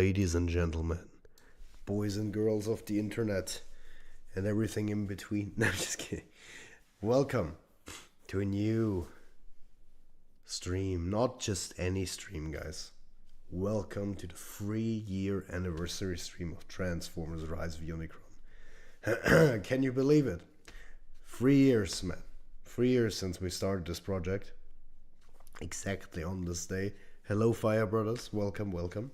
ladies and gentlemen, boys and girls of the internet, and everything in between. No, I'm just kidding. Welcome to a new stream. Not just any stream, guys. Welcome to the 3-year anniversary stream of Transformers Rise of Unicron. Can you believe it? 3 years, man. 3 years since we started this project. Exactly on this day. Hello, Fire Brothers. Welcome, welcome.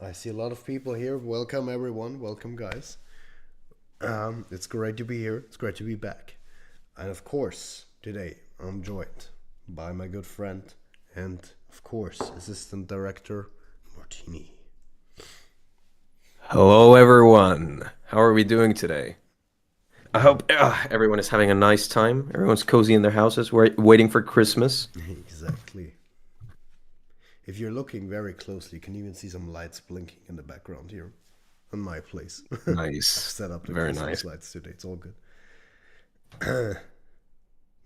I see a lot of people here. Welcome, everyone. Welcome, guys. It's great to be here. It's great to be back. And of course, today I'm joined by my good friend and, of course, Assistant Director Martini. Hello, everyone. How are we doing today? I hope everyone is having a nice time. Everyone's cozy in their houses, waiting for Christmas. Exactly. If you're looking very closely, you can even see some lights blinking in the background here on my place. I've Nice. set up the Very Christmas nice. lights today. It's all good.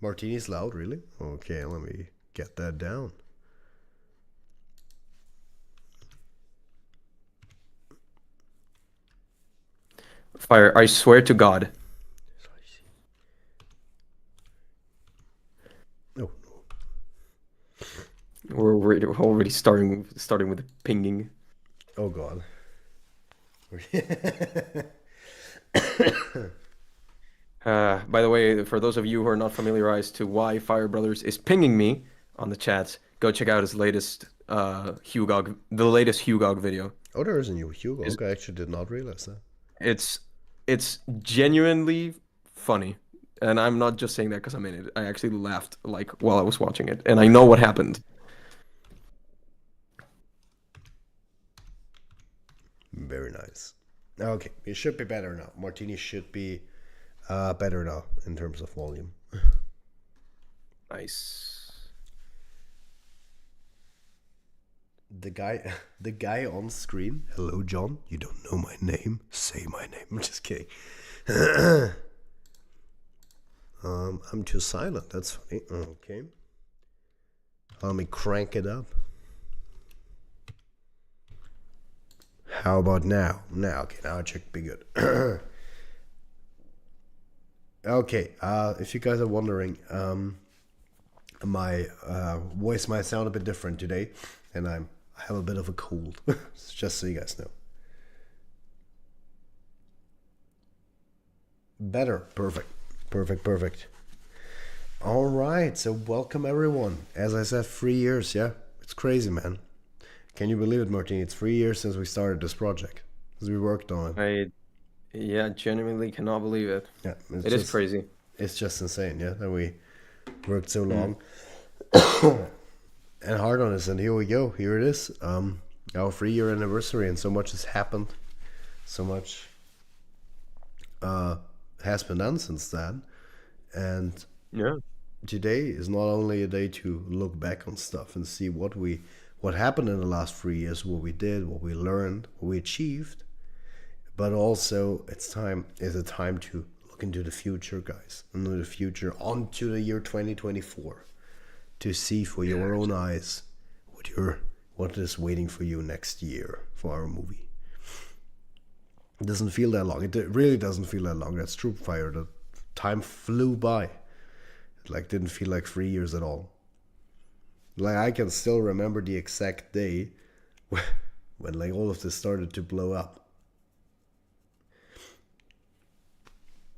Martini's loud, really? Okay, let me get that down. Fire, I swear to God. Oh, We're already starting with the pinging. oh God. By the way, for those of you who are not familiarized to why Fire Brothers is pinging me on the chat, go check out his latest the latest Hugog video. Oh, there is a new Hugo. Is Okay, I actually did not realize that. it's it's genuinely funny, and I'm not just saying that because I'm in it. I actually laughed like while I was watching it, and I know what happened. Very nice. Okay, it should be better now. Martini should be better now in terms of volume. Nice. The guy, the guy on screen. Hello, John. You don't know my name. Say my name. I'm just kidding. I'm too silent. That's funny. Okay. Let me crank it up. How about now? Now, okay. Now it should be good. Okay. If you guys are wondering, my voice might sound a bit different today, and I have a bit of a cold. Just so you guys know. Better. Perfect. Perfect. Perfect. All right. So welcome everyone. As I said, 3 years. Yeah, it's crazy, man. Can you believe it, Martin? It's 3 years since we started this project. Since we worked on it. I Yeah, genuinely cannot believe it. Yeah, It is crazy. it's just insane. Yeah, that we worked so Mm. long and hard on this, and here we go. Here it is. Our 3-year anniversary, and so much has happened. So much uh, has been done since then, and Yeah. today is not only a day to look back on stuff and see what happened in the last 3 years, what we did, what we learned, what we achieved, but also it's a time to look into the future, guys, into the future, onto the year 2024, to see for your own eyes what is waiting for you next year for our movie. It doesn't feel that long. It really doesn't feel that long. That's true, Fire. The time flew by. It like didn't feel like 3 years at all. Like I can still remember the exact day when like all of this started to blow up,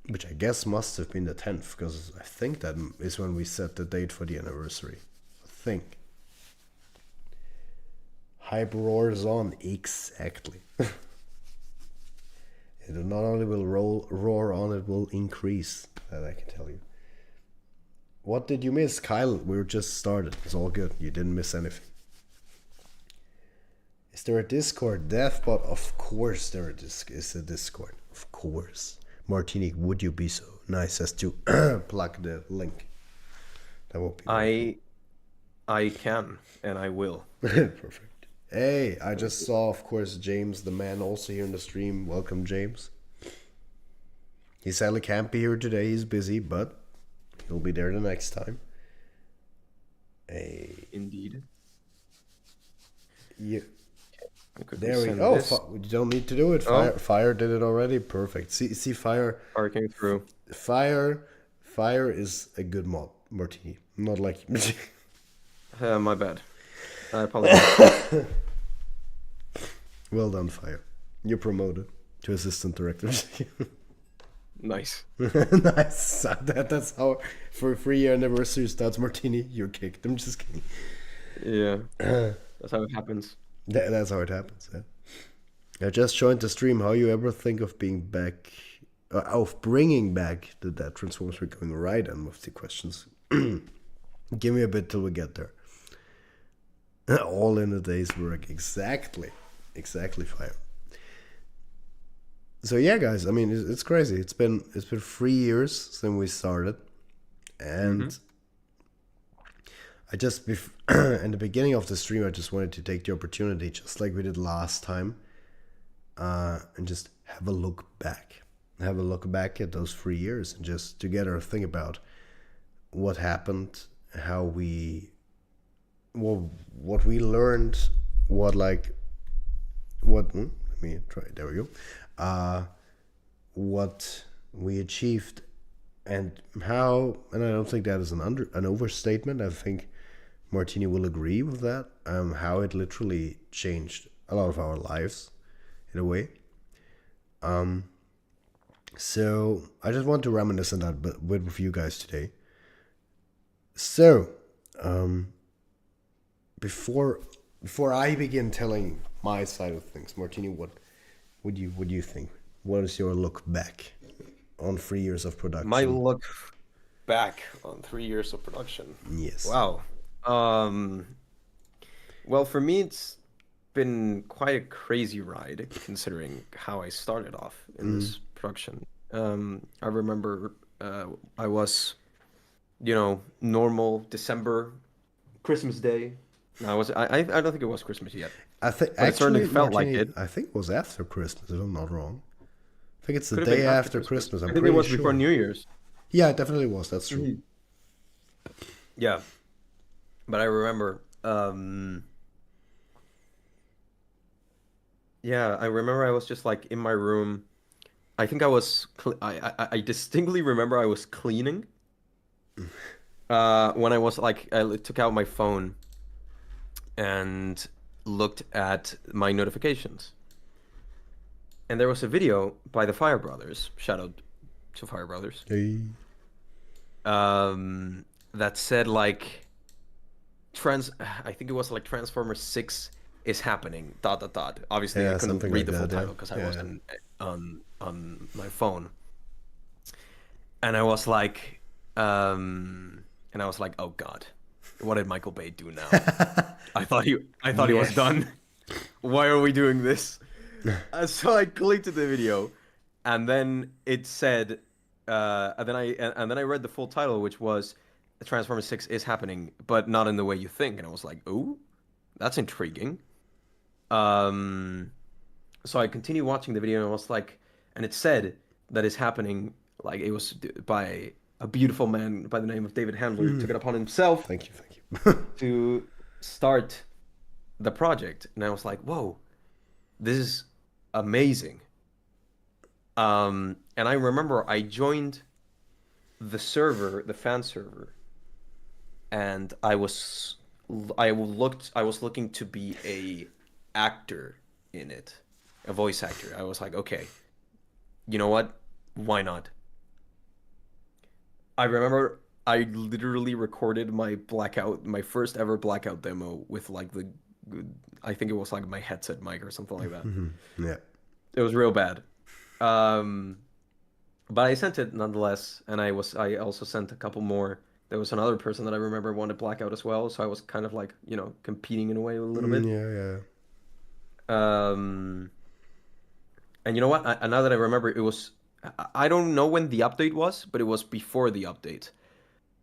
which I guess must have been the 10th, because I think that is when we set the date for the anniversary. I think. Hype roars on, exactly. It not only will roar on, it will increase. That I can tell you. What did you miss, Kyle? We were just started. It's all good. You didn't miss anything. Is there a Discord? Deathbot? Of course there is a Discord. Of course. Martini, would you be so nice as to plug the link? That would be wonderful. I can and I will. Perfect. Hey, I Thank just you. saw, of course, James the man also here in the stream. Welcome, James. He sadly can't be here today. He's busy, but he'll be there the next time. Hey, Indeed. yeah. Let me quickly There we send go. this. You don't need to do it. Oh, Fire did it already. Perfect. See, fire came through. fire, fire is a good martini. Not like My bad. I apologize. well done, fire. You're promoted to assistant director. Nice. Nice. That's how for a 3-year anniversary starts martini. You're kicked. I'm just kidding. Yeah, that's how it happens. That's how it happens. Yeah. I just joined the stream. How you ever think of being back, of bringing back that Transformers? We're going right in with the questions. Give me a bit till we get there. All in a day's work. Exactly. Fire. So yeah, guys. I mean, it's crazy. It's been 3 years since we started, and I just in the beginning of the stream, I just wanted to take the opportunity, just like we did last time, and just have a look back at those 3 years, and just together think about what happened, how we, what we learned, let me try. There we go. What we achieved, and how. And I don't think that is an overstatement. I think Martini will agree with that. How it literally changed a lot of our lives, in a way. So I just want to reminisce on that bit with you guys today. So, before I begin telling my side of things, Martini, what do you think? What is your look back on 3 years of production? My look back on 3 years of production. Yes. Wow. Well, for me, it's been quite a crazy ride considering how I started off in this production. I remember I was, normal December, Christmas Day. No, I don't think it was Christmas yet. I think But it certainly felt like Martini, it. I think it was after Christmas, if I'm not wrong. I think it's the Could have been day after Christmas. I'm I think it pretty was sure. before New Year's. Yeah, it definitely was. That's true. Yeah. But I remember, yeah, I remember I was just like in my room. I think I distinctly remember I was cleaning. When I was like, I took out my phone and looked at my notifications. And there was a video by the Fire Brothers, shout out to Fire Brothers, Hey. that said like, I think it was like Transformers 6 is happening, ... Obviously, Yeah, I couldn't something read like the full that, yeah. title because I Yeah. wasn't on my phone. And I was like, oh God, what did Michael Bay do now? I thought he was Yes. done. Why are we doing this? So I clicked to the video, and then it said, and then I read the full title, which was Transformers 6 is happening, but not in the way you think. And I was like, oh, that's intriguing. So I continued watching the video, and I was like, and it said that it's happening. Like it was by a beautiful man by the name of David Handler who took it upon himself Thank you. to start the project. And I was like, whoa, this is amazing. And I remember I joined the server, the fan server, and I was looking to be a actor in it, a voice actor. I was like, okay, you know what? Why not? I remember I literally recorded my first ever blackout demo with like I think it was like my headset mic or something like that. Yeah. It was real bad. But I sent it nonetheless, and I also sent a couple more. There was another person that I remember wanted blackout as well, so I was kind of like, competing in a way a little bit. Yeah. And you know what? Now that I remember, it was, I don't know when the update was, but it was before the update.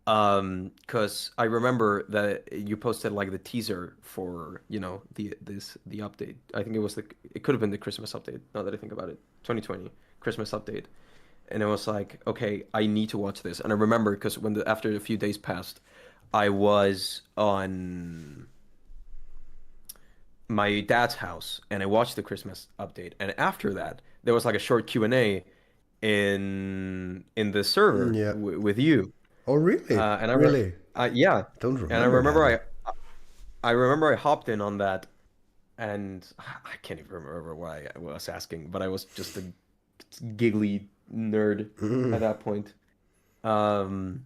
Because I remember that you posted like the teaser for, the update. I think it could have been the Christmas update, now that I think about it. 2020 Christmas update. And it was like, okay, I need to watch this. And I remember because after a few days passed, I was on my dad's house and I watched the Christmas update. And after that, there was like a short Q&A in the server Yeah. with you. Oh, really? And Really? yeah, Don't and I remember remember that. I remember I hopped in on that, and I can't even remember what I was asking, but I was just a giggly nerd at that point. Um,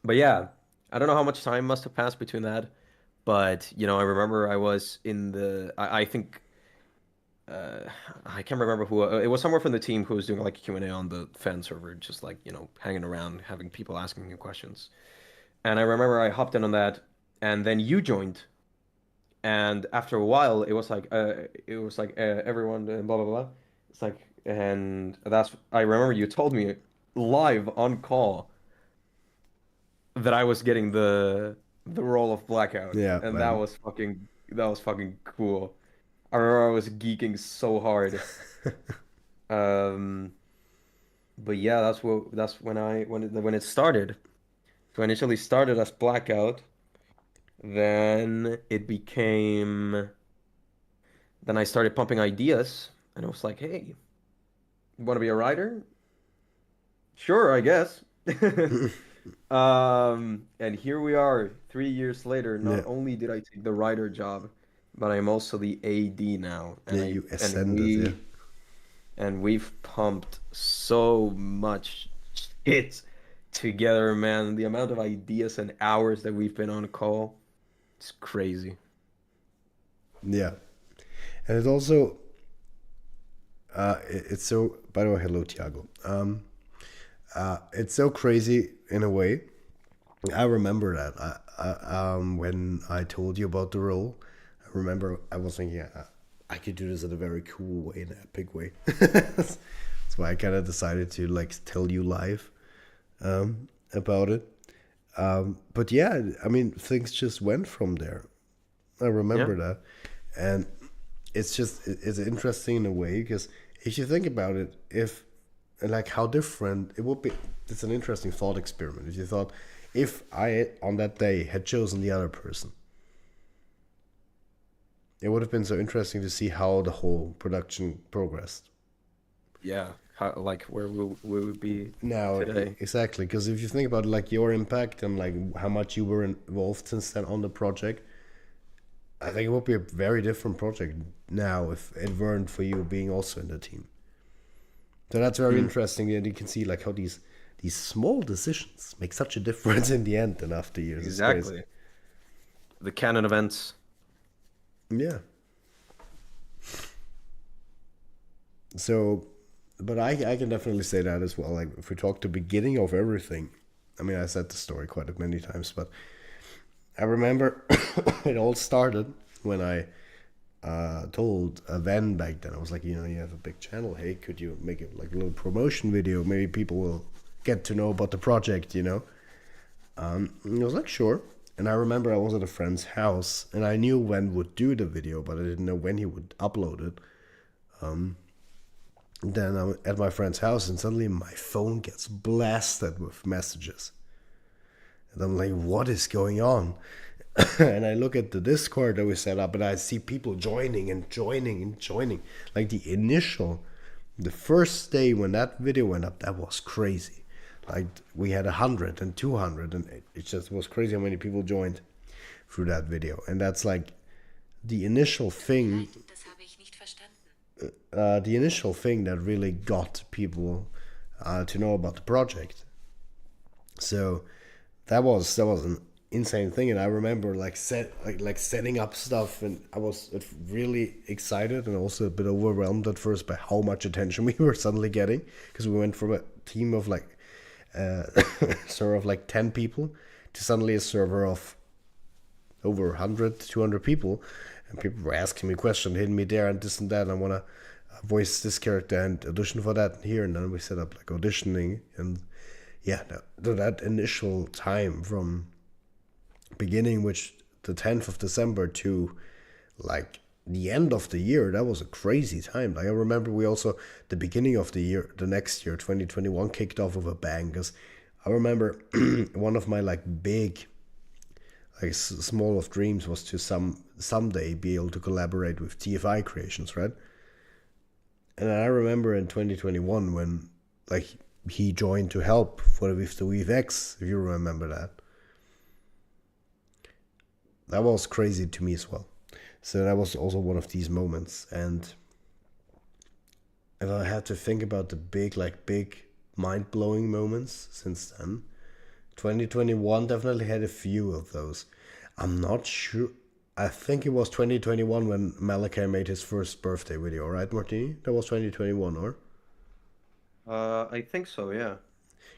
but yeah, I don't know how much time must have passed between that, but I remember I was in I think uh, I can't remember who it was, somewhere from the team who was doing like a Q&A on the fan server, just like hanging around, having people asking me questions. And I remember I hopped in on that, and then you joined. And after a while, everyone blah blah blah. It's like, and that's I remember you told me live on call that I was getting the role of Blackout, Yeah, and man. that was fucking cool. I remember I was geeking so hard. Um, but yeah, that's when it started. So I initially started as Blackout, then it became. Then I started pumping ideas, and I was like, "Hey, you want to be a writer? Sure, I guess." And here we are, 3 years later. Yeah. Not only did I take the writer job, but I'm also the AD now, Yeah, you ascended, yeah. and we've pumped so much shit together, man. The amount of ideas and hours that we've been on call, it's crazy. Yeah. And it also it's so, by the way, hello Tiago. It's so crazy in a way. I remember that. When I told you about the role, I remember I was thinking, I could do this in a very cool way, in an epic way. That's why I kind of decided to like tell you live about it. But yeah, I mean, things just went from there. I Yeah. remember that, and it's interesting in a way because if you think about it, if like how different it would be, it's an interesting thought experiment. If you thought, if I on that day had chosen the other person, it would have been so interesting to see how the whole production progressed. Yeah. How, like where we would be Now, today. exactly, because if you think about like your impact and like how much you were involved since then on the project, I think it would be a very different project now if it weren't for you being also in the team. So that's very Hmm. interesting, and you can see like how these small decisions make such a difference in the end and after years. It's crazy. Exactly. The canon events. Yeah. So, but I can definitely say that as well. Like if we talk the beginning of everything, I mean I said the story quite many times, but I remember it all started when I told Van back then. I was like, you have a big channel. Hey, could you make it like a little promotion video? Maybe people will get to know about the project. And I was like, sure. And I remember I was at a friend's house, and I knew Van would do the video, but I didn't know when he would upload it. Then I'm at my friend's house, and suddenly my phone gets blasted with messages. And I'm like, what is going on? And I look at the Discord that we set up, and I see people joining and joining and joining. Like the first day when that video went up, that was crazy. Like we had 100 and 200, and it just was crazy how many people joined through that video. And that's like the initial thing, the initial thing that really got people to know about the project. So that was an insane thing, and I remember like setting up stuff, and I was really excited and also a bit overwhelmed at first by how much attention we were suddenly getting, because we went from a team of like server of like 10 people to suddenly a server of over 100 200 people, and people were asking me questions, hitting me there and this and that, and I want to voice this character and audition for that here, and then we set up like auditioning. And yeah, that initial time from beginning, which the 10th of December to like the end of the year, that was a crazy time. Like I remember we also, the beginning of the year, the next year 2021 kicked off with a bang, because I remember one of my like big like small of dreams was to someday be able to collaborate with TFI Creations, right? And I remember in 2021 when like he joined to help with the Weave X, if you remember that. That was crazy to me as well. So that was also one of these moments. And if I had to think about the big mind-blowing moments since then, 2021 definitely had a few of those. I'm not sure. I think it was 2021 when Malachi made his first birthday video, right, Martini? That was 2021, or? I think so, yeah.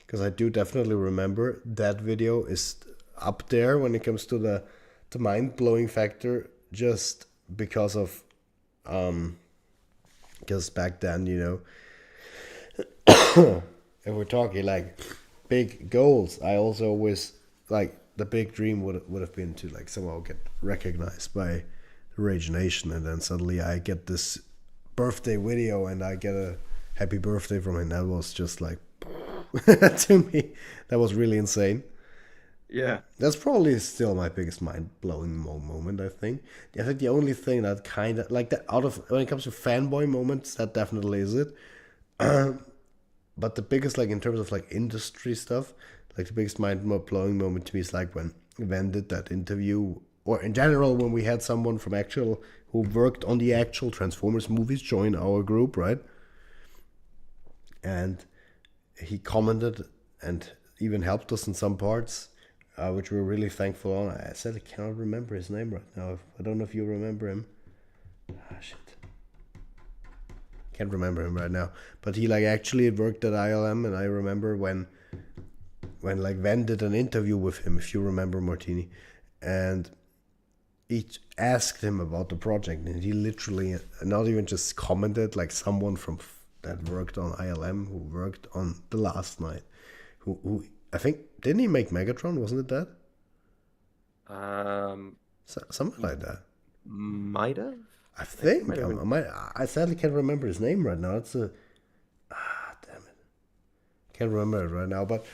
Because I do definitely remember that video is up there when it comes to the mind-blowing factor, just because of because back then, if we're talking like big goals, I also always like the big dream would have been to like somehow get recognized by the Rage Nation, and then suddenly I get this birthday video and I get a happy birthday from him. That was just like to me, that was really insane. Yeah. That's probably still my biggest mind-blowing moment, I think. I think the only thing that kind of like that out of when it comes to fanboy moments, that definitely is it. But the biggest, like in terms of like industry stuff, like the biggest mind-blowing moment to me is like when Van did that interview, or in general when we had someone from actual who worked on the actual Transformers movies join our group, right? And he commented and even helped us in some parts, which we're really thankful on. I said I cannot remember his name right now. I don't know if you remember him. Ah, shit. Can't remember him right now. But he like actually worked at ILM, and I remember when like Van did an interview with him, if you remember, Martini, and he asked him about the project, and he literally not even just commented, like someone from that worked on ILM who worked on The Last Night, who I think didn't he make Megatron? Wasn't it that? Something like that. Might have. I think Might have been. I sadly can't remember his name right now. It's a damn it, can't remember it right now. But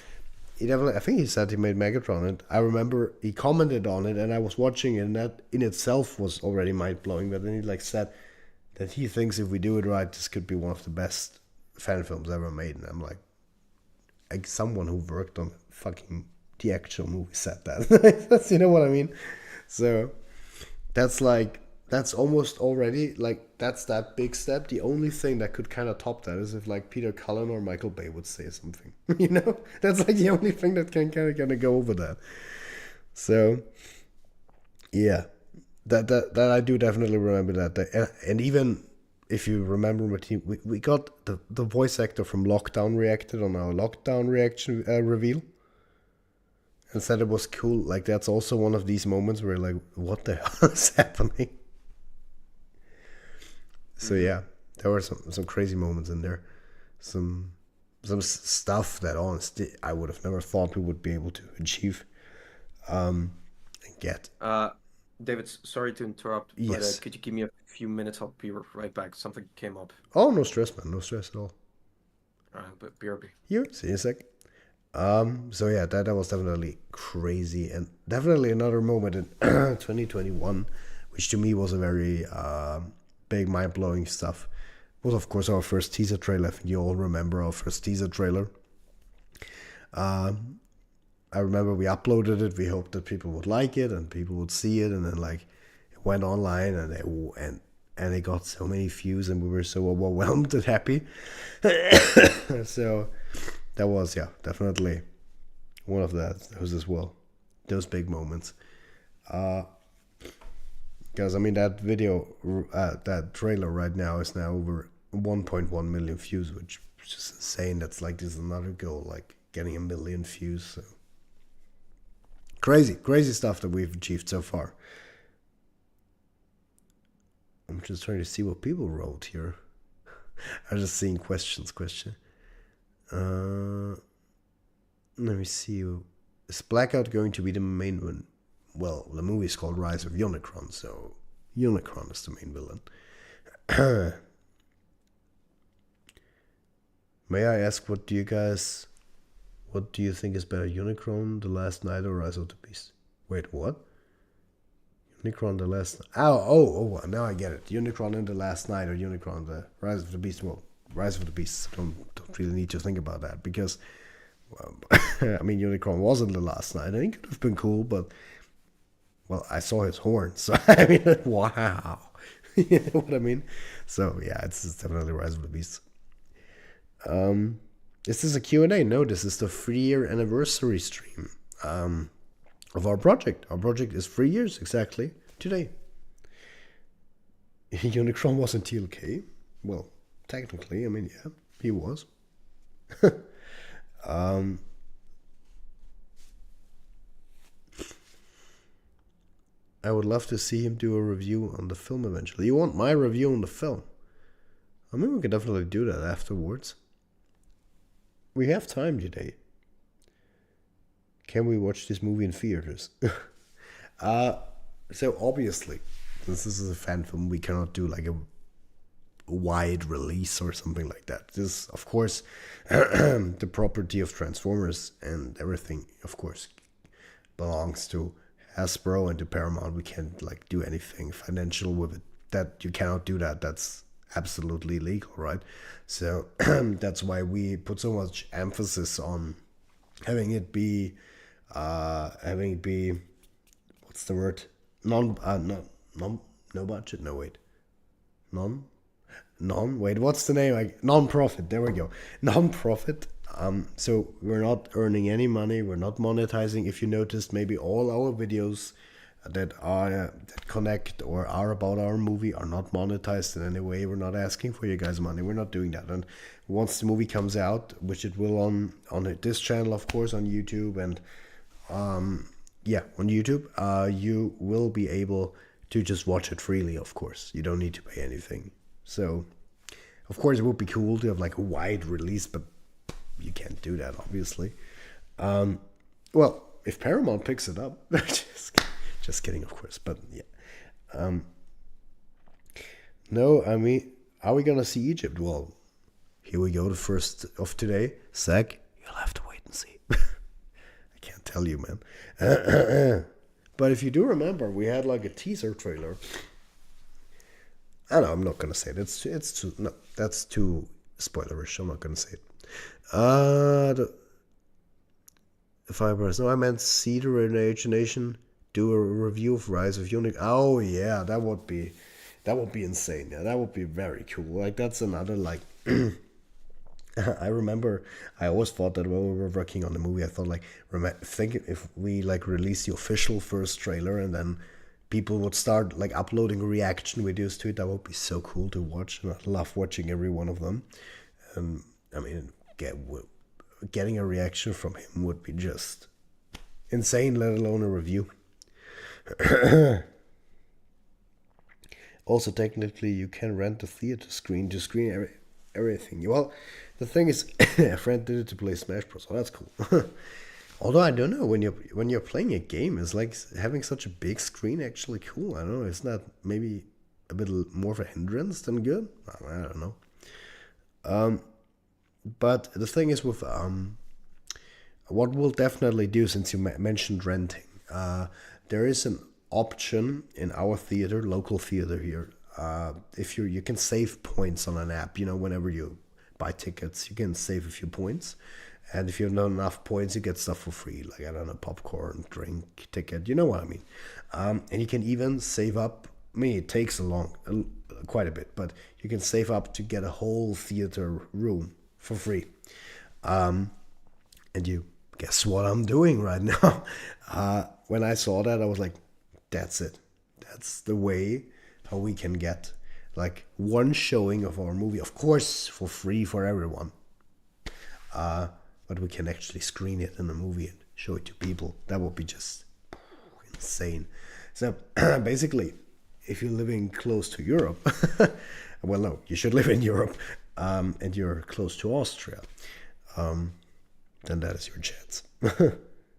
he definitely, I think he said he made Megatron, and I remember he commented on it, and I was watching it, and that in itself was already mind blowing. But then he like said that he thinks if we do it right, this could be one of the best fan films ever made, and I'm like someone who worked on fucking the actual movie said that. That's, you know what I mean? So that's almost already like that's that big step. The only thing that could kind of top that is if like Peter Cullen or Michael Bay would say something. That's like the only thing that can kind of go over that. So yeah, that I do definitely remember that. And even if you remember, we got the voice actor from Lockdown reacted on our Lockdown reaction reveal, and said it was cool. Like that's also one of these moments where like, what the hell is happening? So yeah, there were some crazy moments in there, some stuff that honestly I would have never thought we would be able to achieve, and get. David, sorry to interrupt, but Yes. could you give me a few minutes? I'll be right back. Something came up. Oh, no stress, man. No stress at all. But BRB. Here, see you in a sec. So yeah, that was definitely crazy, and definitely another moment in 2021, which to me was a very big, mind-blowing stuff. Was of course our first teaser trailer. I think you all remember our first teaser trailer. I remember we uploaded it. We hoped that people would like it and people would see it, and then like it went online and it got so many views, and we were so overwhelmed and happy. So that was definitely one of those as well. Those big moments. Because I mean that video, that trailer right now is now over 1.1 million views, which is just insane. That's like this is another goal, like getting 1 million views. So crazy stuff that we've achieved so far. I'm just trying to see what people wrote here. I'm just seeing questions. Let me see. Is Blackout going to be the main one? Well, the movie is called Rise of Unicron, so Unicron is the main villain. May I ask, what do you think is better, Unicron, The Last Night, or Rise of the Beast? Wait, what? Unicron the Last. Oh! Now I get it. Unicron in the Last Night or Unicron the Rise of the Beast. Well, Rise of the Beast. Don't really need to think about that because, well, I mean, Unicron was in the Last Night. I think it could have been cool, but well, I saw his horn, so I mean, wow. You know what I mean? So yeah, it's definitely Rise of the Beast. This is a Q&A. No, this is the 3-year anniversary stream. Of our project. Our project is 3 years exactly today. Unicron was in TLK. Well, technically, I mean, yeah, he was. I would love to see him do a review on the film eventually. You want my review on the film? I mean, we can definitely do that afterwards. We have time today. Can we watch this movie in theaters? So obviously, since this is a fan film, we cannot do like a wide release or something like that. This, of course, the property of Transformers and everything, of course, belongs to Hasbro and to Paramount. We can't like do anything financial with it. That you cannot do that. That's absolutely illegal, right? So that's why we put so much emphasis on having it be what's the word? No budget. No, wait. Wait, what's the name? Like non-profit. There we go. Non-profit. So we're not earning any money. We're not monetizing. If you noticed, maybe all our videos that connect or are about our movie are not monetized in any way. We're not asking for you guys money. We're not doing that. And once the movie comes out, which it will on this channel, of course, on YouTube and on YouTube, you will be able to just watch it freely. Of course, you don't need to pay anything. So, of course, it would be cool to have like a wide release, but you can't do that, obviously. Well, if Paramount picks it up, just kidding, of course. But yeah, no, I mean, are we gonna see Egypt? Well, here we go. The first of today. Zach, you'll have to wait and see. I can't tell you, man. But if you do remember, we had like a teaser trailer. I know I'm not gonna say it. It's too no, that's too spoilerish. I'm not gonna say it. The fibers. No, I meant see the Nation do a review of Rise of Unicron. Oh yeah, that would be insane. Yeah, that would be very cool. Like that's another like. I remember I always thought that when we were working on the movie, I thought like think if we like release the official first trailer and then people would start like uploading reaction videos to it. That would be so cool to watch, and I love watching every one of them. I mean, getting a reaction from him would be just insane, let alone a review. Also, technically, you can rent a theater screen to screen everything. Well, the thing is, a friend did it to play Smash Bros. So that's cool. Although I don't know, when you're playing a game, is like having such a big screen actually cool? I don't know. Isn't that maybe a bit more of a hindrance than good? I don't know. But the thing is with what we'll definitely do, since you mentioned renting, there is an option in our theater, local theater here. If you can save points on an app, whenever you buy tickets, you can save a few points. And if you have not enough points, you get stuff for free, like, I don't know, popcorn, drink, ticket, you know what I mean. And you can even save up. I mean, it takes quite a bit, but you can save up to get a whole theater room for free. And you guess what I'm doing right now? When I saw that, I was like, that's it. That's the way how we can get like one showing of our movie, of course, for free for everyone. But we can actually screen it in a movie and show it to people. That would be just insane. So basically, if you're living close to Europe, well, no, you should live in Europe, and you're close to Austria, then that is your chance.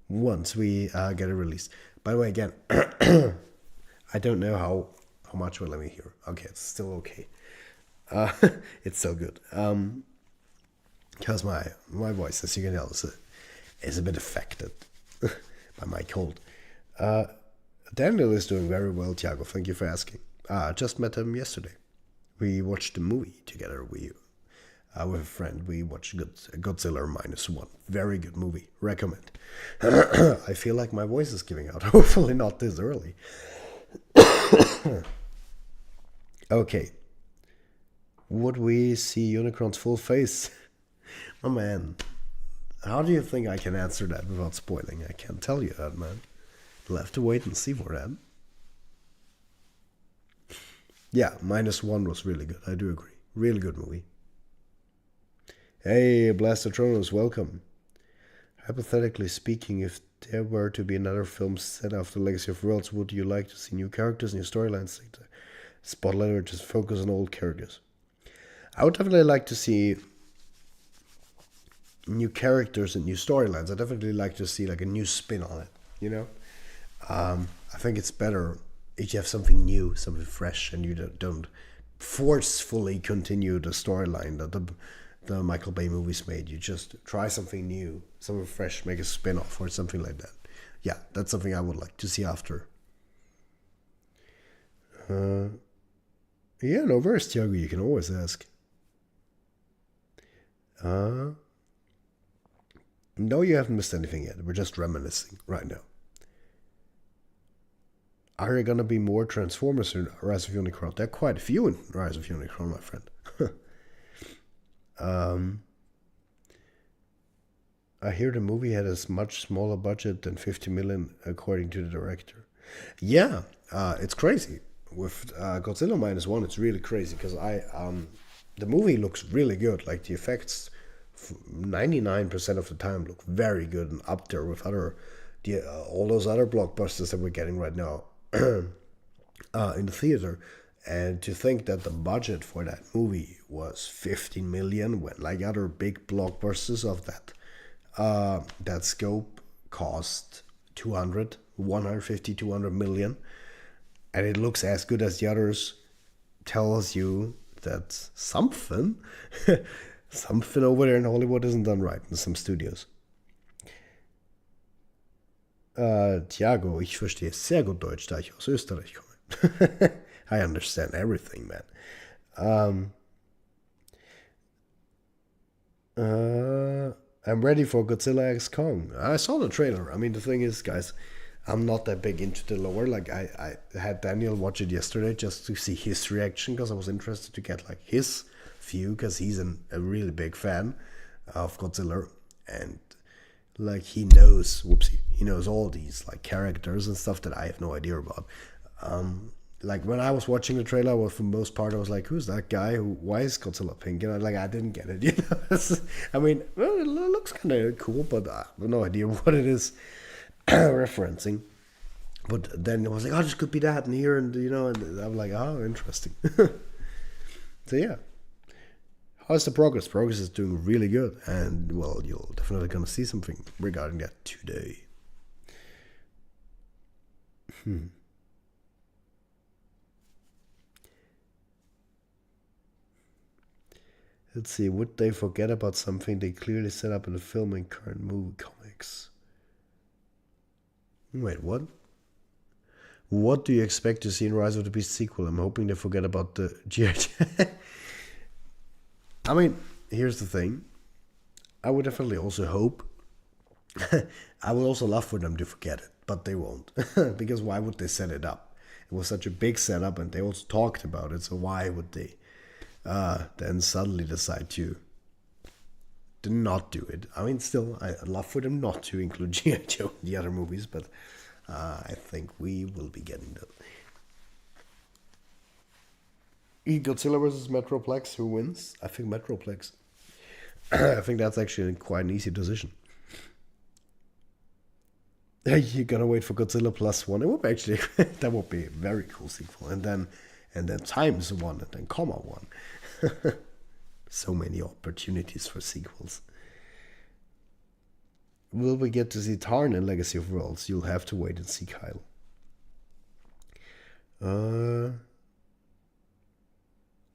Once we get it released. By the way, again, I don't know how much will let me hear. Okay, it's still okay. It's so good. Because my voice, as you can tell, is a bit affected by my cold. The Daniel is doing very well, Thiago. Thank you for asking. I just met him yesterday. We watched a movie together. With a friend, we watched Godzilla -1. Very good movie. Recommend. I feel like my voice is giving out. Hopefully not this early. Okay. Would we see Unicron's full face? Oh man. How do you think I can answer that without spoiling? I can't tell you that, man. You'll have to wait and see for that. Yeah, -1 was really good. I do agree. Really good movie. Hey, Blastertronos, welcome. Hypothetically speaking, if there were to be another film set after Legacy of Worlds, would you like to see new characters, new storylines, take the spotlight, or just focus on old characters? I would definitely like to see new characters and new storylines. I definitely like to see like a new spin on it, you know? I think it's better if you have something new, something fresh, and you don't forcefully continue the storyline that the Michael Bay movies made. You just try something new, something fresh, make a spin-off or something like that. Yeah, that's something I would like to see after. Yeah, no worries, Thiago. You can always ask. No, you haven't missed anything yet. We're just reminiscing right now. Are there gonna be more Transformers in Rise of Unicron? There are quite a few in Rise of Unicron, my friend. I hear the movie had a much smaller budget than 50 million, according to the director. Yeah, it's crazy. With Godzilla -1, it's really crazy because the movie looks really good. Like the effects, 99% of the time look very good and up there with all those other blockbusters that we're getting right now in the theater. And to think that the budget for that movie was 15 million when like other big blockbusters of that scope cost 150, 200 million, and it looks as good as the others, tells you that something over there in Hollywood isn't done right in some studios. Thiago, ich verstehe sehr gut Deutsch, da ich aus Österreich komme. I understand everything, man. I'm ready for Godzilla X Kong. I saw the trailer. I mean, the thing is, guys, I'm not that big into the lore. Like, I had Daniel watch it yesterday just to see his reaction because I was interested to get like his view because he's a really big fan of Godzilla, and like he knows all these like characters and stuff that I have no idea about. Like when I was watching the trailer, well, for the most part, I was like, "Who's that guy? Why is Godzilla pink?" And I didn't get it. I mean, well, it looks kind of cool, but I have no idea what it is referencing. But then it was like, "Oh, this could be that and here," and and I'm like, "Oh, interesting." So yeah, how's the progress? Progress is doing really good, and well, you're definitely gonna see something regarding that today. Let's see, would they forget about something they clearly set up in the film and current movie comics? Wait, what? What do you expect to see in Rise of the Beast sequel? I'm hoping they forget about the GI. I mean, here's the thing. I would definitely also hope. I would also love for them to forget it, but they won't. Because why would they set it up? It was such a big setup and they also talked about it, so why would they then suddenly decide to not do it? I mean, still, I'd love for them not to include G.I. Joe in the other movies, but I think we will be getting that. Godzilla versus Metroplex, who wins? I think Metroplex. I think that's actually quite an easy decision. You're gonna wait for Godzilla +1. It would be actually that would be a very cool sequel, and then times 1 and then comma 1. So many opportunities for sequels. Will we get to see Tarn in Legacy of Worlds? You'll have to wait and see, Kyle.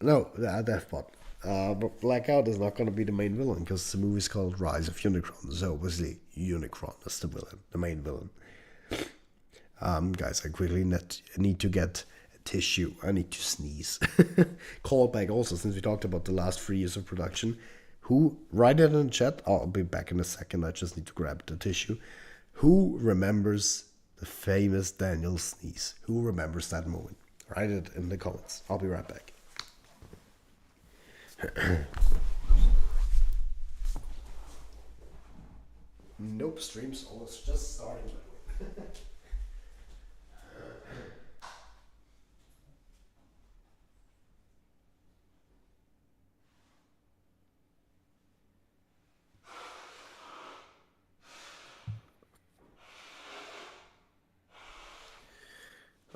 No, Deathbot. But Blackout is not going to be the main villain because the movie's called Rise of Unicron. So obviously Unicron is the villain, the main villain. Guys, I quickly need to get a tissue. I need to sneeze. Call back also, since we talked about the last 3 years of production. Who, write it in the chat. I'll be back in a second. I just need to grab the tissue. Who remembers the famous Daniel sneeze? Who remembers that moment? Write it in the comments. I'll be right back. Nope, stream's almost just starting.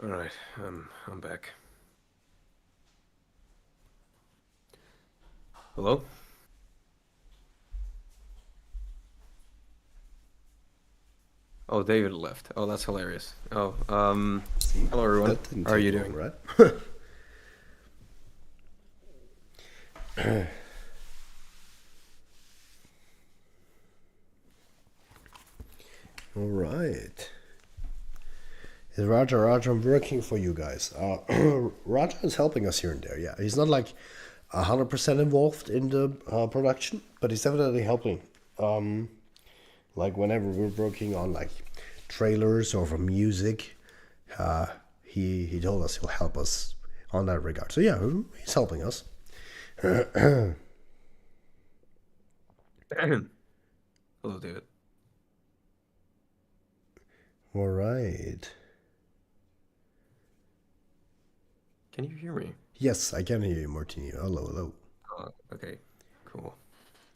All right, I'm back. Hello? Oh, David left. Oh, that's hilarious. Oh, hello everyone. How are you doing? Right? All right. Roger, I'm working for you guys. Roger is helping us here and there. Yeah, he's not like 100% involved in the production, but he's definitely helping. Like whenever we're working on like trailers or for music, he told us he'll help us on that regard. So yeah, he's helping us. Hello, David. All right. Can you hear me? Yes, I can hear you, Martini. Hello. Okay, cool.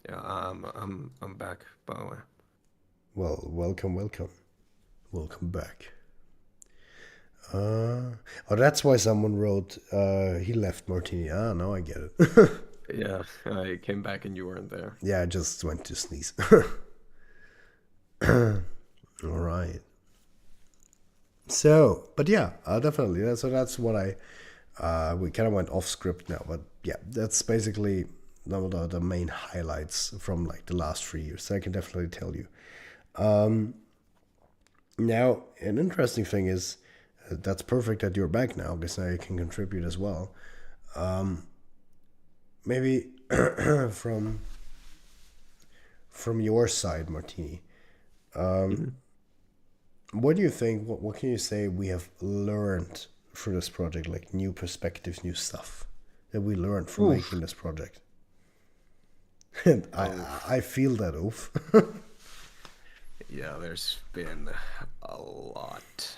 Yeah, I'm back, by the way. Well, welcome back. Oh, that's why someone wrote, he left Martini. Ah, now I get it. Yeah, I came back and you weren't there. Yeah, I just went to sneeze. All right. So, but yeah, definitely. That's what we kind of went off script now, but yeah, that's basically the main highlights from like the last 3 years. So I can definitely tell you. Now, an interesting thing is that's perfect that you're back now because now you can contribute as well. Maybe from your side, Martini. What do you think? What can you say we have learned through this project? Like new perspectives, new stuff that we learned from making this project. And I feel that, oof. Yeah, there's been a lot.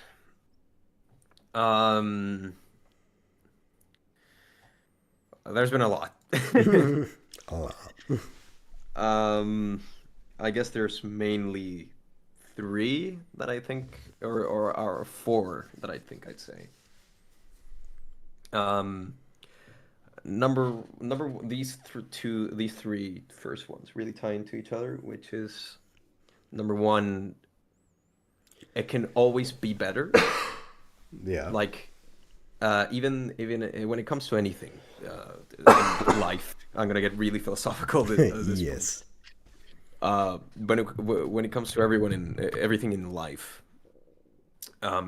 There's been a lot. A lot. I guess there's mainly 3 that I think, or 4 that I think I'd say. Number these these 3 first ones really tie into each other, which is number 1, it can always be better. Yeah. Like even when it comes to anything in life, I'm gonna get really philosophical this Yes. but when it comes to everyone in everything in life,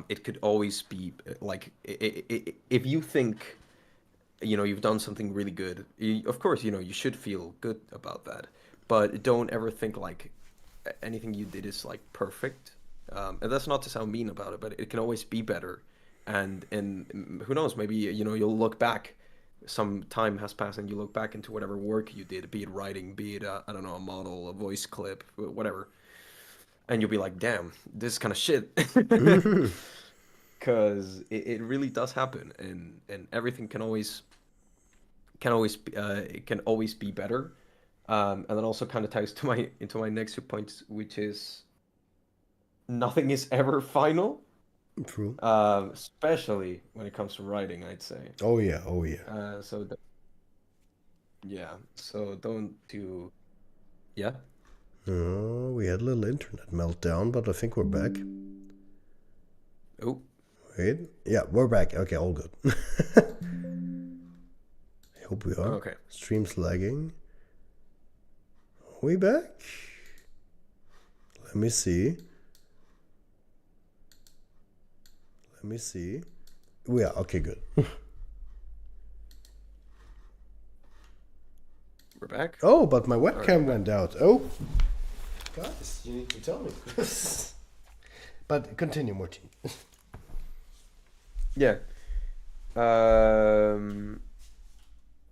it could always be like if you think you've done something really good, of course you should feel good about that, but don't ever think like anything you did is like perfect. And that's not to sound mean about it, but it can always be better. And who knows, maybe you'll look back, some time has passed and you look back into whatever work you did, be it writing, be it I don't know, a model, a voice clip, whatever, and you'll be like, damn, this is kind of shit. Because it really does happen, and everything can always it can always be better. And then also kind of ties to into my next 2 points, which is nothing is ever final. True. Especially when it comes to writing, I'd say. Oh yeah. Yeah, so don't do. Yeah. Oh, we had a little internet meltdown, but I think we're back. Oh. Wait. Yeah, we're back. Okay, all good. I hope we are. Okay. Stream's lagging. Are we back? Let me see. Let me see. Yeah, okay, good. We're back. Oh, but my All right, webcam back. went out. Oh, guys, you need to tell me. But continue, Martin. Yeah. Um,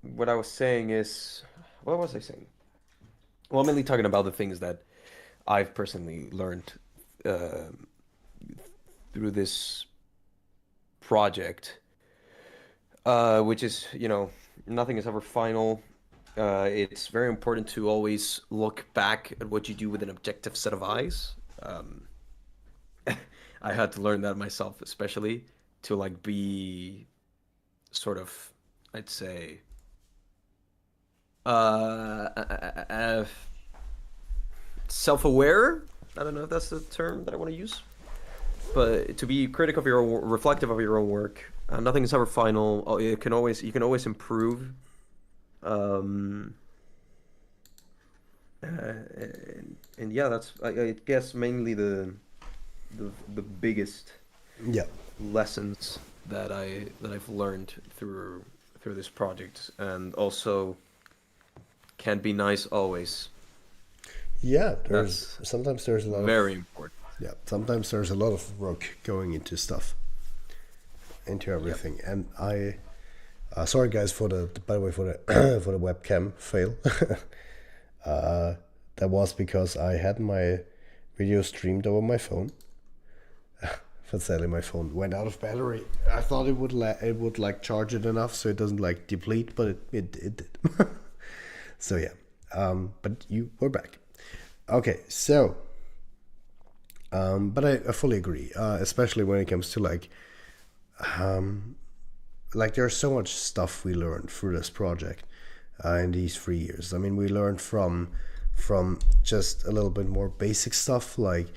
what I was saying is, what was I saying? Well, I'm mainly talking about the things that I've personally learned uh, through this project, which is, nothing is ever final. It's very important to always look back at what you do with an objective set of eyes. Um, I had to learn that myself, especially to like be sort of, I'd say, uh, uh, uh, uh, self-aware. I don't know if that's the term that I want to use, but to be critical of your own, reflective of your own work. Nothing is ever final. You can always improve. Um, and yeah, that's I guess mainly the biggest Yeah. lessons that I've learned through this project, and also can't be nice always. Yeah, That's sometimes there's a lot of very important. yeah, sometimes there's a lot of work going into stuff, into Yep. everything. And I sorry guys for the by the way for the for the webcam fail. That was because I had my video streamed over my phone. But sadly my phone went out of battery. I thought it would like charge it enough so it doesn't like deplete, but it did. So yeah. But you were back. Okay, so but I fully agree, especially when it comes to like there's so much stuff we learned through this project in these 3 years. I mean, we learned from just a little bit more basic stuff, like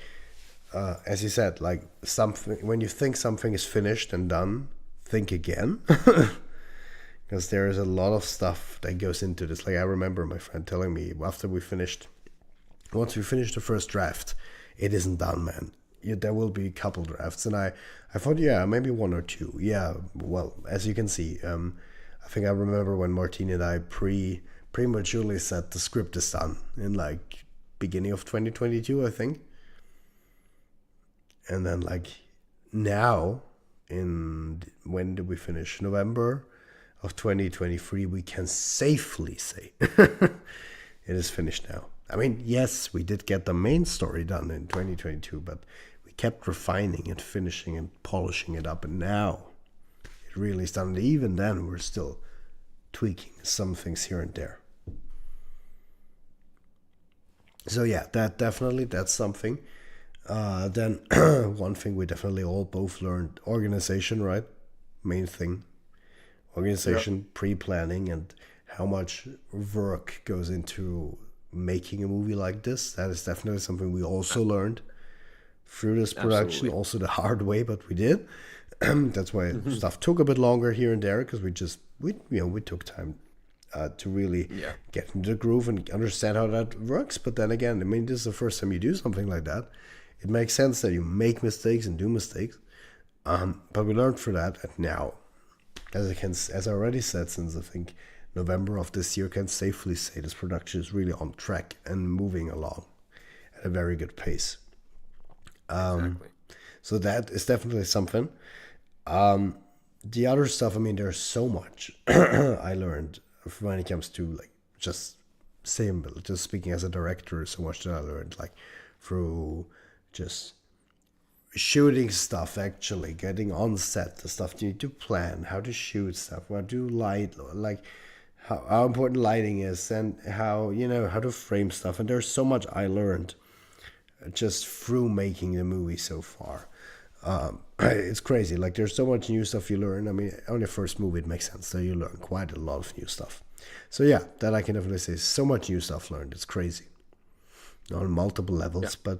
as you said, like something when you think something is finished and done, think again, because there is a lot of stuff that goes into this. Like I remember my friend telling me once we finished the first draft, it isn't done, man. There will be a couple drafts, and I thought, yeah, maybe one or two. Yeah, well, as you can see, I think I remember when Martin and I prematurely said the script is done in like beginning of 2022, I think, and then like now, in when did we finish? November of 2023, we can safely say it is finished now. I mean, yes, we did get the main story done in 2022, but we kept refining and finishing and polishing it up, and now it really is done. And even then, we're still tweaking some things here and there. So yeah, that's something. Then one thing we definitely all both learned: organization, right? Main thing, Yep. organization, pre-planning, and how much work goes into making a movie like this. That is definitely something we also learned through this production, Absolutely. also the hard way, but we did. That's why stuff took a bit longer here and there, because we took time to really Yeah. get into the groove and understand how that works. But then again, I mean, this is the first time you do something like that. It makes sense that you make mistakes and do mistakes. But we learned for that, and now, as I already said, since I think November of this year, can safely say this production is really on track and moving along at a very good pace. Exactly. So that is definitely something. The other stuff, I mean, there's so much I learned when it comes to like just just speaking as a director, so much that I learned like through just shooting stuff, actually getting on set, the stuff you need to plan, how to shoot stuff, what to light, like how important lighting is, and how to frame stuff. And there's so much I learned just through making the movie so far. It's crazy. Like there's so much new stuff you learn. I mean, on your first movie, it makes sense that you learn quite a lot of new stuff. So yeah, that I can definitely say. So much new stuff learned. It's crazy on multiple Yeah. levels, but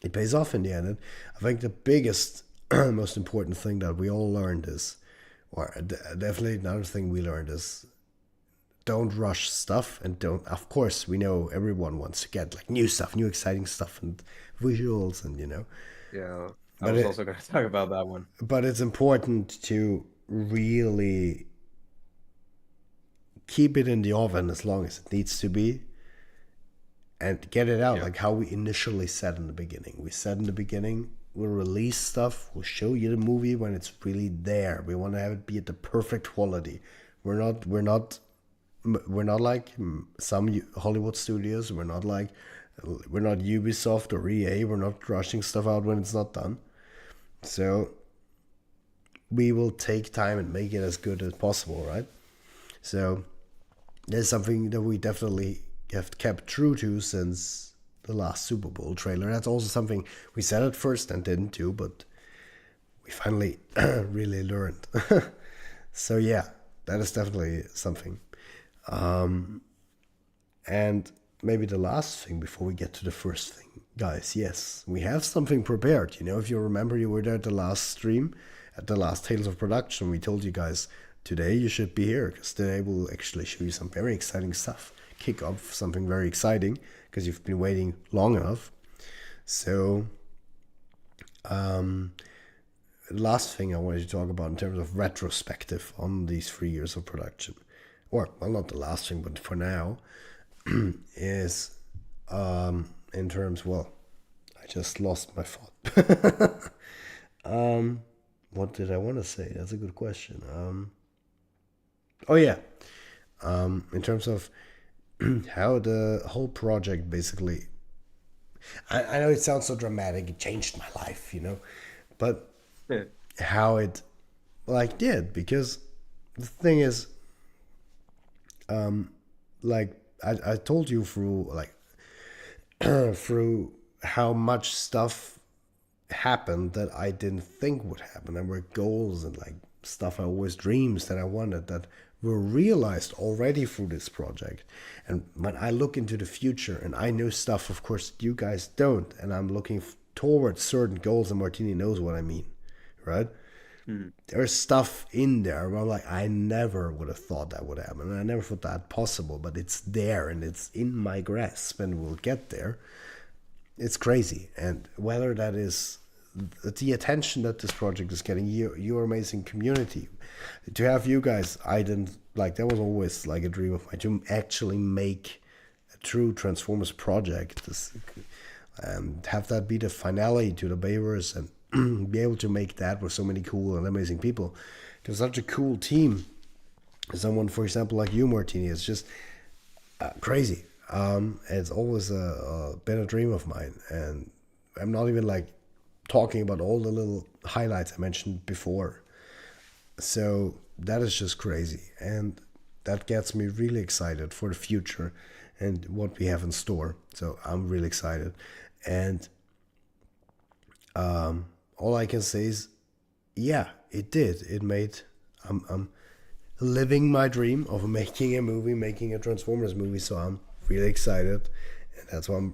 it pays off in the end. And I think the biggest, most important thing that we all learned is, or definitely another thing we learned is, don't rush stuff, and don't. Of course, we know everyone wants to get like new stuff, new exciting stuff, and visuals, and Yeah. I but was it also going to talk about that one. but it's important to really keep it in the oven as long as it needs to be and get it out Yeah. like how we initially said in the beginning. We said in the beginning, we'll release stuff, we'll show you the movie when it's really there. We want to have it be at the perfect quality. We're not like some Hollywood studios. We're not Ubisoft or EA. We're not rushing stuff out when it's not done. So we will take time and make it as good as possible, right? So there's something that we definitely have kept true to since the last Super Bowl trailer. That's also something we said at first and didn't do, but we finally really learned. So yeah, that is definitely something. And maybe the last thing before we get to the first thing, guys, yes, we have something prepared. If you remember, you were there at the last stream, at the last Tales of Production. We told you guys today you should be here because today we'll actually show you some very exciting stuff. Kick off something very exciting because you've been waiting long enough. So, the last thing I wanted to talk about in terms of retrospective on these 3 years of production, or well, not the last thing, but for now, is in terms. Well, I just lost my thought. What did I want to say? That's a good question. Oh yeah, in terms of how the whole project basically. I know it sounds so dramatic. It changed my life, but Yeah. how it like did because the thing is, like I told you through like through how much stuff happened that I didn't think would happen. There were goals and like stuff I always dreams that I wanted that were realized already through this project. And when I look into the future and I know stuff, of course, you guys don't, and I'm looking towards certain goals, and Martini knows what I mean, right? Hmm. There's stuff in there where I'm like, I never would have thought that would happen. And I never thought that possible, but it's there and it's in my grasp and we'll get there. It's crazy. And whether that is the attention that this project is getting, your amazing community, to have you guys, I didn't like, that was always like a dream of mine to actually make a true Transformers project. And have that be the finale to the Bayverse and be able to make that with so many cool and amazing people. To such a cool team. Someone, for example, like you, Martini, is just crazy. It's always been a dream of mine, and I'm not even like talking about all the little highlights I mentioned before. So that is just crazy, and that gets me really excited for the future and what we have in store. So I'm really excited, and all I can say is, yeah, it did. It made. I'm living my dream of making a movie, making a Transformers movie. So I'm really excited, and that's why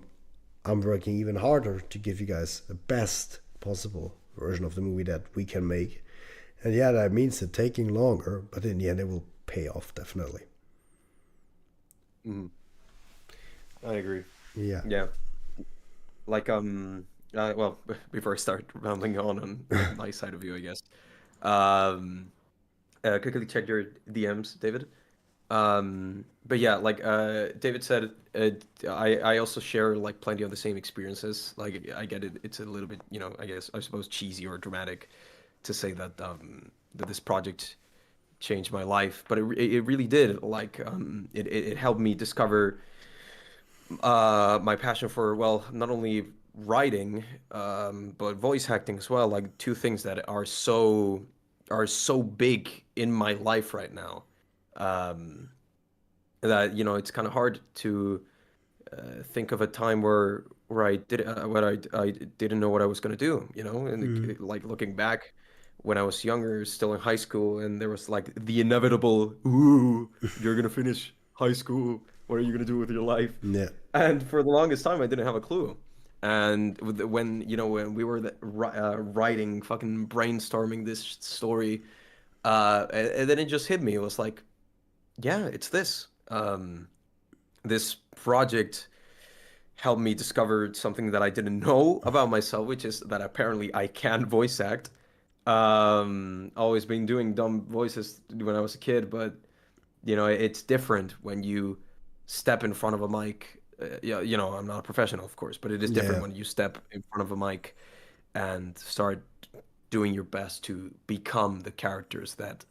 I'm working even harder to give you guys the best possible version of the movie that we can make. And yeah, that means it taking longer, but in the end, it will pay off definitely. Mhm. I agree. Yeah. Yeah. Like well, before I start rambling on my side of you, I guess. Um, quickly check your DMs, David. But yeah, like David said, I also share like plenty of the same experiences. Like I get it, it's a little bit, I suppose cheesy or dramatic to say that that this project changed my life, but it really did. Like it helped me discover my passion for, well, not only writing but voice acting as well. Like two things that are so big in my life right now. Um, that it's kind of hard to think of a time where I didn't know what I was gonna do, and Mm. like looking back when I was younger, still in high school, and there was like the inevitable, ooh, you're gonna finish high school. What are you gonna do with your life? Yeah. And for the longest time, I didn't have a clue. And when we were writing, fucking brainstorming this story, and then it just hit me. It was like, yeah, it's this. This project helped me discover something that I didn't know about myself, which is that apparently I can voice act. Always been doing dumb voices when I was a kid, but it's different when you step in front of a mic. Yeah, I'm not a professional, of course, but it is different Yeah, when you step in front of a mic and start doing your best to become the characters that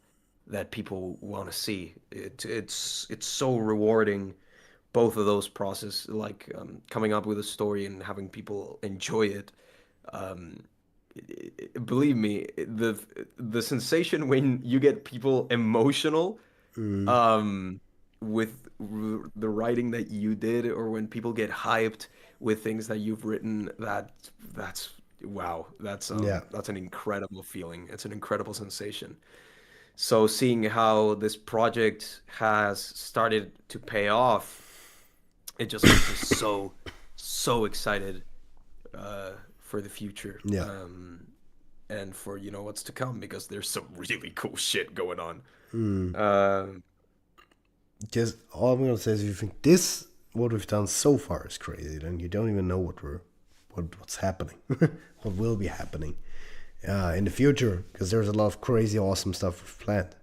people want to see. It's so rewarding, both of those process, like coming up with a story and having people enjoy it. Um, Believe me, the sensation when you get people emotional mm, um, with the writing that you did, or when people get hyped with things that you've written, that's wow, yeah, that's an incredible feeling. It's an incredible sensation. So seeing how this project has started to pay off, it just makes me so excited for the future, yeah. and for what's to come, because there's some really cool shit going on. Mm. Um, Just all I'm gonna say is, if you think this what we've done so far is crazy, then you don't even know what's happening, what will be happening in the future, because there's a lot of crazy, awesome stuff we've planned,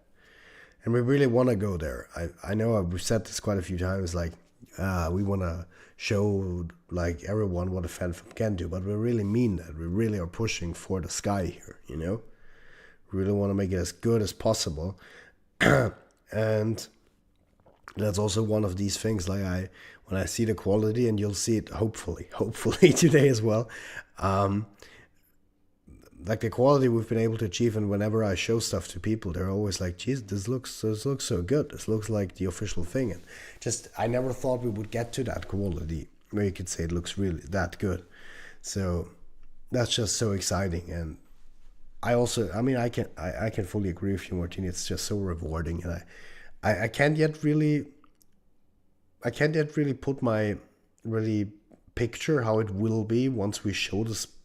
and we really want to go there. I know we've said this quite a few times, like we want to show like everyone what a fan film can do, but we really mean that. We really are pushing for the sky here, We really want to make it as good as possible, and that's also one of these things. Like, when I see the quality, and you'll see it hopefully today as well. Um, like the quality we've been able to achieve, and whenever I show stuff to people, they're always like, "Geez, this looks so good. This looks like the official thing." And just, I never thought we would get to that quality where you could say it looks really that good. So that's just so exciting. And I mean, I can fully agree with you, Martini. It's just so rewarding, and I can't yet really put my really picture how it will be once we show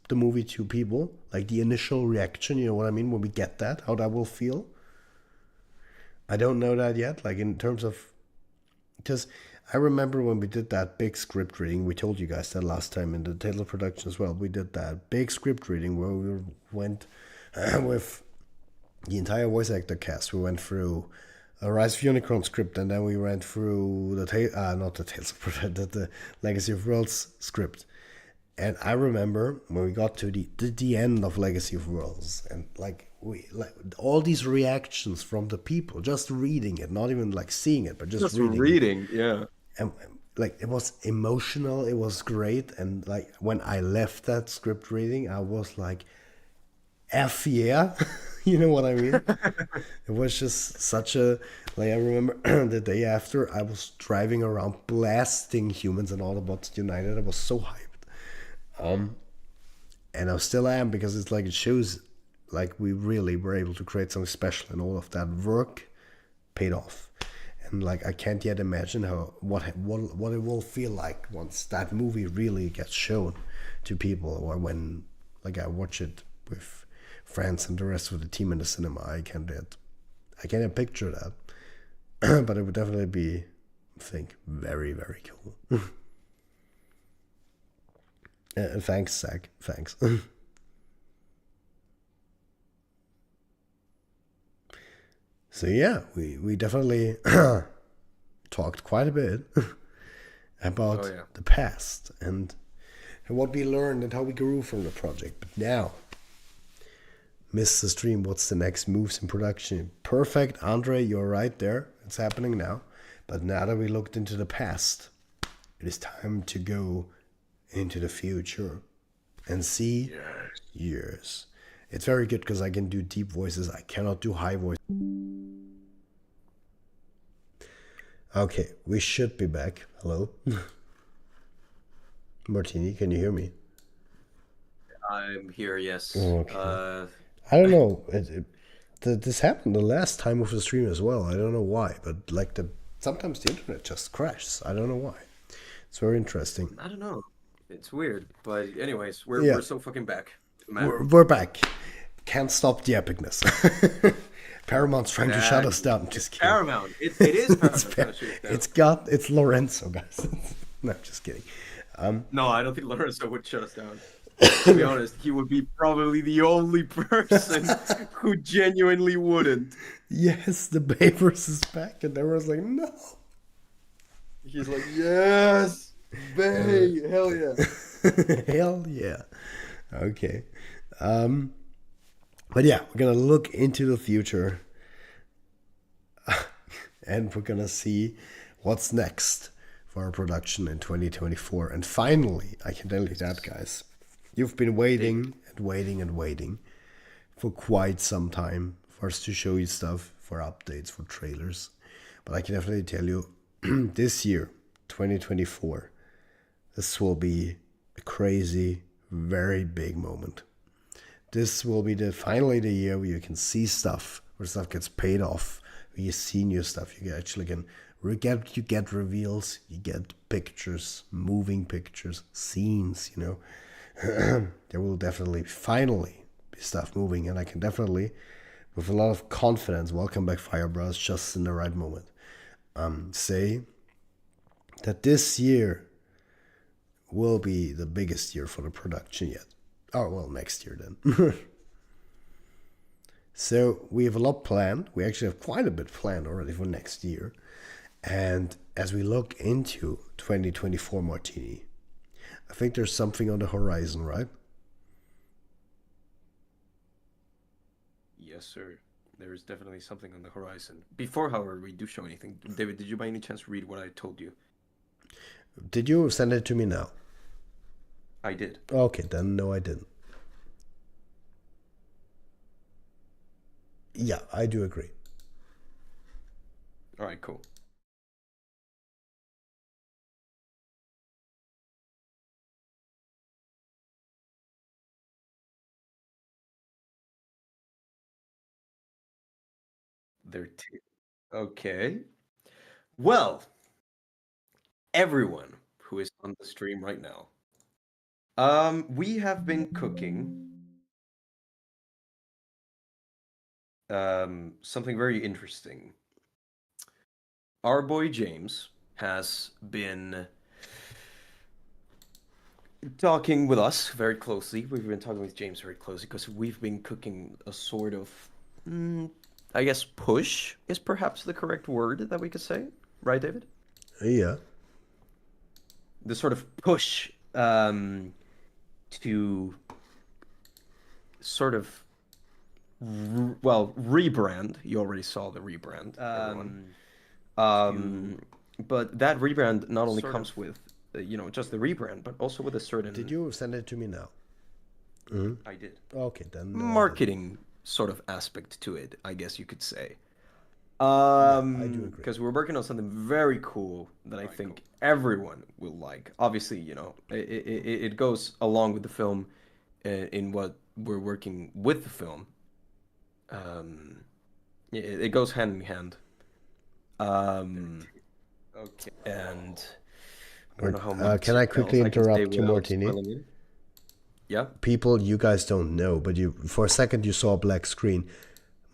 the movie to people, like the initial reaction, you know what I mean, when we get that, how that will feel. I don't know that yet, like in terms of, because I remember when we did that big script reading, we told you guys that last time in the Tales of Production as well. We did that big script reading where we went with the entire voice actor cast. We went through a Rise of Unicron script, and then we went through not the Tales of Production, the Legacy of Worlds script. And I remember when we got to the end of Legacy of Worlds, and like all these reactions from the people just reading it, not even like seeing it, but just just reading it. reading, yeah. And like, it was emotional, it was great. And like, when I left that script reading, I was like, F yeah. You know what I mean? It was just such a, like, I remember the day after, I was driving around blasting Humans and Autobots United. I was so hyped. And I still am, because it's like, it shows like we really were able to create something special, and all of that work paid off. And like, I can't yet imagine what it will feel like once that movie really gets shown to people, or when like I watch it with friends and the rest of the team in the cinema. I can't picture that, but it would definitely be, I think, very, very cool. Thanks, Zach. Thanks. So yeah, we definitely talked quite a bit Oh about yeah. the past and what we learned and how we grew from the project. But now, Mr. Stream, what's the next moves in production? Perfect, Andre, you're right there. It's happening now. But now that we looked into the past, it is time to go into the future and see Yes. years. It's very good because I can do deep voices. I cannot do high voices. Okay, we should be back. Hello? Martini, can you hear me? I'm here, yes. Okay. I don't know. This happened the last time with the stream as well. I don't know why, but like, sometimes the internet just crashes. I don't know why. It's very interesting. I don't know. It's weird, but anyways, we're Yeah, we're so fucking back, man. we're back. Can't stop the epicness. Paramount's trying to shut Yeah, us down. it's Just kidding. Paramount. It is it's Paramount trying to shoot it down. it's Lorenzo, guys. No, just kidding. No, I don't think Lorenzo would shut us down. To be honest, he would be probably the only person who genuinely wouldn't. Yes, the Babers is back, and everyone's like, no. He's like, yes, Bay, hell yeah. Hell yeah. Okay. Um, but yeah, we're gonna look into the future, and we're gonna see what's next for our production in 2024. And finally, I can tell you that, guys, you've been waiting and waiting and waiting for quite some time for us to show you stuff, for updates, for trailers. But I can definitely tell you, this year, 2024, this will be a crazy, very big moment. This will be finally the year where you can see stuff, where stuff gets paid off, where you see new stuff. You actually can get reveals, you get pictures, moving pictures, scenes. There will definitely finally be stuff moving, and I can definitely, with a lot of confidence, welcome back Firebras just in the right moment. Say that this year will be the biggest year for the production yet. Oh, well, next year then. So we have a lot planned. We actually have quite a bit planned already for next year. And as we look into 2024, Martini, I think there's something on the horizon, right? Yes, sir. There is definitely something on the horizon. Before, however, we do show anything, David, did you by any chance read what I told you? Did you send it to me now? I did. Okay, then no, I didn't. Yeah, I do agree. All right, cool. There too. Okay. Well, everyone who is on the stream right now, we have been cooking something very interesting. Our boy James has been talking with us very closely. We've been talking with James very closely because we've been cooking a sort of, I guess, push is perhaps the correct word that we could say, right, David? Yeah. The sort of push to sort of, rebrand. You already saw the rebrand, everyone. But that rebrand not only comes with, just the rebrand, but also with a certain. Did you send it to me now? I did. Okay, then no, Marketing sort of aspect to it, I guess you could say. I do agree. Because we're working on something very cool that I think everyone will like. Obviously, it goes along with the film in what we're working with the film. It goes hand in hand. Okay. And I don't know how much Can I quickly else I can say interrupt you, without Martini? spoiling it. Yeah. People, you guys don't know, but for a second you saw a black screen.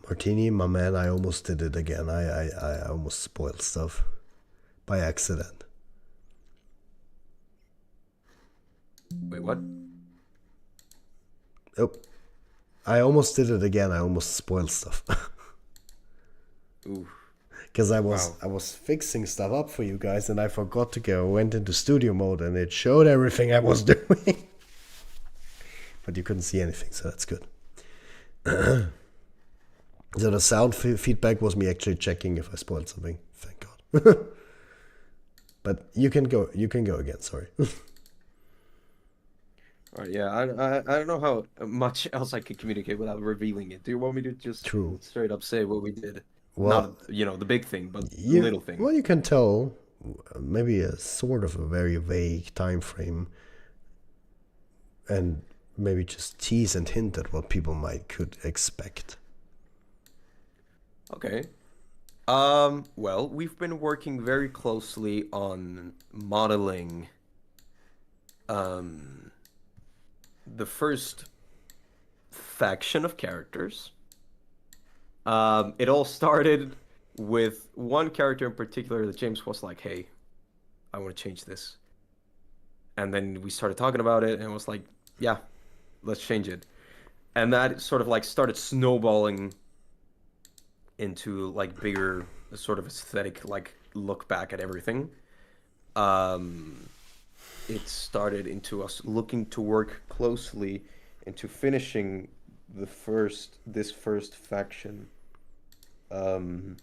Martini, my man, I almost did it again. I almost spoiled stuff by accident. Wait, what? Oh, I almost did it again. I almost spoiled stuff. Ooh. Because I was fixing stuff up for you guys, and I forgot to go. I went into studio mode, and it showed everything I was doing. But you couldn't see anything, so that's good. So the sound feedback was me actually checking if I spoiled something. Thank God. But you can go again. Sorry. All right, yeah, I don't know how much else I could communicate without revealing it. Do you want me to just straight up say what we did? Well, not the big thing, but the little thing. Well, you can tell maybe a sort of a very vague time frame, and maybe just tease and hint at what people could expect. Okay. Well, we've been working very closely on modeling the first faction of characters. It all started with one character in particular that James was like, "Hey, I want to change this." And then we started talking about it, and it was like, yeah, let's change it. And that sort of like started snowballing into like bigger sort of aesthetic like look back at everything. Um, it started into us looking to work closely into finishing this first faction. Um,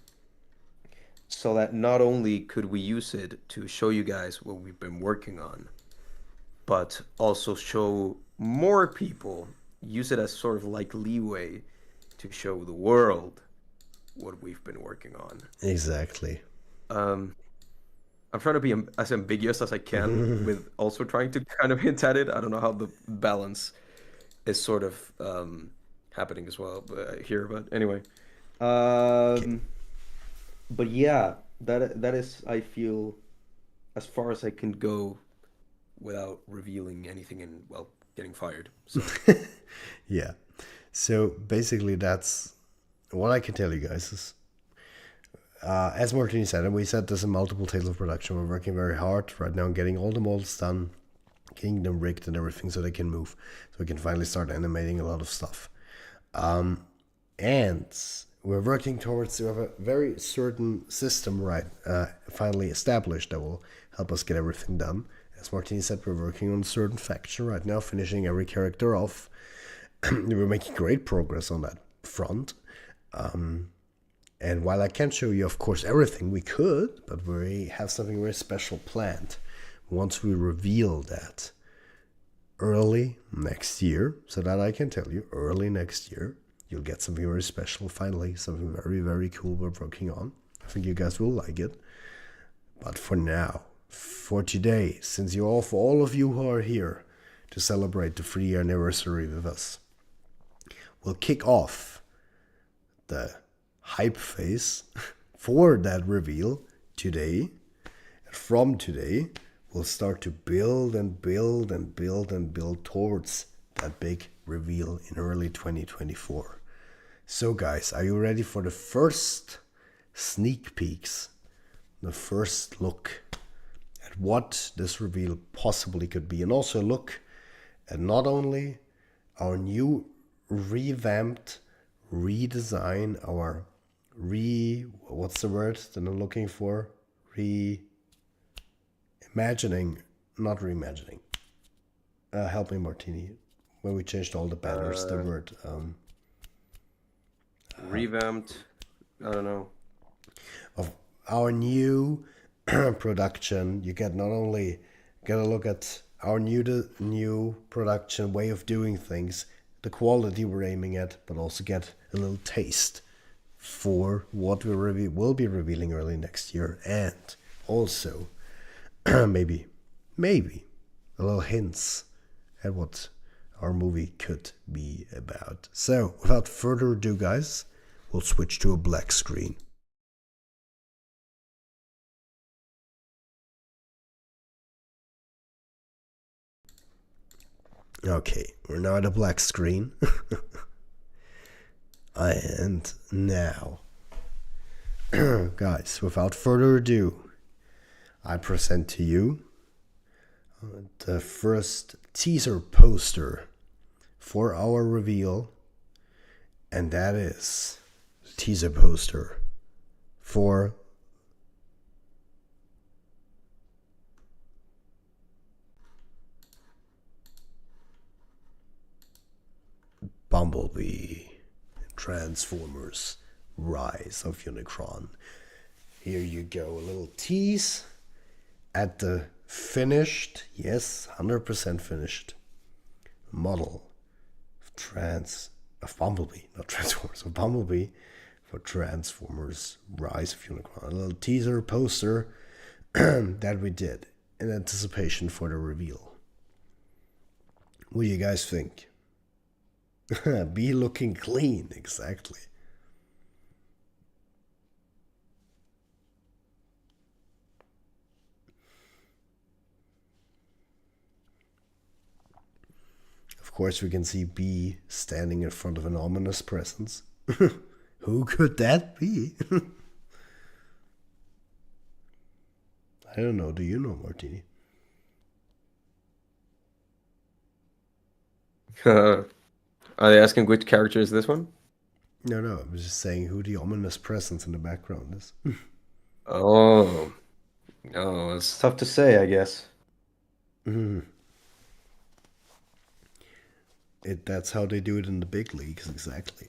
so that not only could we use it to show you guys what we've been working on, but also show more people, use it as sort of like leeway to show the world what we've been working on. Exactly. Um, I'm trying to be as ambiguous as I can with also trying to kind of hint at it. I don't know how the balance is sort of happening as well here, but anyway. Okay. Um, but yeah, that is I feel as far as I can go without revealing anything and well getting fired. So Yeah. So basically, that's what I can tell you guys is, as Martin said, and we said this in multiple tales of production, we're working very hard right now on getting all the models done, getting them rigged and everything so they can move, so we can finally start animating a lot of stuff. And we're working towards, we have a very certain system finally established that will help us get everything done. As Martini said, we're working on a certain faction right now, finishing every character off. We're making great progress on that front. And while I can't show you, of course, everything we could, but we have something very special planned. Once we reveal that early next year, so that I can tell you, early next year, you'll get something very special finally, something very, very cool we're working on. I think you guys will like it. But for now, for today, since for all of you who are here to celebrate the 3-year anniversary with us, we'll kick off the hype phase for that reveal today. And from today, we'll start to build and build and build and build towards that big reveal in early 2024. So guys, are you ready for the first sneak peeks, the first look at what this reveal possibly could be, and also look at not only our new revamped, redesign, our what's the word that I'm looking for? Reimagining, not reimagining. Help me, Martini. When we changed all the banners, the word revamped, I don't know. of our new production. You get not only get a look at our new production way of doing things, the quality we're aiming at, but also get a little taste for what we will be revealing early next year, and also maybe a little hints at what our movie could be about. So without further ado, guys, we'll switch to a black screen. Okay, we're now at a black screen. And now, guys, without further ado, I present to you the first teaser poster for our reveal, and that is the teaser poster for Bumblebee, Transformers, Rise of Unicron. Here you go, a little tease at the finished, yes, 100% finished model of Bumblebee, not Transformers, of Bumblebee for Transformers Rise of Unicron. A little teaser poster that we did in anticipation for the reveal. What do you guys think? Be looking clean, exactly. Of course, we can see B standing in front of an ominous presence. Who could that be? I don't know. Do you know, Martini? Are they asking which character is this one? No, no, I was just saying who the ominous presence in the background is. Oh, oh, it's tough to say, I guess. Mhm. That's how they do it in the big leagues, exactly.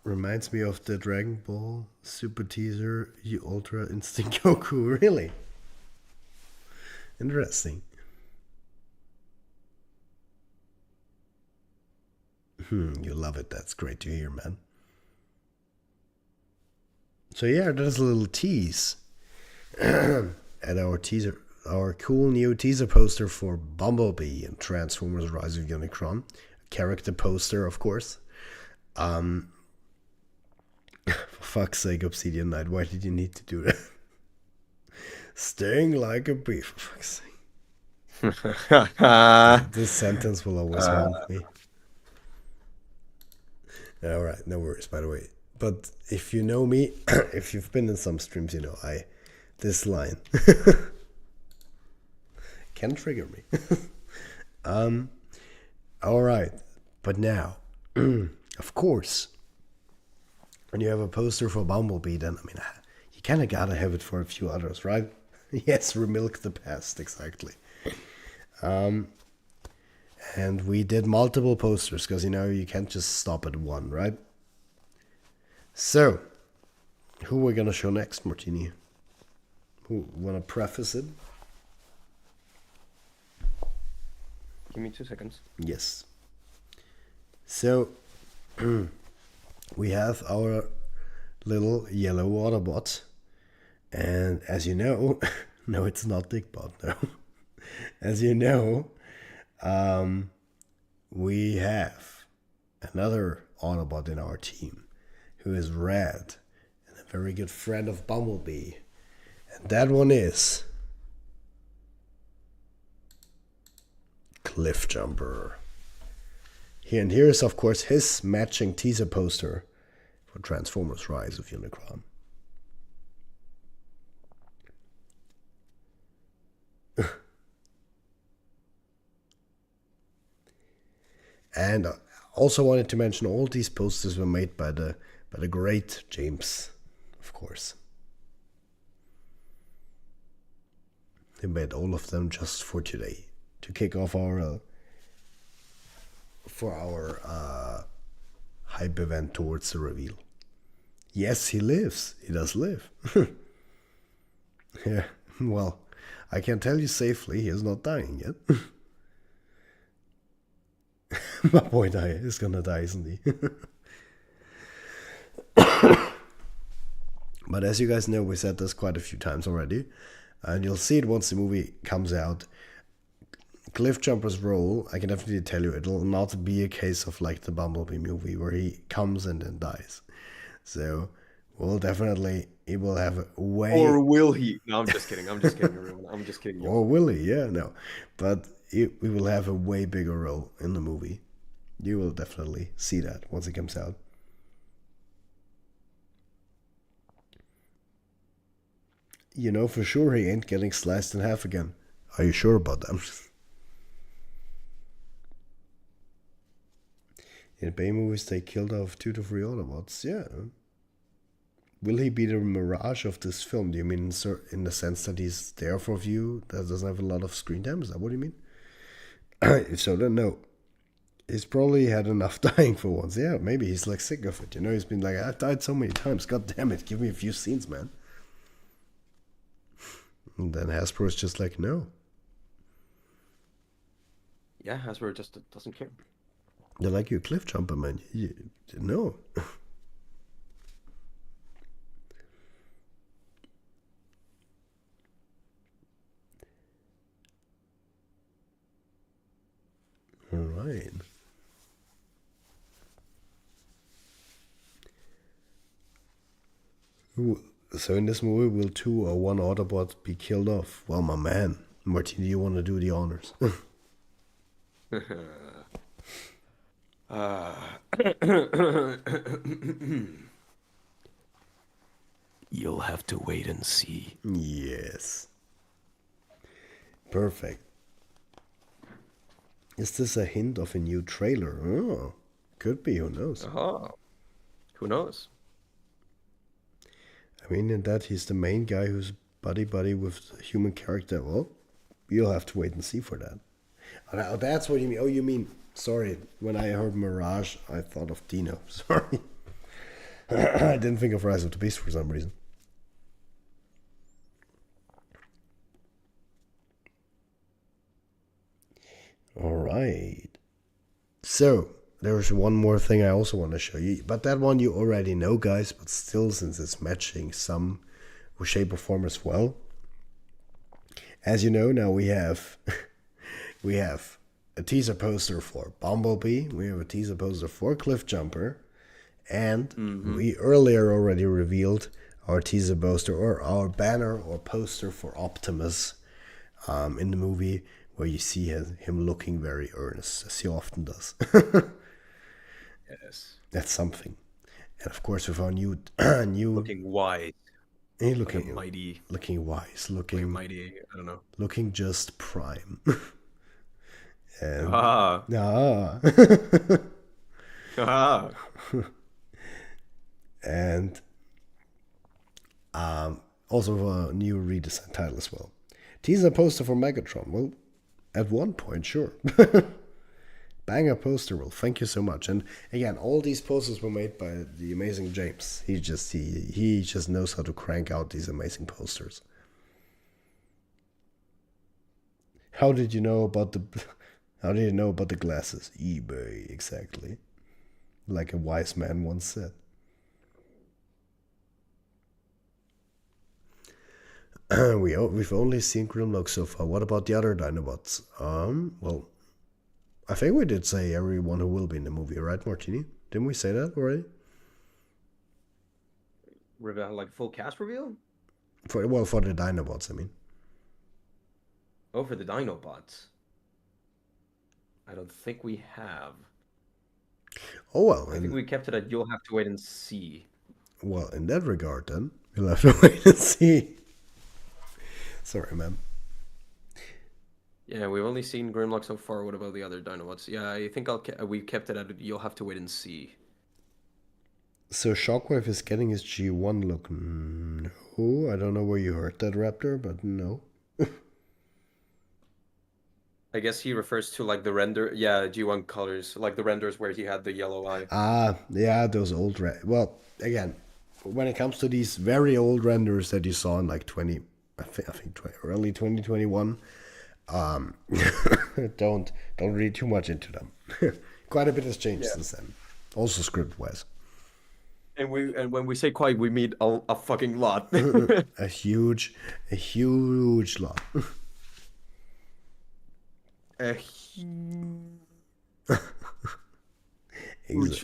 Reminds me of the Dragon Ball Super Teaser, you Ultra Instinct Goku. Really interesting. You love it. That's great to hear, man. So yeah, there's a little tease at our cool new teaser poster for Bumblebee and Transformers: Rise of Unicron. Character poster, of course. Um, for fuck's sake, Obsidian Knight, why did you need to do that? Sting like a bee, for fuck's sake. This sentence will always haunt me. All right, no worries, by the way. But if you know me, if you've been in some streams, you know this line can trigger me. All right, but now, of course, when you have a poster for Bumblebee, then I mean, you kind of gotta have it for a few others, right? Yes, remilk the past, exactly. And we did multiple posters because you can't just stop at one, right? So, who we're gonna show next, Martini? Who wanna preface it? Give me 2 seconds. Yes. So, we have our little yellow Autobot, and as you know, no, it's not Dickbot, no. As you know, we have another Autobot in our team who is red and a very good friend of Bumblebee. And that one is Cliffjumper. And here is, of course, his matching teaser poster for Transformers: Rise of Unicron. And also wanted to mention all these posters were made by the great James, of course. He made all of them just for today to kick off our hype event towards the reveal. Yes, he lives. He does live. Yeah. Well, I can tell you safely, he is not dying yet. My boy is gonna die, isn't he? But as you guys know, we said this quite a few times already, and you'll see it once the movie comes out. Cliffjumper's role, I can definitely tell you, it'll not be a case of like the Bumblebee movie where he comes and then dies. So he will have a way. Or will he? No, I'm just kidding. I'm just kidding, everyone. I'm just kidding. Or will he? Yeah, no. But we will have a way bigger role in the movie. You will definitely see that once it comes out. You know for sure he ain't getting sliced in half again. Are you sure about that? In Bay movies, they killed off 2 to 3 Autobots. Yeah. Will he be the mirage of this film? Do you mean in the sense that he's there for you, that doesn't have a lot of screen time? Is that what you mean? If so, then no. He's probably had enough dying for once. Yeah, maybe he's like sick of it. He's been like, I've died so many times. God damn it, give me a few scenes, man. And then Hasbro's just like, no. Yeah, Hasbro just doesn't care. They're like, you Cliffjumper, man. No. All right. So in this movie, will 2 or 1 Autobot be killed off? Well, my man, Martin, do you want to do the honors? You'll have to wait and see. Yes. Perfect. Is this a hint of a new trailer? Oh, could be. Who knows? Oh, who knows? I mean, in that he's the main guy who's buddy buddy with the human character. Well, you'll have to wait and see for that. Oh, that's what you mean. Oh, you mean? Sorry, when I heard Mirage, I thought of Dino. Sorry, I didn't think of Rise of the Beast for some reason. All right. So there's one more thing I also want to show you, but that one you already know, guys. But still, since it's matching some shape or form as well, as you know, now we have we have a teaser poster for Bumblebee. We have a teaser poster for Cliffjumper, and we earlier already revealed our teaser poster or our banner or poster for Optimus in the movie, where you see him looking very earnest, as he often does. Yes. That's something. And of course, with our new Looking wise, looking mighty, looking wise, looking mighty. I don't know. looking just prime. And Ah, ah, ah. and also a new redesign title as well. Teaser poster for Megatron. Well, at one point, sure. Banger poster. Well, thank you so much. And again, all these posters were made by the amazing James. He just knows how to crank out these amazing posters. How did you know about the glasses? eBay, exactly. Like a wise man once said. We've only seen Grimlock so far. What about the other Dinobots? Well, I think we did say everyone who will be in the movie, right, Martini? Didn't we say that already? Like full cast reveal? For the Dinobots, I mean. Oh, for the Dinobots. I don't think we have. Oh well, I think we kept it at you'll have to wait and see. well, in that regard, then we'll have to wait and see. Sorry, man. Yeah, we've only seen Grimlock so far. What about the other Dinobots? Yeah, I think we kept it at you'll have to wait and see. So Shockwave is getting his G1 look. No, I don't know where you heard that, Raptor, but no. I guess he refers to like the render, yeah, G1 colors, like the renders where he had the yellow eye. Yeah, those old well, again, when it comes to these very old renders that you saw in like early 2021, don't read too much into them. Quite a bit has changed since then, also script wise. And when we say quite, we mean a fucking lot. a huge lot. A huge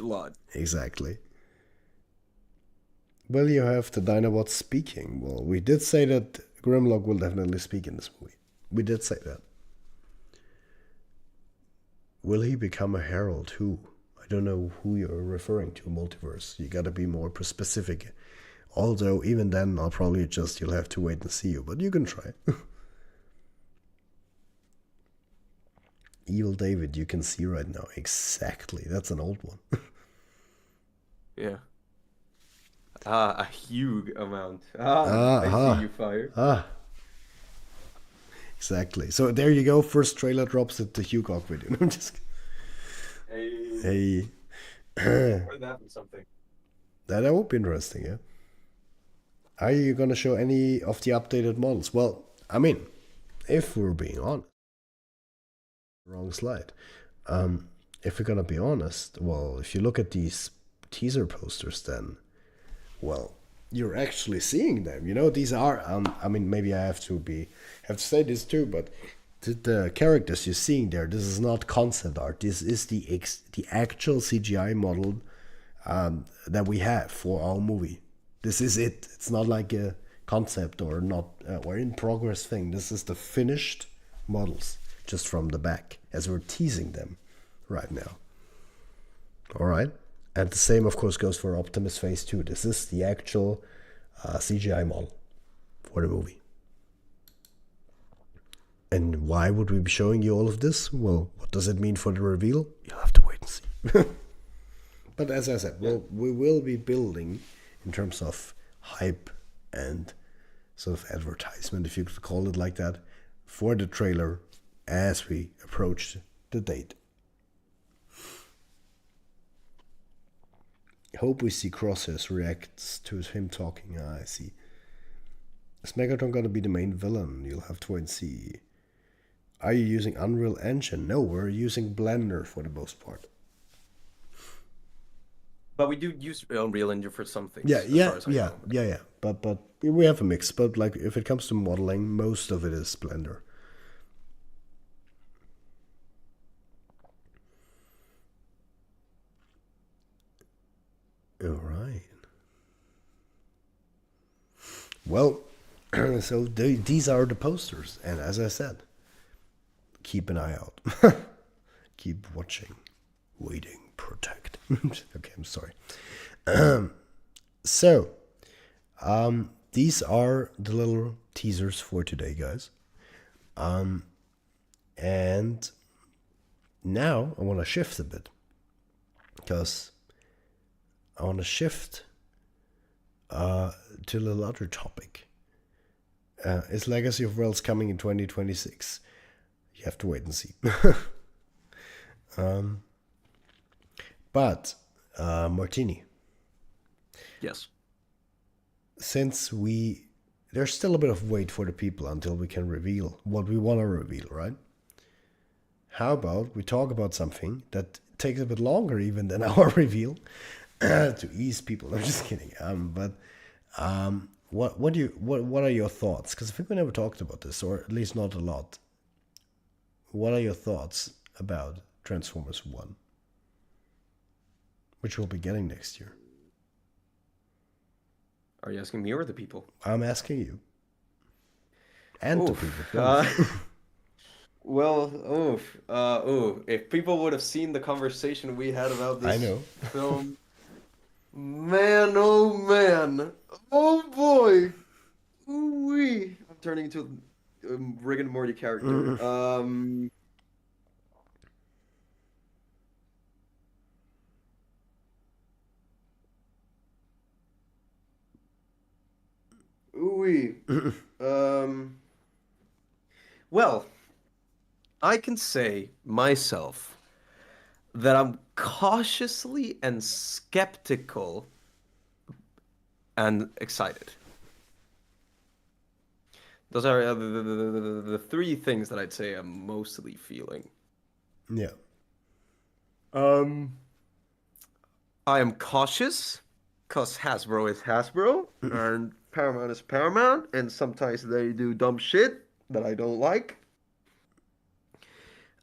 lot. Exactly. Well, you have the Dinobots speaking. Well, we did say that Grimlock will definitely speak in this movie. We did say that. Will he become a herald? Who? I don't know who you're referring to, Multiverse. You gotta be more specific. Although, even then, you'll have to wait and see you, but you can try. Evil David, you can see right now. Exactly. That's an old one. Yeah. A huge amount. I see you fire. Exactly. So there you go. First trailer drops at the Hugh Gawk video. I'm just. Hey. That was something. That would be interesting, yeah. Are you gonna show any of the updated models? Well, I mean, if we're being honest, wrong slide. If we're gonna be honest, well, if you look at these teaser posters, then, well, you're actually seeing them. You know, these are. I mean, maybe I have to say this too, but the characters you're seeing there, this is not concept art. This is the actual CGI model that we have for our movie. This is it. It's not like a concept or not or in progress thing. This is the finished models, just from the back, as we're teasing them right now. All right. And the same, of course, goes for Optimus Phase 2. This is the actual CGI model for the movie. And why would we be showing you all of this? Well, what does it mean for the reveal? You'll have to wait and see. But as I said, we will be building in terms of hype and sort of advertisement, if you could call it like that, for the trailer as we approach the date. Hope we see Crosshairs reacts to him talking. I see. Is Megatron gonna be the main villain? You'll have to wait and see. Are you using Unreal Engine? No, we're using Blender for the most part. But we do use Unreal Engine for some things. Yeah. But we have a mix. But like if it comes to modeling, most of it is Blender. All right. Well, so these are the posters, and as I said, keep an eye out. Keep watching, waiting, protect. Okay, I'm sorry. So, these are the little teasers for today, guys. And now I want to shift a bit, because I want to shift to a little other topic. Is Legacy of Worlds coming in 2026? You have to wait and see. But Martini. Yes. Since there's still a bit of wait for the people until we can reveal what we want to reveal, right? How about we talk about something that takes a bit longer even than our reveal to ease people? I'm just kidding. What are your thoughts? Because I think we never talked about this, or at least not a lot. What are your thoughts about Transformers 1? Which we'll be getting next year. Are you asking me or the people? I'm asking you. And the people. Well, if people would have seen the conversation we had about this film, man, oh man, oh boy, ooh-wee. I'm turning into a Rick and Morty character. Ooh-wee. Well, I can say myself that I'm cautiously and skeptical and excited. Those are the three things that I'd say I'm mostly feeling. Yeah. I am cautious because Hasbro is Hasbro and Paramount is Paramount, and sometimes they do dumb shit that I don't like.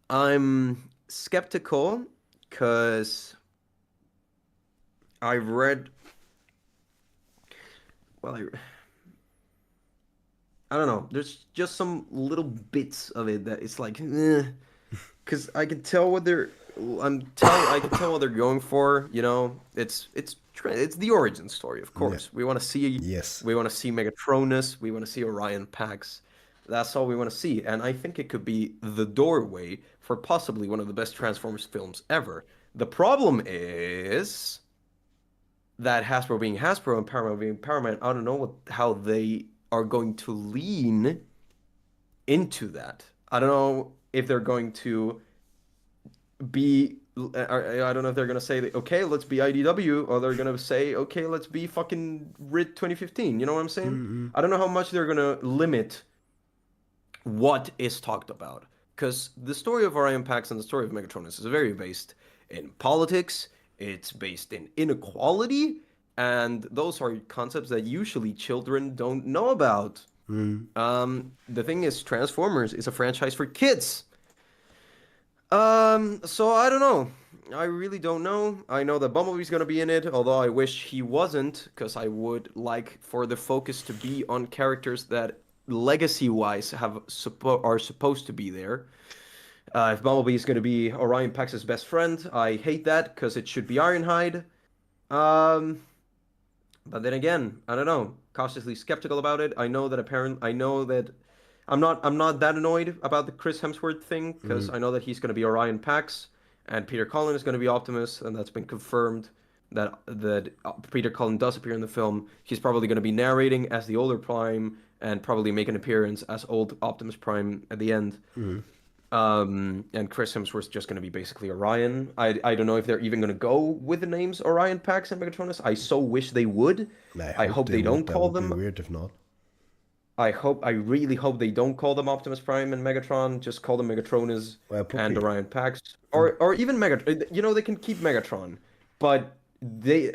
I'm skeptical because I've read, well, I don't know. There's just some little bits of it that it's like, because I can tell what I can tell what they're going for. You know, it's the origin story, of course. Yeah. We want to see we want to see Megatronus, we want to see Orion Pax. That's all we want to see, and I think it could be the doorway for possibly one of the best Transformers films ever. The problem is that Hasbro being Hasbro and Paramount being Paramount, I don't know how they are going to lean into that. I don't know if they're going to be, I don't know if they're going to say, okay, let's be IDW, or they're going to say, okay, let's be fucking RID 2015. You know what I'm saying? Mm-hmm. I don't know how much they're going to limit what is talked about. Because the story of Orion Pax and the story of Megatronus is very based in politics, it's based in inequality, and those are concepts that usually children don't know about. The thing is, Transformers is a franchise for kids. So I don't know. I really don't know. I know that Bumblebee's gonna be in it, although I wish he wasn't, because I would like for the focus to be on characters that legacy-wise are supposed to be there. If Bumblebee is gonna be Orion Pax's best friend, I hate that because it should be Ironhide. But then again, I don't know. Cautiously skeptical about it. I know that I'm not that annoyed about the Chris Hemsworth thing because Mm, I know that he's going to be Orion Pax and Peter Cullen is going to be Optimus, and that's been confirmed that Peter Cullen does appear in the film. He's probably going to be narrating as the older Prime and probably make an appearance as old Optimus Prime at the end. mm. And Chris Hemsworth's just going to be basically Orion. I don't know if they're even going to go with the names Orion Pax and Megatronus. I so wish they would. I I hope hope they they would. don't That call would be them. weird if not. I really hope they don't call them Optimus Prime and Megatron. Just call them Megatronus Well, and probably. Orion Pax, or even Megatron. You know, they can keep Megatron, but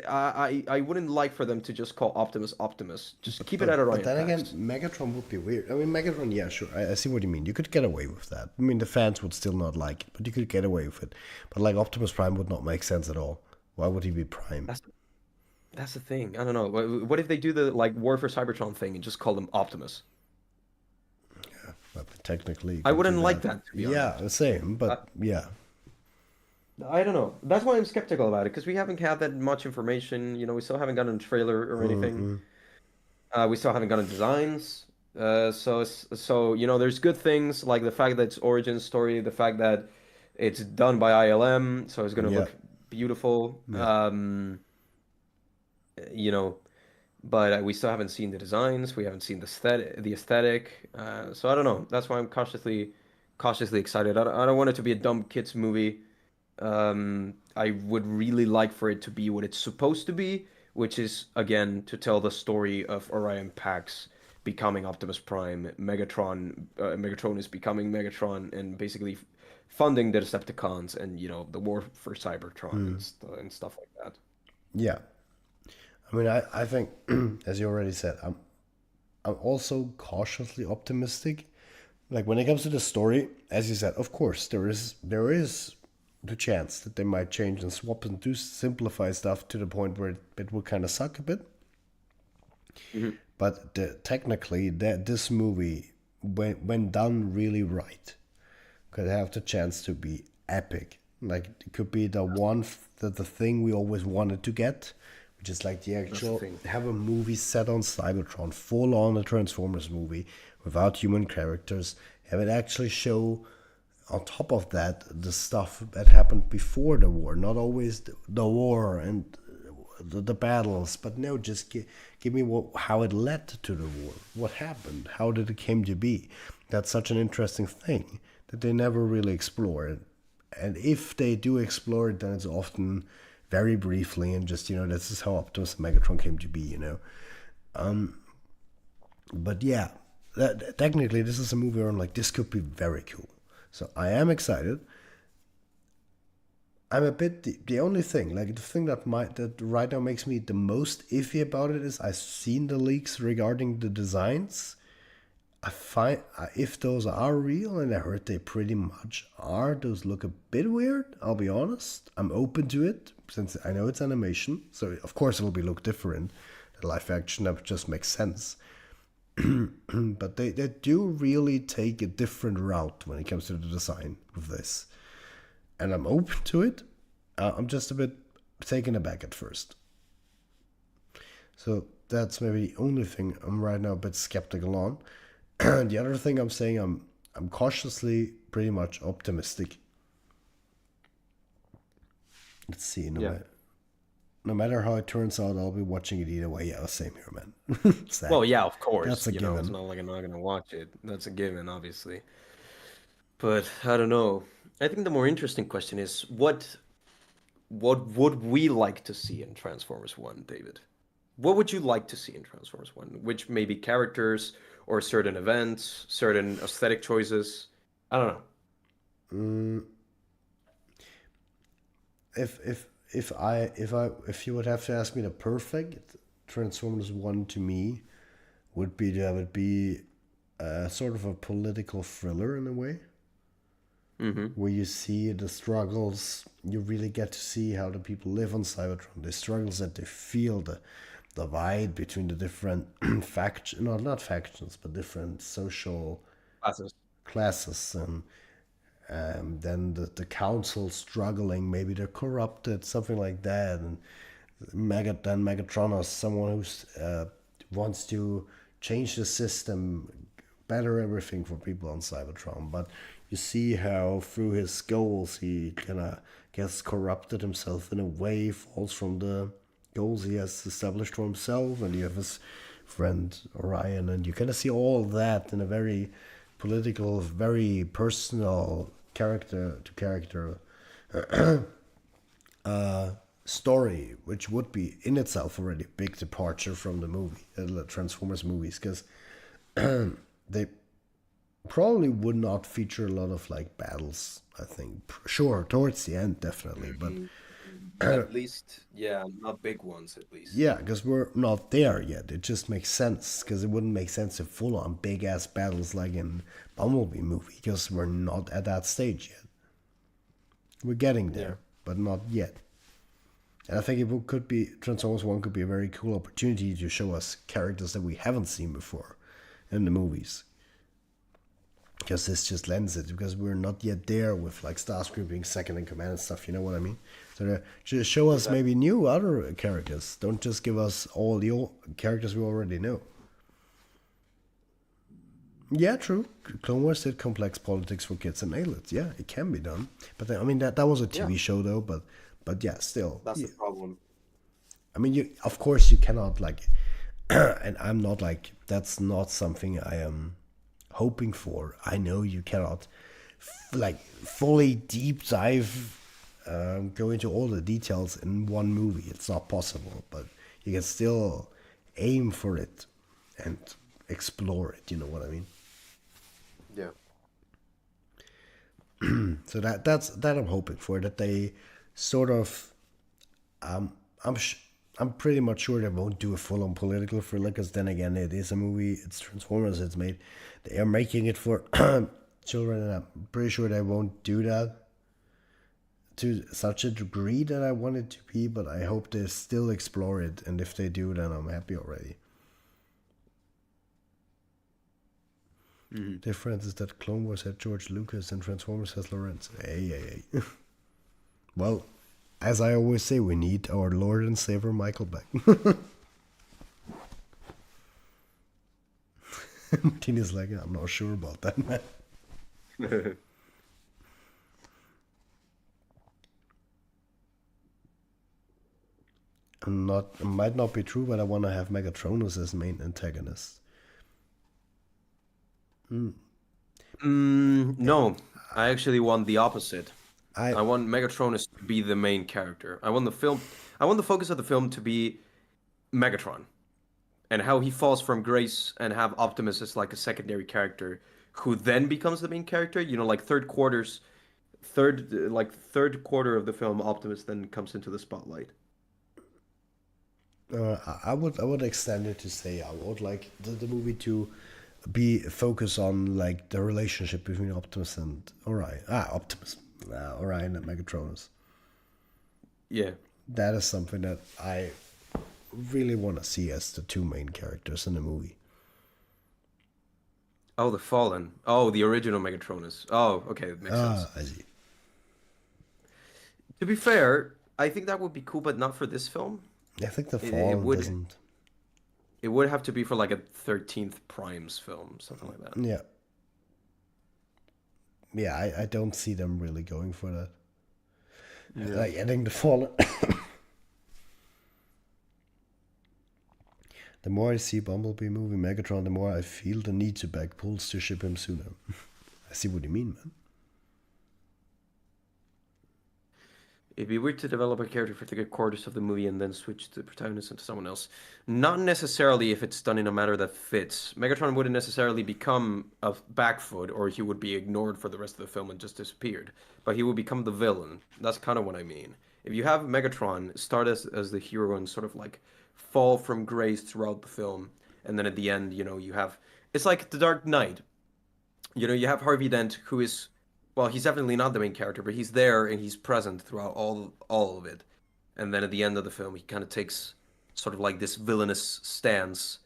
I wouldn't like for them to just call Optimus Optimus. Just keep it at But Orion then again, Pax. Megatron would be weird. I mean, Megatron, yeah, sure. I see what you mean. You could get away with that. I mean, the fans would still not like it, but you could get away with it. But like Optimus Prime would not make sense at all. Why would he be Prime? That's that's the thing. I don't know. What if they do the like War for Cybertron thing and just call them Optimus? But technically, you I could do wouldn't like that. that, to be Yeah, honest. the same. I, But yeah, I don't know. That's why I'm skeptical about it because we haven't had that much information. You know, we still haven't gotten a trailer or anything. mm-hmm. We still haven't gotten designs. So you know, there's good things like the fact that it's origin story, the fact that it's done by ILM, so it's gonna Yeah, look beautiful. yeah, You know, but we still haven't seen the designs. We haven't seen the aesthetic. So I don't know. That's why I'm cautiously excited. I don't want it to be a dumb kids movie. I would really like for it to be what it's supposed to be, which is again to tell the story of Orion Pax becoming Optimus Prime, Megatron is becoming Megatron, and basically funding the Decepticons and you know the war for Cybertron mm, and stuff like that. yeah. I mean, I think, as you already said, I'm also cautiously optimistic. Like when it comes to the story, as you said, of course there is the chance that they might change and swap and do simplify stuff to the point where it will kind of suck a bit. Mhm. But technically, that this movie, when done really right, could have the chance to be epic. Like it could be the thing we always wanted to get, which is like the That's the actual thing. have a movie set on Cybertron, full on a Transformers movie without human characters. Have it actually show on top of that the stuff that happened before the war, not always the war and the battles, but no, just give me how it led to the war, what happened, how did it came to be. That's such an interesting thing that they never really explore. And if they do explore it, then it's often very briefly and just, this is how Optimus and Megatron came to be. But yeah, technically, this is a movie where I'm like, this could be very cool. So I am excited. I'm a bit the only thing, like the thing that right now makes me the most iffy about it is I've seen the leaks regarding the designs. I find if those are real, and I heard they pretty much are, those look a bit weird. I'll be honest. I'm open to it since I know it's animation, so of course it'll be look different. The live action that just makes sense. But they do really take a different route when it comes to the design of this, and I'm open to it. I'm just a bit taken aback at first. So that's maybe the only thing I'm right now a bit skeptical on. The other thing I'm saying, I'm cautiously pretty much optimistic. Let's see. Yeah. No matter how it turns out, I'll be watching it either way. Yeah, same here, man. Sad. Well, yeah, of That's course. a You know, it's given. not like I'm not gonna watch it. That's a given, obviously. But I don't know. I think the more interesting question is what would we like to see in Transformers 1, David? What would you like to see in Transformers 1? Which maybe characters or certain events, certain aesthetic choices? I don't know. Mm, if you would have to ask me the perfect Transformers one to me would be that would be sort of a political thriller in a way, Mm-hmm. where you see the struggles. You really get to see how the people live on Cybertron, the struggles that they feel, the divide between the different factions, not factions, but different social Classes. classes, and then the council struggling. Maybe they're corrupted, something like that, and Megatron is someone who wants to change the system, better everything for people on Cybertron. But you see how through his goals he kind of gets corrupted himself in a way, falls from the goals he has established for himself, and you have his friend Orion, and you kind of see all that in a very political, very personal character to character story, which would be in itself already a big departure from the movie, the Transformers movies, because they probably would not feature a lot of like battles. I think, sure, towards the end, definitely, but At least, yeah, not big ones at least. yeah, because we're not there yet. It just makes sense because it wouldn't make sense to full on big ass battles like in Bumblebee movie because we're not at that stage yet. We're getting Yeah. there, but not yet. And I think could be Transformers One could be a very cool opportunity to show us characters that we haven't seen before in the movies. Because this just lends it, because we're not yet there with like Starscream being second in command and stuff. You know what I mean? So just show us maybe new other characters. Don't just give us all the old characters we already know. Yeah, true. Clone Wars did complex politics for kids and nailed it. Yeah, it can be done. But I mean that was a Yeah, TV show though. But yeah, still. that's Yeah. the problem. I mean, you of course you cannot like, and I'm not like that's not something I am hoping for. I know you cannot like fully deep dive, go into all the details in one movie. It's not possible, but you can still aim for it and explore it. You know what I mean? Yeah. So that I'm hoping for, that they sort of I'm sh- I'm pretty much sure they won't do a full on political thriller because then again it is a movie. It's Transformers. It's made. They are making it for children, and I'm pretty sure they won't do that to such a degree that I want it to be. But I hope they still explore it, and if they do, then I'm happy already. Difference is that Clone Wars had George Lucas and Transformers has Lawrence. Hey. Well, as I always say, we need our Lord and Savior Michael back. Martina's like, I'm not sure about that, man. It might not be true, but I want to have Megatronus as main antagonist. No, I actually want the opposite. I I want Megatronus to be the main character. I want the focus of the film to be Megatron and how he falls from grace, and have Optimus as like a secondary character who then becomes the main character. You know, like third quarter of the film, Optimus then comes into the spotlight. I would extend it to say I would like the movie to be focus on like the relationship between Optimus and Orion. Orion and Megatronus. Yeah. That is something that I really want to see as the two main characters in the movie. Oh, the Fallen. Oh, the original Megatronus. Oh, okay, that makes sense. I see. To be fair, I think that would be cool, but not for this film. I think the It Fallen would doesn't. it would have to be for like a 13th Primes film, something like that. Yeah, yeah. I don't see them really going for that. Yeah. Like adding the Fallen. The more I see Bumblebee movie Megatron, the more I feel the need to beg Pulse to ship him sooner. I see what you mean, man. It'd be weird to develop a character for the good quarters of the movie and then switch the protagonist into someone else. Not necessarily if it's done in a manner that fits. Megatron wouldn't necessarily become a back foot, or he would be ignored for the rest of the film and just disappeared. But he would become the villain. That's kind of what I mean. If you have Megatron start as the hero and sort of like fall from grace throughout the film, and then at the end, you know, you have... It's like The Dark Knight. You know, you have Harvey Dent, who is, well, he's definitely not the main character, but he's there and he's present throughout all of it. And then at the end of the film, he kind of takes sort of like this villainous stance.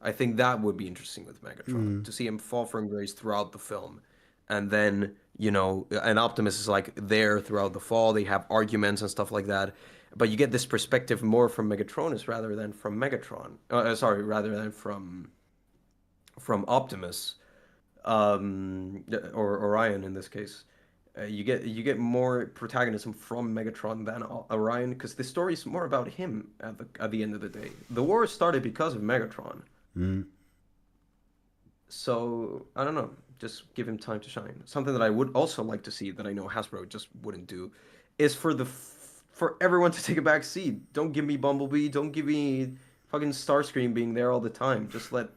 I think that would be interesting with Megatron, to see him fall from grace throughout the film. And then, you know, and Optimus is like there throughout the fall. They have arguments and stuff like that. But you get this perspective more from Megatronus rather than from Megatron. Sorry, rather than from Optimus. or Orion in this case. You get more protagonism from Megatron than Orion because the story is more about him at the end of the day. The war started because of Megatron, Mm. so I don't know. Just give him time to shine. Something that I would also like to see that I know Hasbro just wouldn't do is for everyone to take a back seat. Don't give me Bumblebee. Don't give me fucking Starscream being there all the time. Just let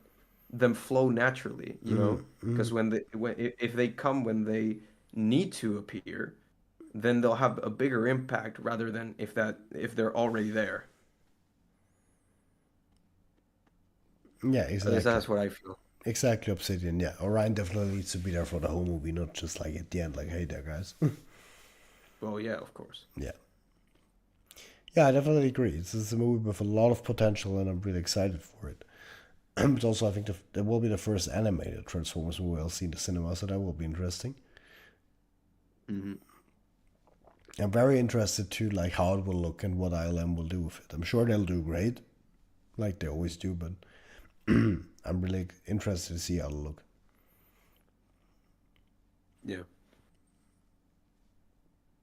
them flow naturally, you Mm. know? Mm. Because if they come when they need to appear, then they'll have a bigger impact rather than if they're already there. Yeah, At least exactly. that's what I feel. Exactly, Obsidian. Yeah, Orion definitely needs to be there for the whole movie, not just like at the end, like, hey there, guys. Well, yeah, of course. Yeah. Yeah, I definitely agree. It's a movie with a lot of potential, and I'm really excited for it. But also, I think that will be the first animated Transformers movie I'll see in the cinema, so that will be interesting. Hmm. I'm very interested to like how it will look and what ILM will do with it. I'm sure they'll do great, like they always do, but I'm really interested to see how it'll look. Yeah.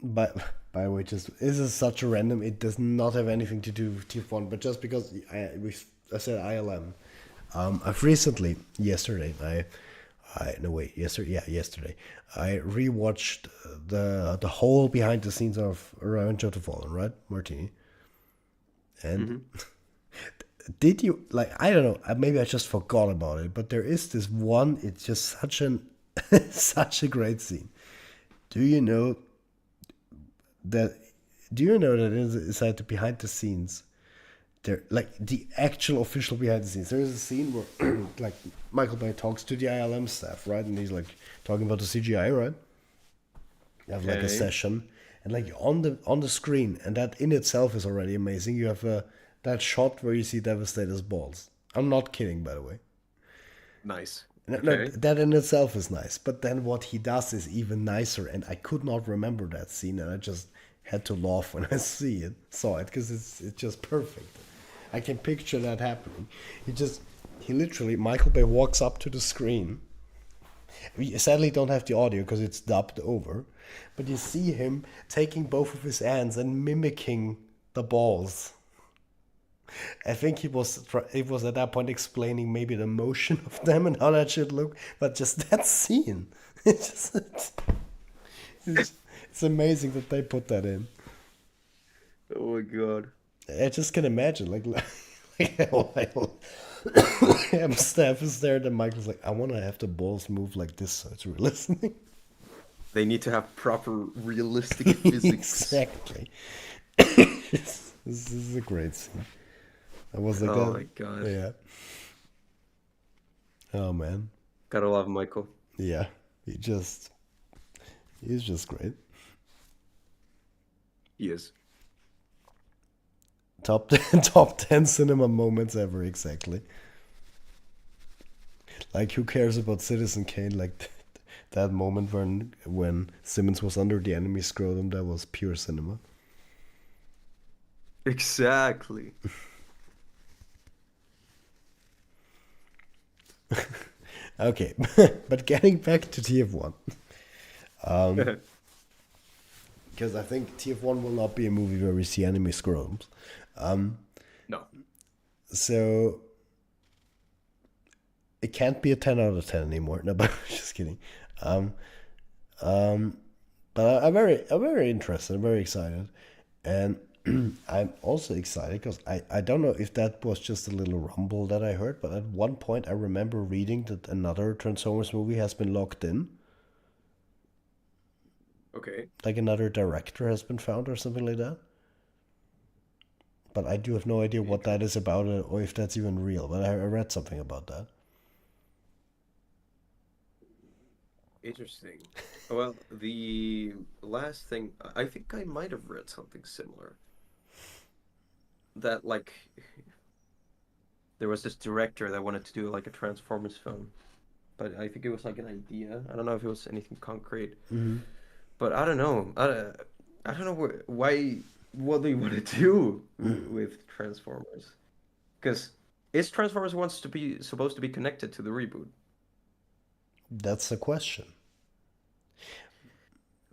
But by the way, just this is such a random. It does not have anything to do with TF1, but just because I said ILM, I've recently yesterday I no wait yesterday yeah yesterday I rewatched the whole behind the scenes of Around Joe to Fallen, right, Martini, and Hmm. did you like, I don't know, maybe I just forgot about it, but there is this one, it's just such an such a great scene. Do you know that do you know that inside the behind the scenes, there, like the actual official behind the scenes, there is a scene where like Michael Bay talks to the ILM staff, right, and he's like talking about the CGI, right? You have like a Okay. session, and like on the screen, and that in itself is already amazing. You have that shot where you see Devastator's balls. I'm not kidding, by the way. Nice. No, no, Okay. that in itself is nice, but then what he does is even nicer, and I could not remember that scene, and I just had to laugh when I saw it, because it's just perfect. I can picture that happening. He literally, Michael Bay walks up to the screen. We sadly don't have the audio because it's dubbed over, but you see him taking both of his hands and mimicking the balls. I think he was at that point explaining maybe the motion of them and how that should look, but just that scene, it's just it's, it's amazing that they put that in. Oh my God. I just can imagine like while staff is there, then Michael's like, I want to have the balls move like this so it's realistic. They need to have proper realistic physics. Exactly. This is a great scene. I was like Oh that. my God. Yeah. Oh man. Gotta love Michael. Yeah. He just he's just great. He is. Top 10, top 10 cinema moments ever, exactly. Like, who cares about Citizen Kane? Like, that moment when Simmons was under the enemy scrotum, that was pure cinema. Exactly. Okay, but getting back to TF1, because I think TF1 will not be a movie where we see enemy scrotums. No. So it can't be a 10 out of 10 anymore. No, but just kidding. Um, um, but I'm very interested. I'm very excited, and I'm also excited because I don't know if that was just a little rumble that I heard, but at one point I remember reading that another Transformers movie has been locked in, Okay. like another director has been found or something like that. But I do have no idea what that Interesting. is about, or if that's even real. But I read something about that. Interesting. Well, the last thing, I think I might have read something similar. That like there was this director that wanted to do like a Transformers film, but I think it was like an idea. I don't know if it was anything concrete, Mm-hmm. but I don't know. I don't know why what they want to do with Transformers. Because is Transformers wants to be supposed to be connected to the reboot? That's the question.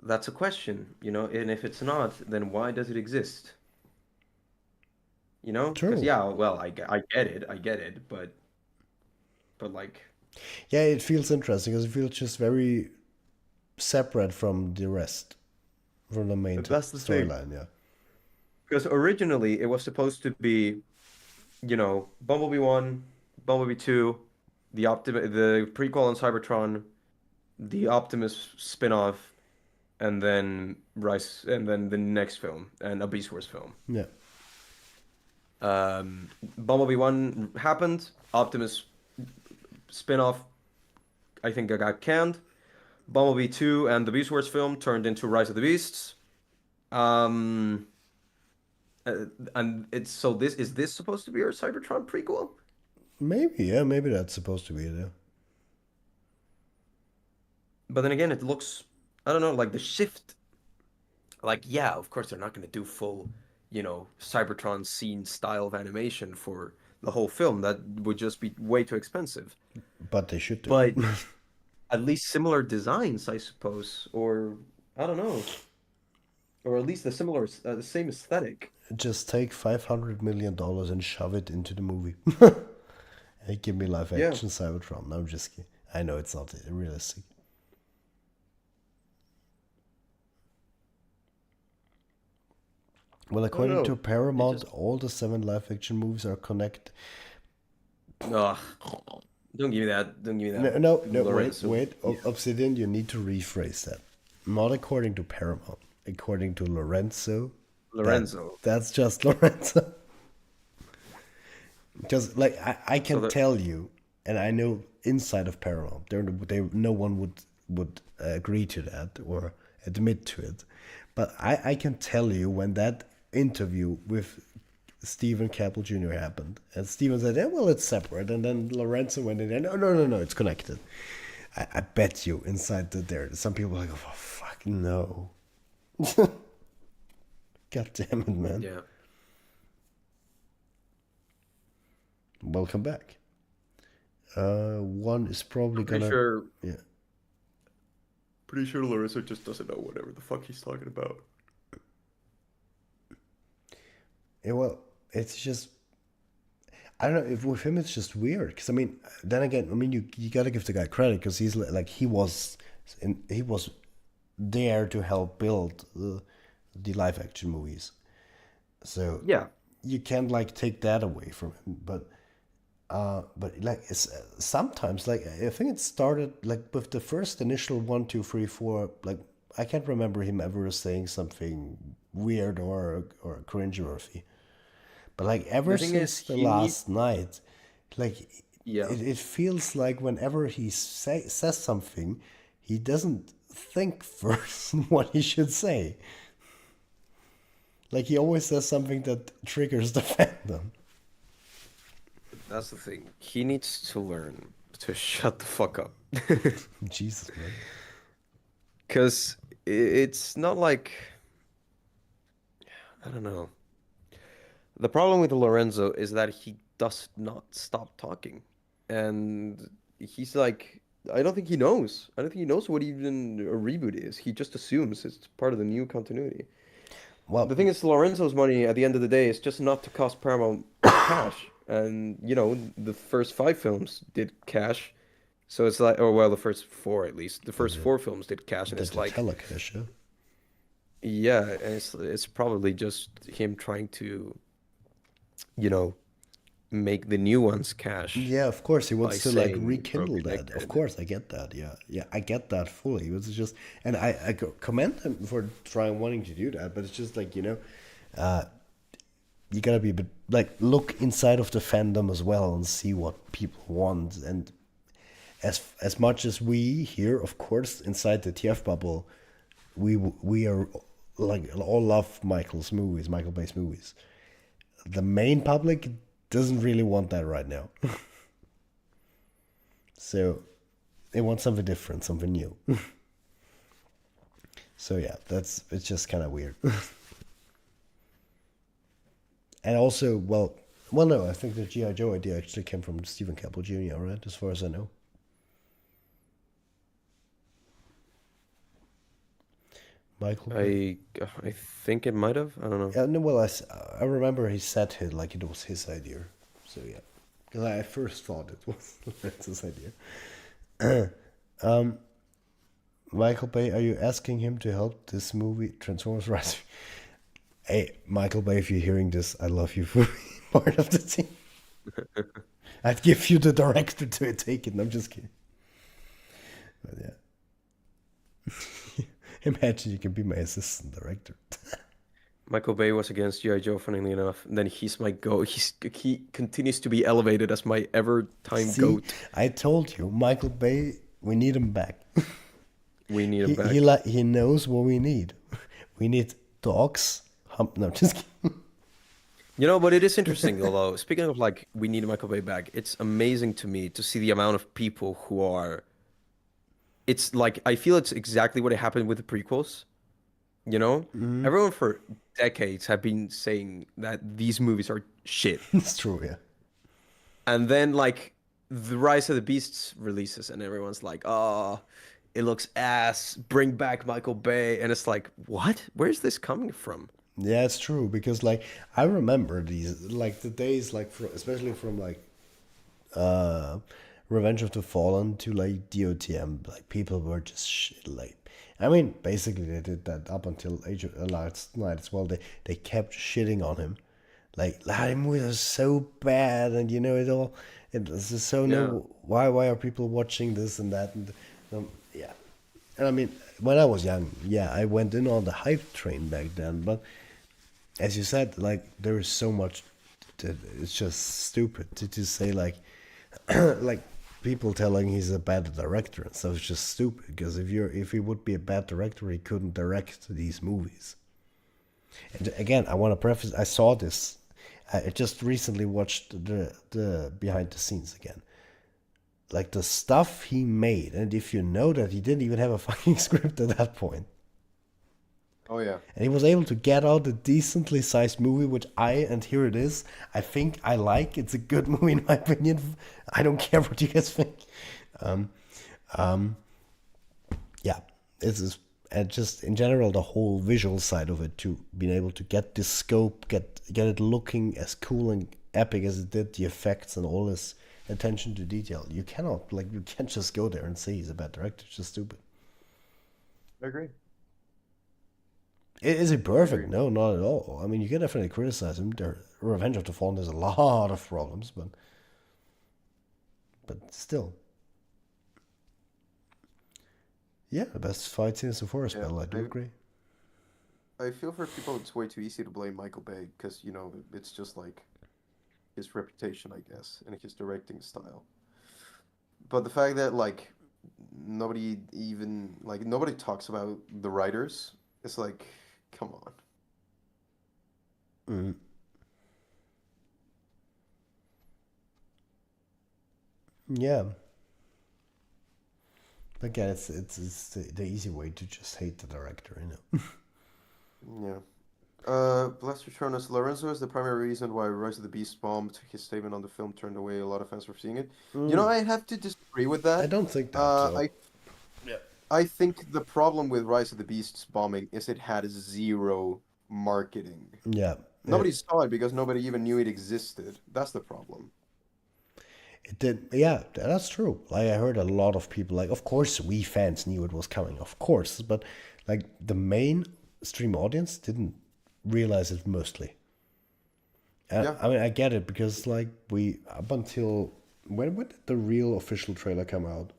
That's a question, and if it's not, then why does it exist? Because True. yeah, well, I get it, but like, Yeah, it feels interesting because it feels just very separate from the rest, from the main that's the thing. storyline. Yeah. Because originally it was supposed to be, Bumblebee 1, Bumblebee 2, the prequel on Cybertron, the Optimus spin-off, and then Rise, and then the next film, and a Beast Wars film. Yeah. Bumblebee 1 happened, Optimus spin-off, I think I got canned. Bumblebee 2 and the Beast Wars film turned into Rise of the Beasts. Um, and it's so this is this supposed to be our Cybertron prequel? Maybe. Yeah. Maybe that's supposed to be it. Yeah. But then again, it looks, I don't know, like the shift. Like, yeah, of course they're not going to do full, Cybertron scene style of animation for the whole film. That would just be way too expensive. But they should do. But at least similar designs, I suppose, or I don't know, or at least the same aesthetic. Just take $500 million and shove it into the movie. Hey, give me live Yeah, action Cybertron. No, I'm just kidding. I know it's not realistic. Well, I don't according to know. It Paramount, just, all the seven live action movies are connected. ugh, don't give me that. Don't give me No, that, no, no, wait, Lorenzo. wait. Yeah, Obsidian, you need to rephrase that. Not according to Paramount. According to Lorenzo, that Lorenzo. that's just Lorenzo. Because like I So can the tell you, and I know inside of Paramount, no one would agree to that or admit to it, but I can tell you when that interview with Stephen Caple Jr. happened, and Stephen said, "Yeah, well, it's separate," and then Lorenzo went in, and no, no, no, no, it's connected. I bet you inside there, some people are like, "Oh fuck, no." God damn it, man. yeah. Welcome back. One is probably I'm pretty gonna, sure yeah. Pretty sure Larissa just doesn't know whatever the fuck he's talking about. Yeah, well, it's just I don't know if with him it's just weird because I mean, then again, I mean you gotta give the guy credit because he's like he was there to help build the live action movies, so Yeah. you can't like take that away from him. But like it's sometimes like I think it started like with the first initial one, two, three, four. Like I can't remember him ever saying something weird or cringeworthy. But like ever The thing is, since the he need. last night, like Yeah. it feels like whenever he says something, he doesn't think first what he should say. Like he always says something that triggers the fandom. That's the thing. He needs to learn to shut the fuck up. Jesus, man. Because it's not like, I don't know. The problem with Lorenzo is that he does not stop talking. And he's like, I don't think he knows. I don't think he knows what even a reboot is. He just assumes it's part of the new continuity. Well, The thing is, Lorenzo's money at the end of the day is just not to cost Paramount cash. And, the first five films did cash. So it's like, or well, the first four at least. The first four films did cash, and the it's like, telecash, yeah. yeah, and it's probably just him trying to, you know, make the new ones cash Yeah, of course he by wants to like saying we're rekindle that. Of connected. course, I get that. Yeah, yeah, I get that fully. It was just, and I commend him for trying wanting to do that. But it's just like you gotta be a bit like look inside of the fandom as well and see what people want. And as much as we here, of course, inside the TF bubble, we are like all love Michael Bay's movies. The main public doesn't really want that right now. So they want something different, something new. So yeah, it's just kind of weird. And also, well, no, I think the GI Joe idea actually came from Stephen Caple Jr. Right, as far as I know. Michael Bay. I think it might have. I don't know. Yeah, no, well, I remember he said it like it was his idea. So yeah, because I first thought it was Lance's idea. Michael Bay, are you asking him to help this movie Transformers Rise? Hey, Michael Bay, if you're hearing this, I love you for being part of the team. I'd give you the director to take it. No, I'm just kidding. But yeah, imagine you can be my assistant director. Michael Bay was against G.I. Joe, funnily enough. And then he's my goat. He continues to be elevated as my ever time See, goat. I told you, Michael Bay, we need him back. We need him He back. he knows what we need. We need dogs. No, just kidding. You know, but it is interesting, although, speaking of like, we need Michael Bay back, it's amazing to me to see the amount of people who are. It's like, I feel it's exactly what happened with the prequels. You know? Everyone for decades have been saying that these movies are shit. It's true, yeah. And then, like, the Rise of the Beasts releases, and everyone's like, oh, it looks ass. Bring back Michael Bay. And it's like, what? Where's this coming from? Yeah, it's true because like I remember these like the days like especially from like uh Revenge of the Fallen to like DOTM, like people were just shit, like I mean basically they did that up until Age of Last Night as well. They kept shitting on him, like that movie was so bad, and you know it all. It was just so Yeah. no. Why are people watching this and that and yeah. And I mean when I was young, yeah, I went in on the hype train back then, but as you said, like there is so much that it's just stupid to say like like people telling he's a bad director and stuff is just stupid because if he would be a bad director he couldn't direct these movies. And again, I want to preface I saw this. I just recently watched the behind the scenes again. Like the stuff he made, and if you know that he didn't even have a fucking script at that point. Oh, yeah. And he was able to get out a decently sized movie, which and here it is, I think I like. It's a good movie in my opinion. I don't care what you guys think. Um, um, yeah, it's just, and just in general, the whole visual side of it, to being able to get this scope, get it looking as cool and epic as it did, the effects and all this attention to detail. You can't just go there and say he's a bad director. It's just stupid. I agree. Is it I perfect? agree. No, not at all. I mean, you can definitely criticize him. Revenge of the Fallen, there's a lot of problems, but still, yeah, the best fight scene is the forest Yeah. battle. I do agree. I feel for people it's way too easy to blame Michael Bay because, you know, it's just like his reputation, I guess, and his directing style. But the fact that, like, nobody talks about the writers, it's like, come on. Mm. Yeah, again, it's the easy way to just hate the director, you know. Yeah. Bless Patronus Lorenzo is the primary reason why Rise of the Beast bombed. His statement on the film turned away a lot of fans from seeing it. You know, I have to disagree with I that. don't think that. Uh, So I I think the problem with Rise of the Beasts bombing is it had zero marketing. yeah, Nobody saw it because nobody even knew it existed. That's the problem. it did. Yeah, that's true. Like I heard a lot of people like, of course, we fans knew it was coming, of course, but like the main stream audience didn't realize it mostly. Yeah, I mean, I get it because like we up until when did the real official trailer come out?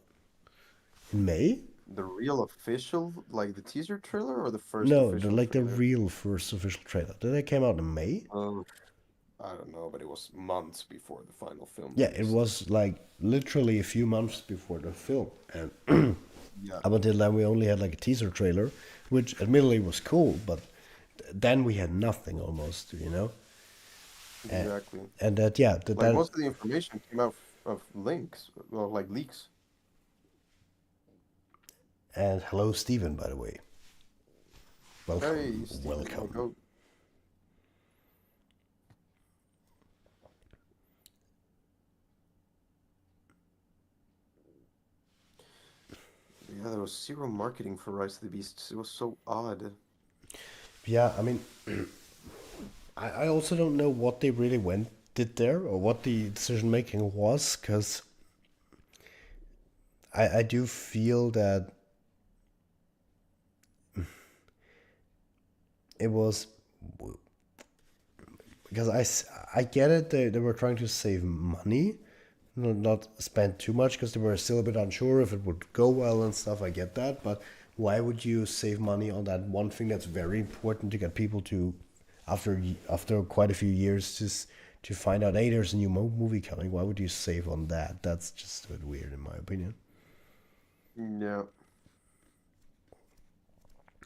In May? the real official, like the teaser trailer or the first No, official the trailer? real first official trailer. Did it came out in May? I don't know, but it was months before the final film Yeah, it released. was like literally a few months before the film, and Yeah, up until then we only had like a teaser trailer, which admittedly was cool, but then we had nothing almost, you know. exactly. And that yeah, Like most of the information came out of links, well, like leaks. and hello Steven, by the way. Welcome, Hey, Steven, my welcome. goat. Yeah, there was zero marketing for Rise of the Beasts. It was so odd. Yeah, I mean, I also don't know what they really did there or what the decision making was, because I do feel that it was because I get it. They were trying to save money, not spend too much because they were still a bit unsure if it would go well and stuff. I get that, but why would you save money on that one thing that's very important to get people to, after quite a few years, to find out, hey, there's a new movie coming? Why would you save on that? That's just a bit weird in my opinion. Yeah.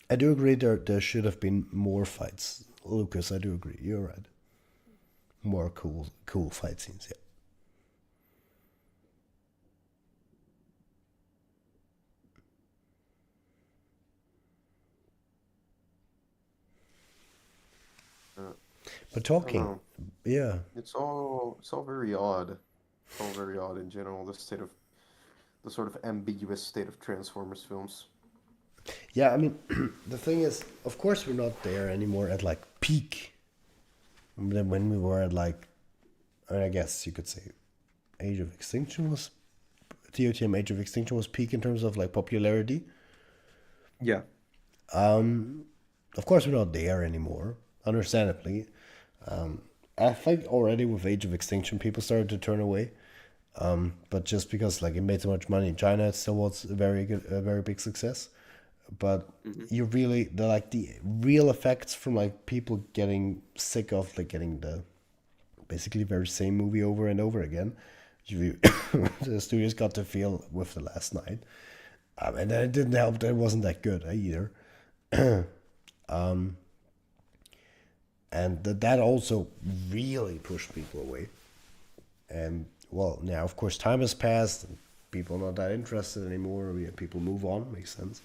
I do agree there should have been more fights, Lucas. I do agree. You're right. More cool fight scenes. Yeah. Uh, But I don't talking, know. yeah, It's all very odd. It's all very odd in general. The sort of ambiguous state of Transformers films. yeah. I mean, the thing is, of course, we're not there anymore at like peak. Than when we were at like, I guess you could say, Age of Extinction was TOTM. Age of Extinction was peak in terms of like popularity. Yeah. Of course, we're not there anymore, understandably. I think already with Age of Extinction, people started to turn away. But just because like it made so much money in China, it still was a very big success. But Hmm. you really the real effects from like people getting sick of like getting the basically very same movie over and over again. You, the studios got to feel with the last night, and then it didn't help that it wasn't that good either. And that also really pushed people away. And well, now of course time has passed, and people are not that interested anymore. People move on, makes sense.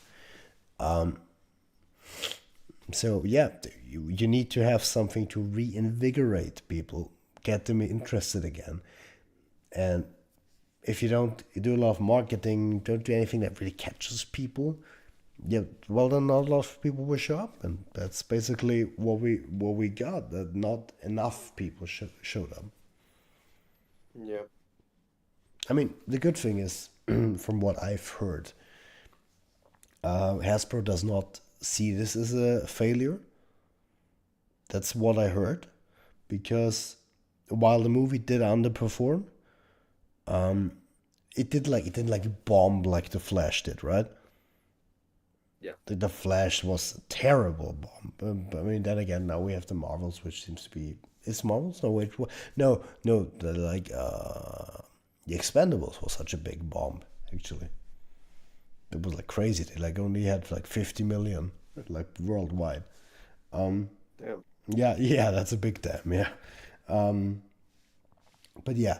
So yeah, you need to have something to reinvigorate people, get them interested again. And if you don't do a lot of marketing, don't do anything that really catches people, yeah, well then not a lot of people will show up, and that's basically what we got. That not enough people showed up. Yeah. I mean, the good thing is, from what I've heard, Hasbro does not see this as a failure. That's what I heard, because while the movie did underperform, it didn't like bomb like the Flash did, right? Yeah. The Flash was a terrible bomb. But, I mean, then again, now we have the Marvels, which seems to be, is Marvels? No, wait, no, the Expendables was such a big bomb. Actually, it was like crazy. They like only had like 50 million like worldwide. Damn. Yeah, yeah, that's a big damn. Yeah, but yeah,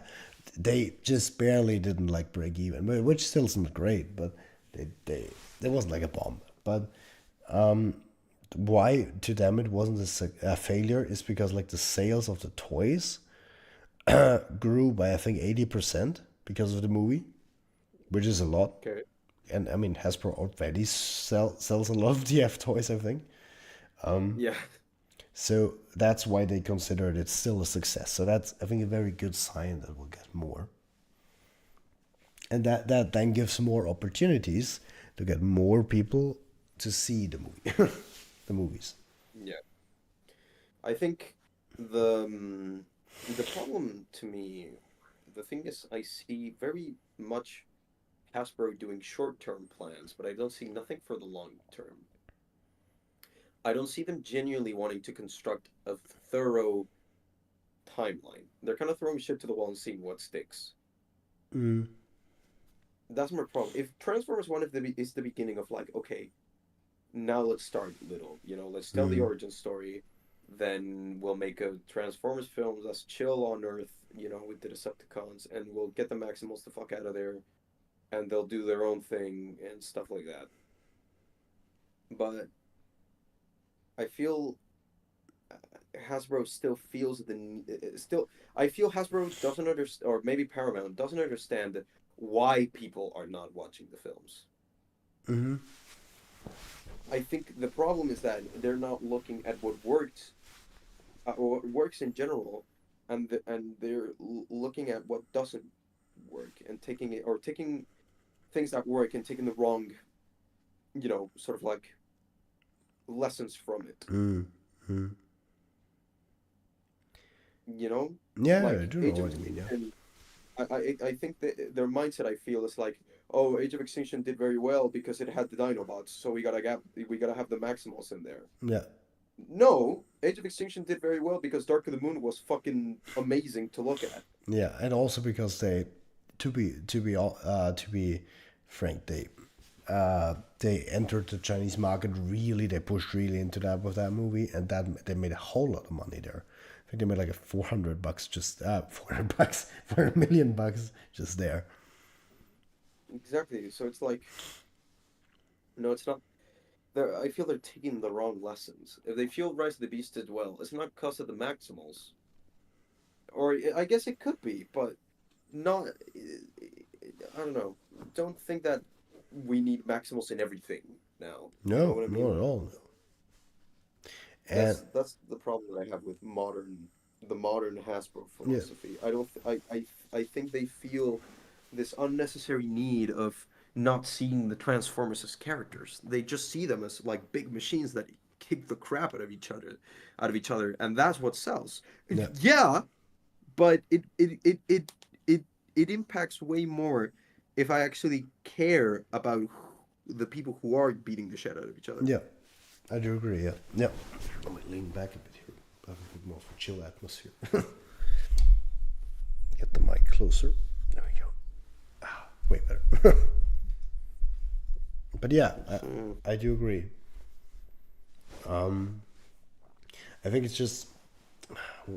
they just barely didn't like break even, which still isn't great. But they it wasn't like a bomb. But why to them it wasn't a failure is because like the sales of the toys grew by I think 80% because of the movie, which is a lot. Okay. And I mean Hasbro already sells a lot of DF toys, I think. Yeah. So that's why they considered it still a success. So that's, I think, a very good sign that we'll get more, and that then gives more opportunities to get more people to see the movie, the movies. Yeah. I think the problem to me, the thing is, I see very much Hasbro doing short-term plans, but I don't see nothing for the long term. I don't see them genuinely wanting to construct a thorough timeline. They're kind of throwing shit to the wall and seeing what sticks. Mm. That's my problem. If Transformers One is the beginning of like, okay, now let's start little. Let's tell the Mm. origin story. Then we'll make a Transformers film that's chill on Earth, with the Decepticons, and we'll get the Maximals the fuck out of there, and they'll do their own thing and stuff like that. But I feel Hasbro still feels still. I feel Hasbro doesn't understand, or maybe Paramount doesn't understand why people are not watching the films. Mm-hmm. I think the problem is that they're not looking at what works, or what works in general, and they're looking at what doesn't work and taking it, or taking things that work and taking the wrong, sort of like lessons from it. Mm-hmm. You know, Yeah, I like do know Age of what you mean. Yeah. Extinction. I think that their mindset, I feel, is like, oh, Age of Extinction did very well because it had the Dinobots, so we gotta have the Maximals in there. Yeah. No, Age of Extinction did very well because Dark of the Moon was fucking amazing to look at. Yeah, and also because to be frank, they entered the Chinese market really. They pushed really into that with that movie, and that they made a whole lot of money there. I think they made like a $400 just $400 $400 million just there. Exactly. So it's like, no, it's not. I feel they're taking the wrong lessons. If they feel Rise of the Beast did well, it's not because of the Maximals, or I guess it could be, but not. I don't know. Don't think that we need Maximals in everything now. You know No, what I not mean? at all. No. And That's the problem that I have with the modern Hasbro yeah, philosophy. I don't. I think they feel this unnecessary need of not seeing the Transformers as characters. They just see them as like big machines that kick the crap out of each other, and that's what sells. yeah, Yeah, but it impacts way more if I actually care about the people who are beating the shit out of each other. yeah. I do agree. Yeah, yeah. Let me lean back a bit here. Have a bit more of a chill atmosphere. Get the mic closer. There we go. Ah, way better. But yeah, I do agree. Um, I think it's just,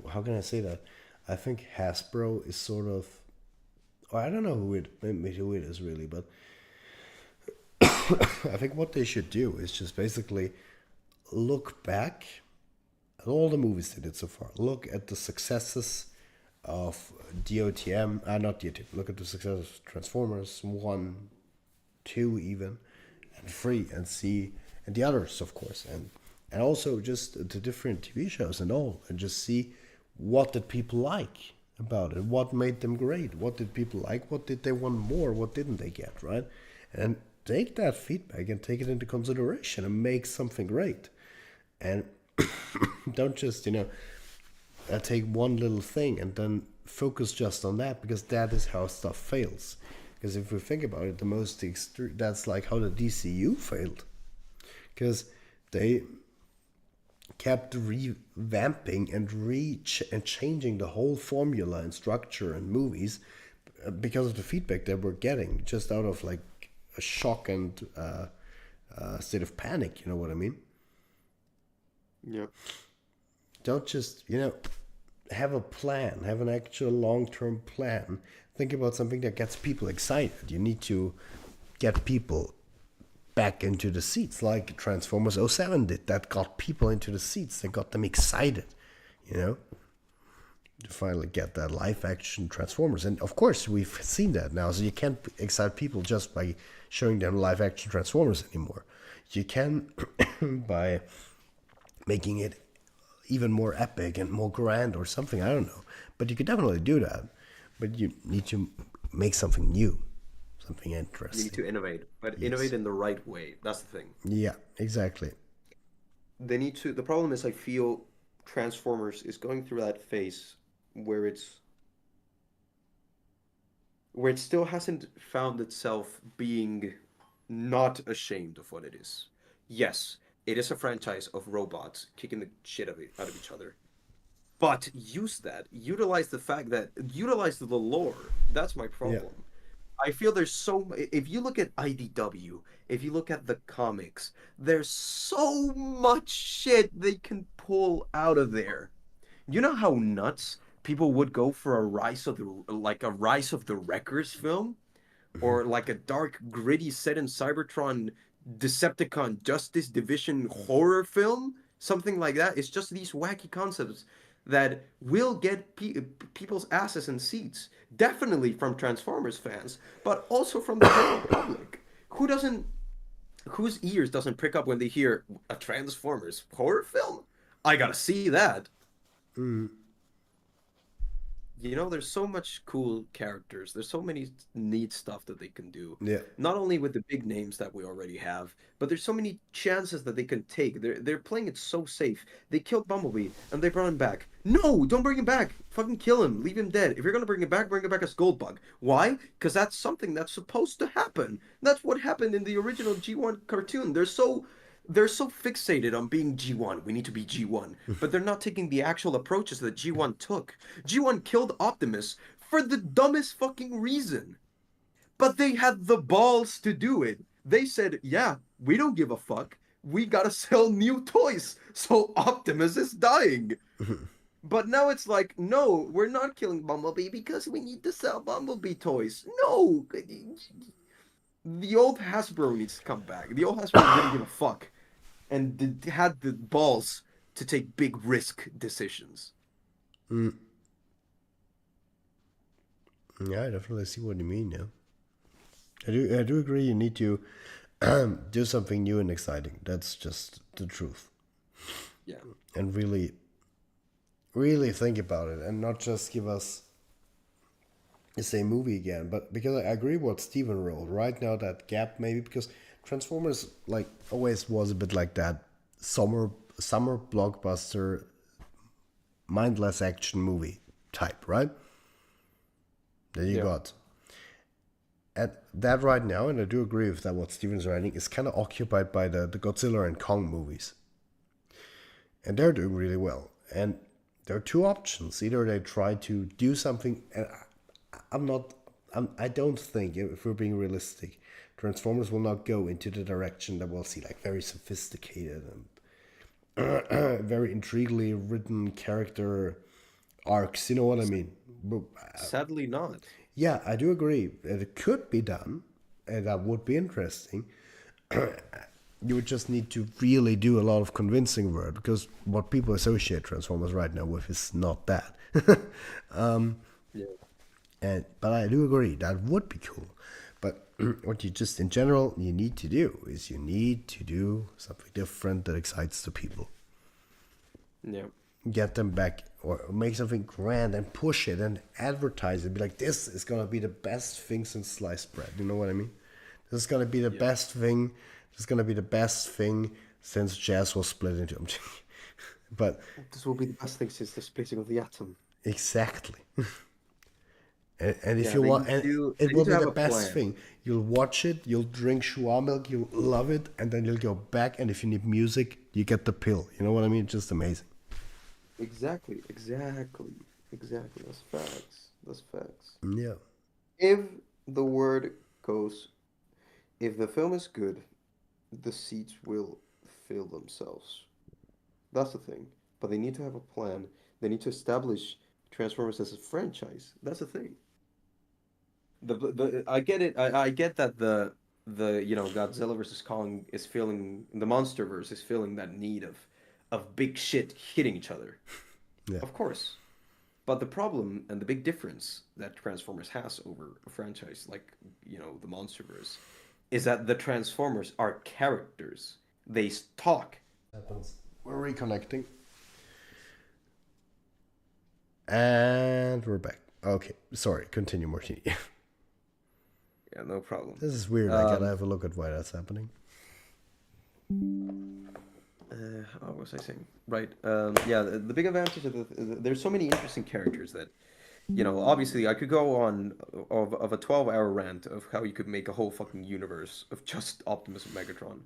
how can I say that? I think Hasbro is sort of, or I don't know who it is really, but I think what they should do is just basically look back at all the movies they did so far. Look at the successes of DOTM, not DOTM. Look at the success of Transformers 1, 2 even, and 3, and see, and the others of course, and also just the different TV shows and all, and just see what did people like about it, what made them great, what did people like, what did they want more, what didn't they get, right? And take that feedback and take it into consideration and make something great. And don't just take one little thing and then focus just on that, because that is how stuff fails. Because if we think about it, the most extreme, that's like how the DCU failed, because they kept revamping and changing the whole formula and structure and movies because of the feedback they were getting, just out of like a shock and state of panic. You know what I mean? Yep. Don't just have a plan, have an actual long-term plan. Think about something that gets people excited. You need to get people back into the seats, like Transformers '07 did. That got people into the seats. That got them excited, to finally get that live action Transformers. And of course, we've seen that now. So you can't excite people just by showing them live action Transformers anymore. You can by making it even more epic and more grand or something. I don't know. But you could definitely do that. But you need to make something new, something You interesting. need to innovate, but Yes. innovate in the right way. That's the thing. Yeah, exactly. They need to. The problem is, I feel Transformers is going through that phase where it still hasn't found itself being not ashamed of what it is. Yes, it is a franchise of robots kicking the shit out of each other. But utilize the fact that, utilize the lore. That's my Yeah. problem. I feel there's if you look at IDW, if you look at the comics, there's so much shit they can pull out of there. You know how nuts people would go for a Rise of the Wreckers film, or like a dark, gritty set in Cybertron Decepticon Justice Division horror film, something like that. It's just these wacky concepts that will get people's asses in seats. Definitely from Transformers fans, but also from the general public. Who doesn't? whose ears doesn't prick up when they hear a Transformers horror film? I gotta see that. Mm, You know, there's so much cool characters. There's so many neat stuff that they can do. yeah. Not only with the big names that we already have, but there's so many chances that they can take. They're playing it so safe. They killed Bumblebee and they brought him back. No, don't bring him back. Fucking kill him. Leave him dead. If you're gonna bring him back as Goldbug. Why? Because that's something that's supposed to happen. That's what happened in the original G1 cartoon. They're so fixated on being G1. We need to be G1. But they're not taking the actual approaches that G1 took. G1 killed Optimus for the dumbest fucking reason. But they had the balls to do it. They said, yeah, we don't give a fuck. We gotta sell new toys. So Optimus is dying. But now it's like, no, we're not killing Bumblebee because we need to sell Bumblebee toys. No! The old Hasbro needs to come back. The old Hasbro didn't give a fuck and had the balls to take big risk decisions. Mm. Yeah, I definitely see what you mean. Yeah, I do agree. You need to do something new and exciting. That's just the truth. Yeah. And really, really think about it, and not just give us the same movie again. But because I agree what Steven wrote right now, that gap maybe because Transformers like always was a bit like that summer blockbuster mindless action movie type, right? That you Yeah. got. At that right now, and I do agree with that what Steven's writing, is kind of occupied by the Godzilla and Kong movies. And they're doing really well. And there are two options. Either they try to do something, and I'm not, I don't think, if we're being realistic, Transformers will not go into the direction that we'll see like very sophisticated and very intriguingly written character arcs. You know what I mean? But, Sadly not. yeah, I do agree. It could be done, and that would be interesting. You would just need to really do a lot of convincing work because what people associate Transformers right now with is not that. Yeah. But I do agree that would be cool. But what you just in general you need to do is you need to do something different that excites the people. Yeah. Get them back or make something grand and push it and advertise it. Be like, this is gonna be the best thing since sliced bread. You know what I mean? This is gonna be the Yeah. best thing. This is gonna be the best thing since jazz was split into. But This will be the best thing since the splitting of the atom. exactly. And if Yeah, you they want, need and to it they need will to be have the a best plan. thing. You'll watch it. You'll drink Schwa milk. You'll love it, and then you'll go back. And if you need music, you get the pill. You know what I mean? It's just amazing. Exactly, exactly, exactly. That's facts. That's facts. Yeah. If the word goes, if the film is good, the seats will fill themselves. That's the thing. But they need to have a plan. They need to establish Transformers as a franchise. That's the thing. The I get it. I get that the Godzilla versus Kong is feeling the MonsterVerse is feeling that need of big shit hitting each other. Yeah. Of course. But the problem and the big difference that Transformers has over a franchise like, the MonsterVerse is that the Transformers are characters. They talk. Happens. We're reconnecting, and we're back. Okay. Sorry. Continue, Martini. Yeah, no problem. This is weird. I gotta Um, have a look at why that's happening. what was I saying? Right. Yeah, the big advantage of there's so many interesting characters that, obviously I could go on of a 12-hour rant of how you could make a whole fucking universe of just Optimus and Megatron.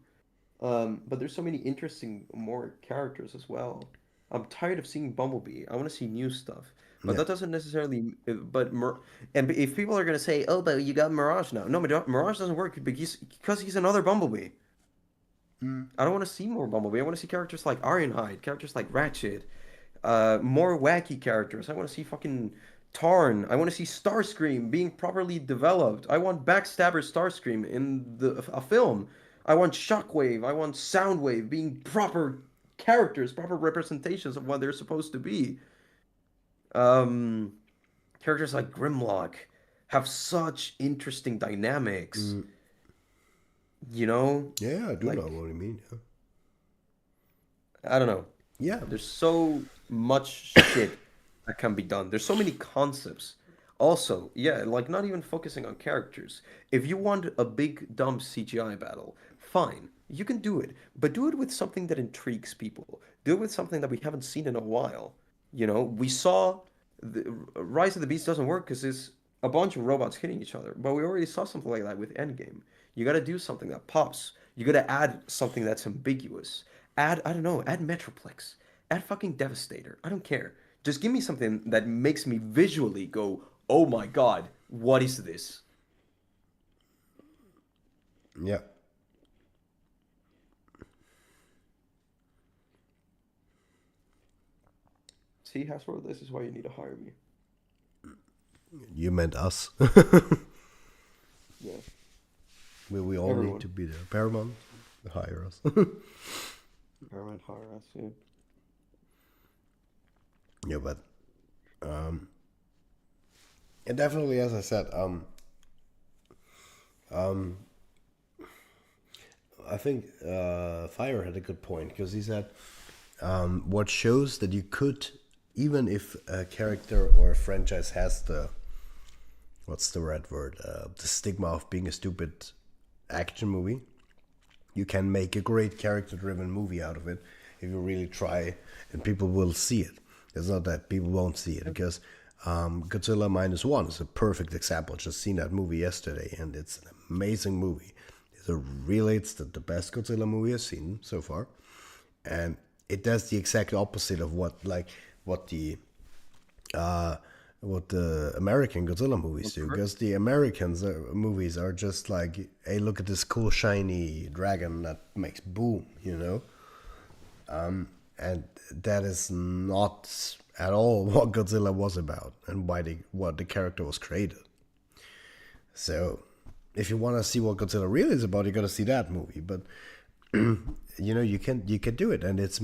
But there's so many interesting more characters as well. I'm tired of seeing Bumblebee. I want to see new stuff. But Yeah. that doesn't necessarily. And if people are gonna say, "Oh, but you got Mirage now," no, Mirage doesn't work because he's another Bumblebee. I don't want to see more Bumblebee. I want to see characters like Ironhide, characters like Ratchet, more wacky characters. I want to see fucking Tarn. I want to see Starscream being properly developed. I want Backstabber Starscream in a film. I want Shockwave. I want Soundwave being proper characters, proper representations of what they're supposed to be. Um, Characters like Grimlock have such interesting dynamics. You know, Yeah, I do know like what you mean. I don't know. Yeah. There's so much shit that can be done. There's so many concepts. Also, yeah, like not even focusing on characters. If you want a big dumb CGI battle, fine, you can do it, but do it with something that intrigues people. Do it with something that we haven't seen in a while. You know, we saw the Rise of the Beast doesn't work because it's a bunch of robots hitting each other, but we already saw something like that with Endgame. You got to do something that pops. You got to add something that's ambiguous. Add, I don't know, add Metroplex. Add fucking Devastator. I don't care. Just give me something that makes me visually go, oh my god, what is this? Yeah. See, Hasbro, this is why you need to hire me. You meant us. Yeah, We all need everyone. to be there. Paramount, hire us. Paramount hire us, yeah. Yeah, but and definitely, as I said, I think Fire had a good point because he said what shows that you could, even if a character or a franchise has the what's the red word, the stigma of being a stupid action movie, you can make a great character-driven movie out of it if you really try, and people will see it. It's not that people won't see it because Godzilla Minus One is a perfect example. Just seen that movie yesterday, and it's an amazing movie. It's the best Godzilla movie I've seen so far, and it does the exact opposite of what the uh, what the American Godzilla movies do. Because the Americans movies are just like, hey, look at this cool shiny dragon that makes boom, you know, and that is not at all what Godzilla was about and what the character was created. So, if you want to see what Godzilla really is about, you got to see that movie. But you can do it, and it's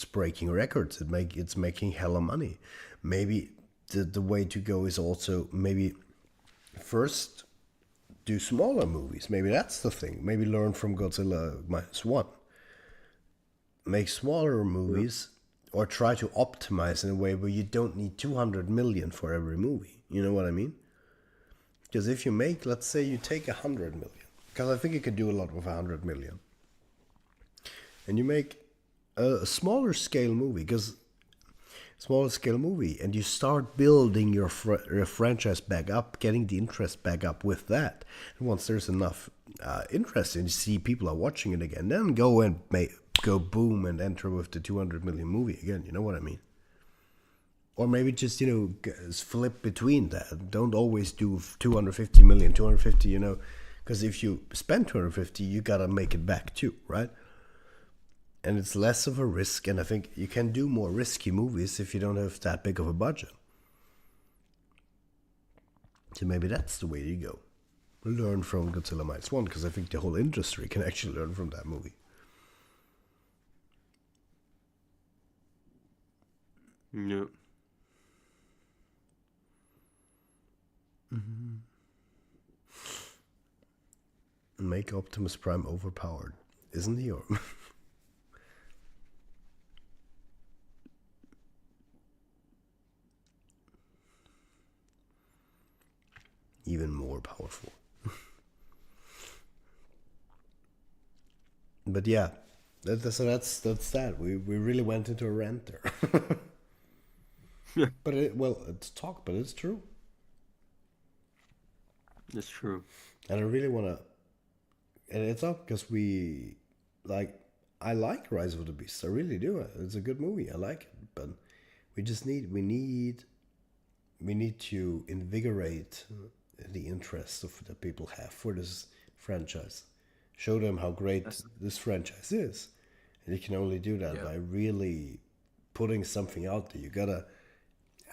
breaking records. It's making hella money. Maybe the way to go is also maybe first do smaller movies. Maybe that's the thing. Maybe learn from Godzilla minus one. Make smaller Yeah. movies or try to optimize in a way where you don't need 200 million for every movie. You know what I mean? Because if you make, let's say you take 100 million, because I think you can do a lot with 100 million, and you make a smaller scale movie, and you start building your franchise back up, getting the interest back up with that. And once there's enough interest and you see people are watching it again, then go boom and enter with the 200 million movie again. You know what I mean? Or maybe just flip between that. Don't always do 250 million, 250. Because if you spend 250, you gotta make it back too, right? And it's less of a risk, and I think you can do more risky movies if you don't have that big of a budget. So maybe that's the way to go. Learn from Godzilla Minus One, because I think the whole industry can actually learn from that movie. Yeah. Make Optimus Prime overpowered, isn't he? Or even more powerful. But yeah, that's that. We really went into a rant there. Yeah, But it's talk, but it's true. that's true. And I really wanna, and it's not because like, I like Rise of the Beast. I really do. It's a good movie. I like it, but we need to invigorate the interest that people have for this franchise. Show them how great That's this franchise is, and you can only do that yeah. by really putting something out there. You gotta.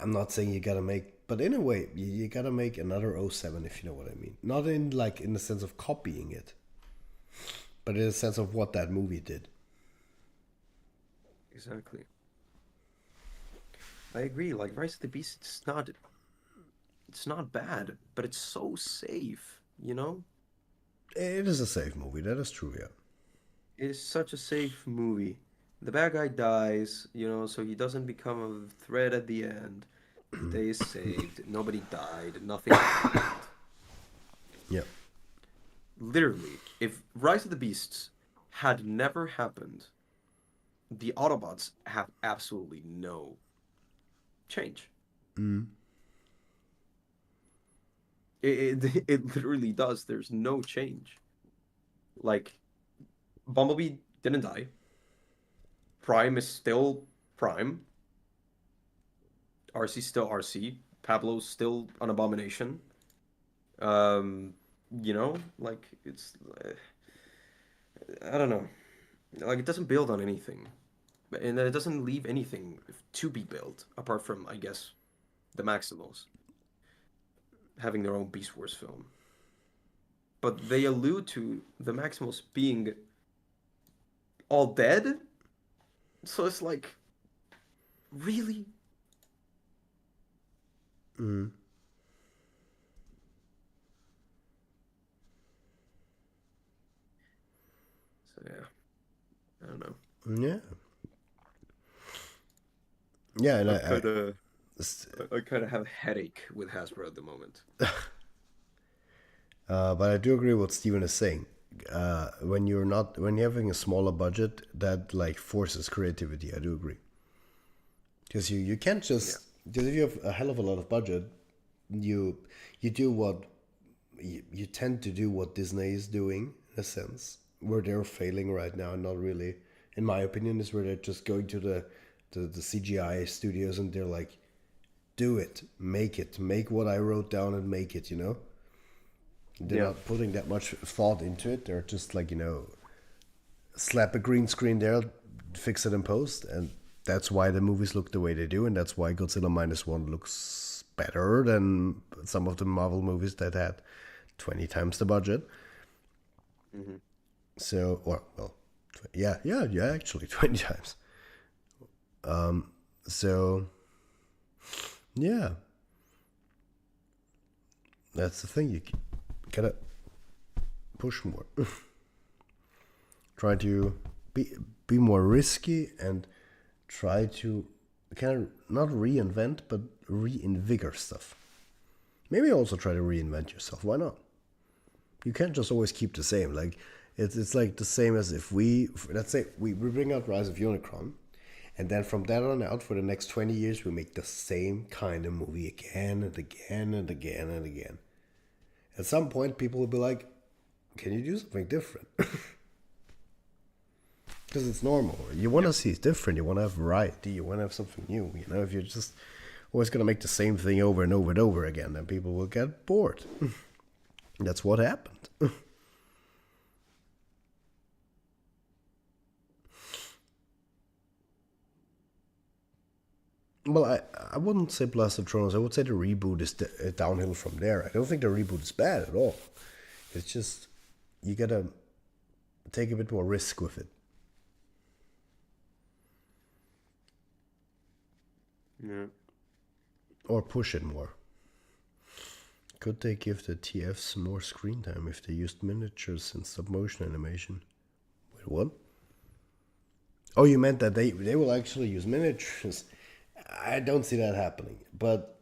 I'm not saying you gotta make, but in a way, you gotta make another '07, if you know what I mean. Not in the sense of copying it, but in the sense of what that movie did. Exactly. I agree. Like Rise of the Beast, it's not bad, but it's so safe, you know? It is a safe movie. That is true. Yeah. It is such a safe movie. The bad guy dies, so he doesn't become a threat at the end. The day is saved. Nobody died. Nothing happened. Yeah. Literally, if Rise of the Beasts had never happened, the Autobots have absolutely no change. Mm. It literally does. There's no change. Like, Bumblebee didn't die. Prime is still Prime. RC's still RC. Pablo's still an abomination. Um, like it's I don't know. Like it doesn't build on anything, and it doesn't leave anything to be built apart from, I guess, the Maximals having their own Beast Wars film. But they allude to the Maximals being all dead, so it's like, really? Mm. So yeah, I don't know. Yeah. Yeah, and I'm kind of s- I kind of have a headache with Hasbro at the moment. but I do agree with what Steven is saying. When you're having a smaller budget, that like forces creativity. I do agree because you can't Yeah. just because if you have a hell of a lot of budget, you you do what you tend to do what Disney is doing in a sense, where they're failing right now, and not really, in my opinion, is where they're just going to the CGI studios and they're like, do it, make what I wrote down and make it. They're Yeah. not putting that much thought into it. They're just like slap a green screen there, fix it in post, and that's why the movies look the way they do, and that's why Godzilla -1 looks better than some of the Marvel movies that had 20 times the budget. Hmm. So, or well, yeah, actually 20 times. So, yeah, that's the thing. You gotta push more. Try to be more risky and try to kind of not reinvent but reinvigor stuff. Maybe also try to reinvent yourself. Why not? You can't just always keep the same. Like it's like the same as if let's say we bring out Rise of Unicron, and then from that on out for the next 20 years we make the same kind of movie again and again and again and again. At some point people will be like, can you do something different? Because it's normal. You want to see it different. You want to have variety. You want to have something new. If you're just always going to make the same thing over and over and over again, then people will get bored. That's what happened. Well, I wouldn't say Blast of Thrones. I would say the reboot is downhill from there. I don't think the reboot is bad at all. It's just you gotta take a bit more risk with it. Yeah. Or push it more. Could they give the TFs more screen time if they used miniatures and stop motion animation? Wait, what? Oh, you meant that they will actually use miniatures? I don't see that happening. But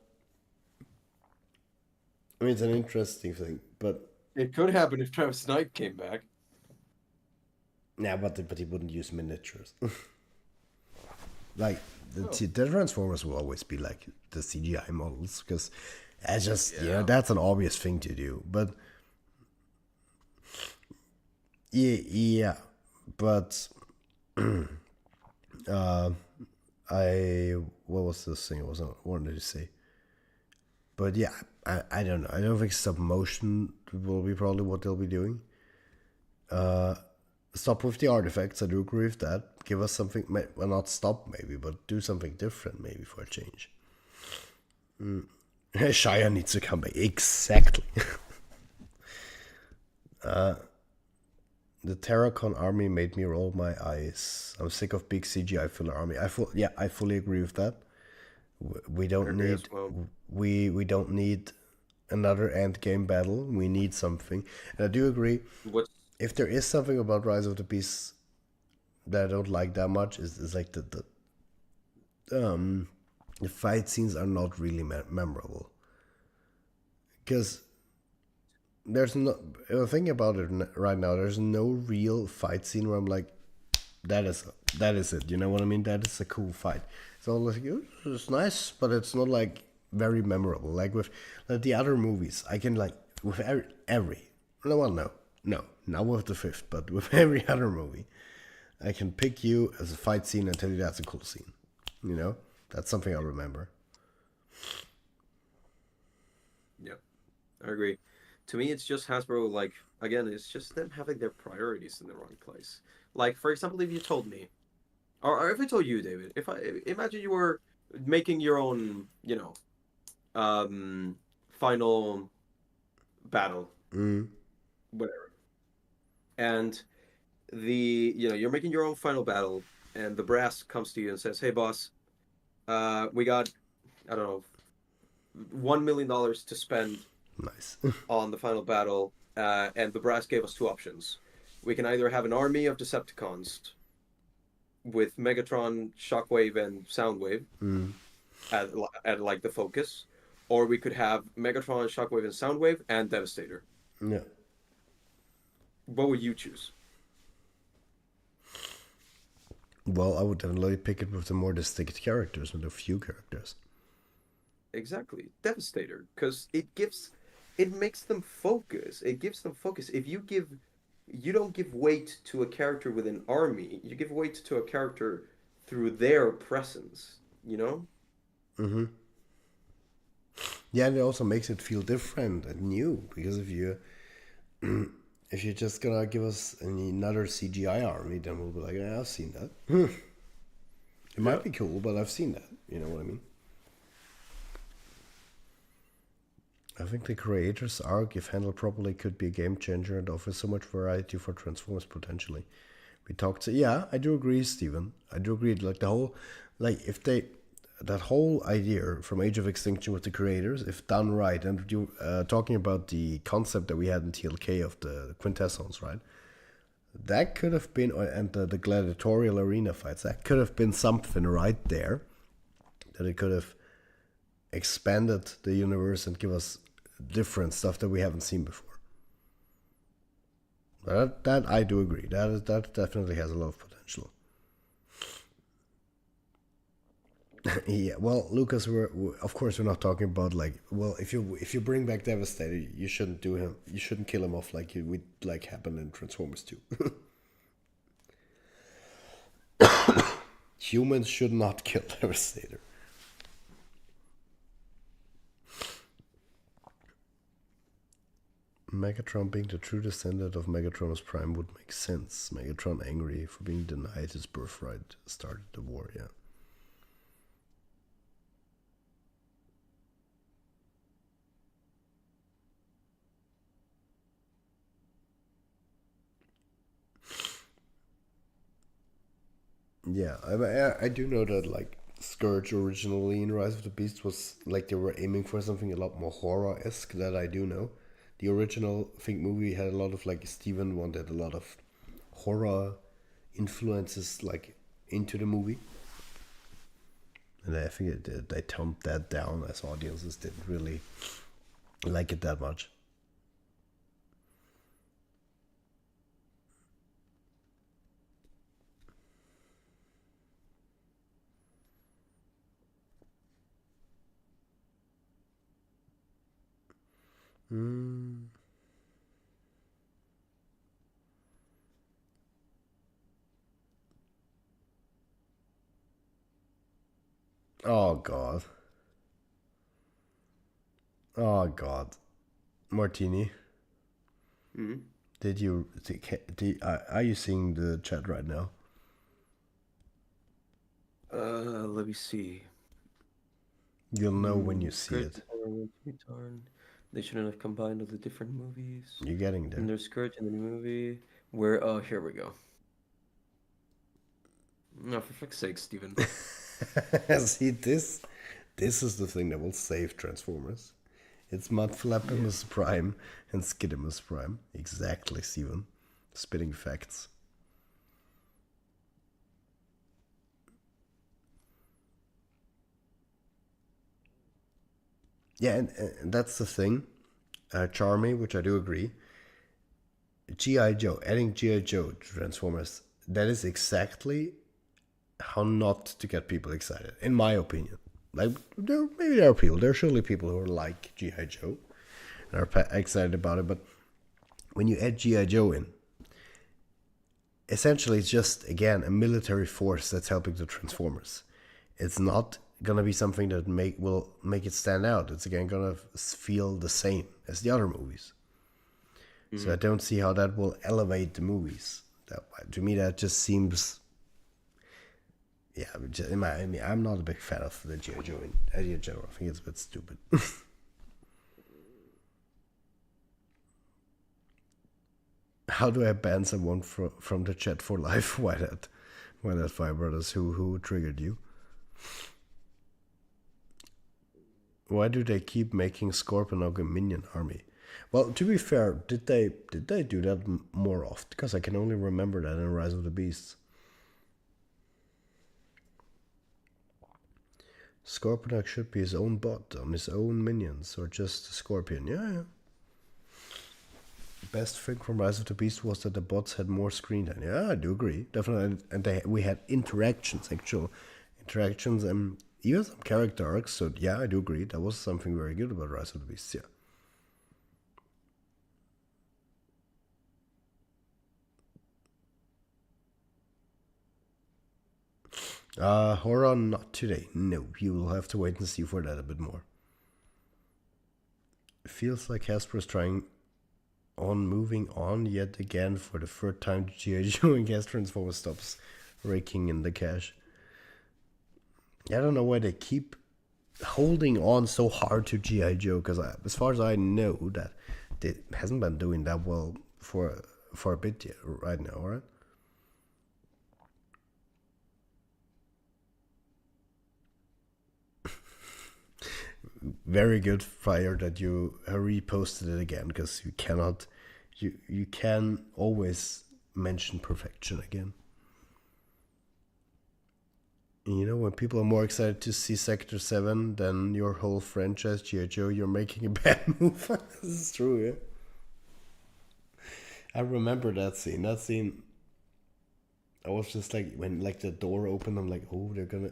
I mean, it's an interesting thing. But It could happen if Travis Knight came back. yeah, but he wouldn't use miniatures. Like Oh. the Transformers will always be like the CGI models because that's just Yeah. that's an obvious thing to do. But yeah, but I what was this thing I was wanted to say? But yeah, I don't know. I don't think stop motion will be probably what they'll be doing. Stop with the artifacts. I do agree with that. Give us something. Well, not stop maybe, but do something different maybe for a change. Shia needs to come back. Exactly. The Terracon army made me roll my eyes. I'm sick of big CGI filler army. I fully agree with that. We don't I agree need as well. we don't need another end game battle. We need something. And I do agree. What's If there is something about Rise of the Beasts that I don't like that much, is like the fight scenes are not really memorable because there's no. Thinking about it right now, there's no real fight scene where I'm like, that is that is it. You know what I mean? That is a cool fight. It's all like it's nice, but it's not like very memorable. Like with like the other movies, I can like with every no well no not with the fifth, but with every other movie, I can pick you as a fight scene and tell you that's a cool scene. You know, that's something I remember. Yeah, I agree. To me, it's just Hasbro. Like again, it's just them having their priorities in the wrong place. Like for example, if you told me, or if I told you, David, if I imagine you were making your own, um, final battle, Mm, whatever, and you're making your own final battle, and the brass comes to you and says, "Hey, boss, we got I don't know $1 million to spend nice. on the final battle, and the brass gave us two options. We can either have an army of Decepticons with Megatron, Shockwave, and Soundwave mm, at, at like the focus, or we could have Megatron, Shockwave, and Soundwave and Devastator. yeah. What would you choose? Well, I would definitely pick it with the more distinct characters and the few characters. Exactly, Devastator, because it makes them focus. It gives them focus. You don't give weight to a character with an army. You give weight to a character through their presence. You know? Mm-hmm. Yeah, and it also makes it feel different and new because if you're just gonna give us another CGI army, then we'll be like, yeah, I've seen that. It Yeah. might be cool, but I've seen that. You know what I mean? I think the creator's arc, if handled properly, could be a game changer and offer so much variety for Transformers potentially. We talked, yeah, I do agree, Steven. I do agree. Like the whole, like if they, that whole idea from Age of Extinction with the creators, if done right, and you talking about the concept that we had in TLK of the quintessence, right? That could have been, and the gladiatorial arena fights, that could have been something right there that it could have expanded the universe and give us different stuff that we haven't seen before. But that I do agree. That definitely has a lot of potential. Yeah, well, Lucas, of course we're not talking about like, well, if you bring back Devastator, you shouldn't do him, you shouldn't kill him off like it would like happen in Transformers 2. Humans should not kill Devastator. Megatron being the true descendant of Megatron's Prime would make sense. Megatron angry for being denied his birthright started the war, yeah. Yeah, I do know that like Scourge originally in Rise of the Beast was like they were aiming for something a lot more horror esque. That I do know. The original Think movie had a lot of like Steven wanted a lot of horror influences like into the movie, and I think they toned that down as audiences didn't really like it that much. Mm. Oh God. Oh God. Martini. Mm-hmm. Are you seeing the chat right now? Let me see. You'll know when you see Scourge it. and Horror went to return. They shouldn't have combined all the different movies. You're getting And there. there's Scourge in the movie. Where? Oh, here we go. No, for fuck's sake, Steven. See, this is the thing that will save Transformers. It's Mudflappimus Prime and Skidimus Prime. Exactly, Steven. Spitting facts. Yeah, and that's the thing. Charmy, which I do agree. G.I. Joe, adding G.I. Joe to Transformers, that is exactly how not to get people excited, in my opinion. Like, maybe there are surely people who are like G.I. Joe and are excited about it, but when you add G.I. Joe in, essentially it's just, again, a military force that's helping the Transformers. It's not gonna be something that will make it stand out. It's again gonna feel the same as the other movies. Mm-hmm. So I don't see how that will elevate the movies. To me, that just seems... Yeah, I'm not a big fan of the G.I. Joe in general. I think it's a bit stupid. How do I ban someone from the chat for life? Why that Five Brothers? Who triggered you? Why do they keep making Scorponok a minion army? Well, to be fair, did they do that more often? Because I can only remember that in Rise of the Beasts. Scorponok should be his own bot on his own minions, or just a Scorpion. Yeah. Best thing from Rise of the Beast was that the bots had more screen time. Yeah, I do agree, definitely. And we had actual interactions, and even some character arcs. So yeah, I do agree. That was something very good about Rise of the Beasts. Yeah. Horror not today. No, you will have to wait and see for that a bit more. It feels like Hasbro's trying on moving on yet again for the third time. G.I. Joe and Gas Transformers stops raking in the cash. I don't know why they keep holding on so hard to G.I. Joe, because as far as I know, that it hasn't been doing that well for a bit yet, right now, right? Very good, Fire, that you reposted it again, because you can always mention perfection again. You know, when people are more excited to see Sector 7 than your whole franchise, G.I. Joe, you're making a bad move. This is true, yeah. I remember that scene. I was just like, when like the door opened, I'm like, oh, they're gonna...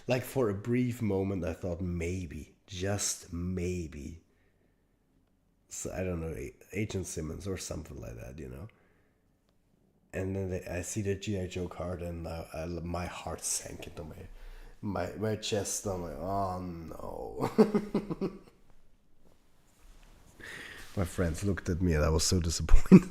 Like, for a brief moment, I thought maybe, just maybe, so, I don't know, Agent Simmons or something like that, you know? And then I see the G.I. Joe card, and my heart sank into my chest. I'm like, oh no. My friends looked at me, and I was so disappointed.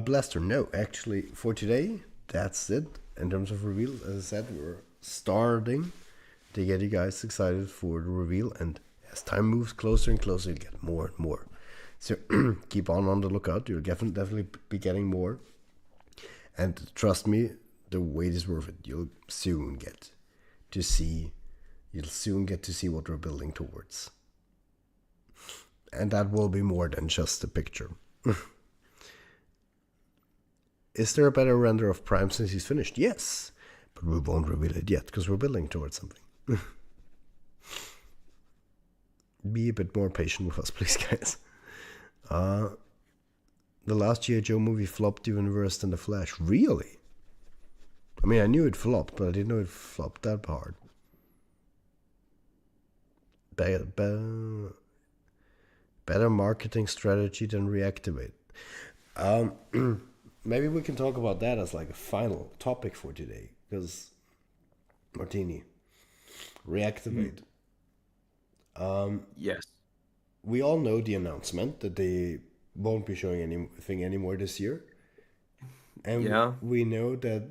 Blaster, no, actually, for today, that's it. In terms of reveal, as I said, we're starting to get you guys excited for the reveal, and as time moves closer and closer, you get more and more. So keep on the lookout. You'll definitely be getting more. And trust me, the wait is worth it. You'll soon get to see what we're building towards. And that will be more than just a picture. Is there a better render of Prime since he's finished? Yes, but we won't reveal it yet because we're building towards something. Be a bit more patient with us, please, guys. The last G.I. Joe movie flopped even worse than The Flash. Really? I mean, I knew it flopped, but I didn't know it flopped that hard. Better marketing strategy than reactivate. Maybe we can talk about that as like a final topic for today. Because, Martini, reactivate. Yes. We all know the announcement that they won't be showing anything anymore this year. And yeah. we know that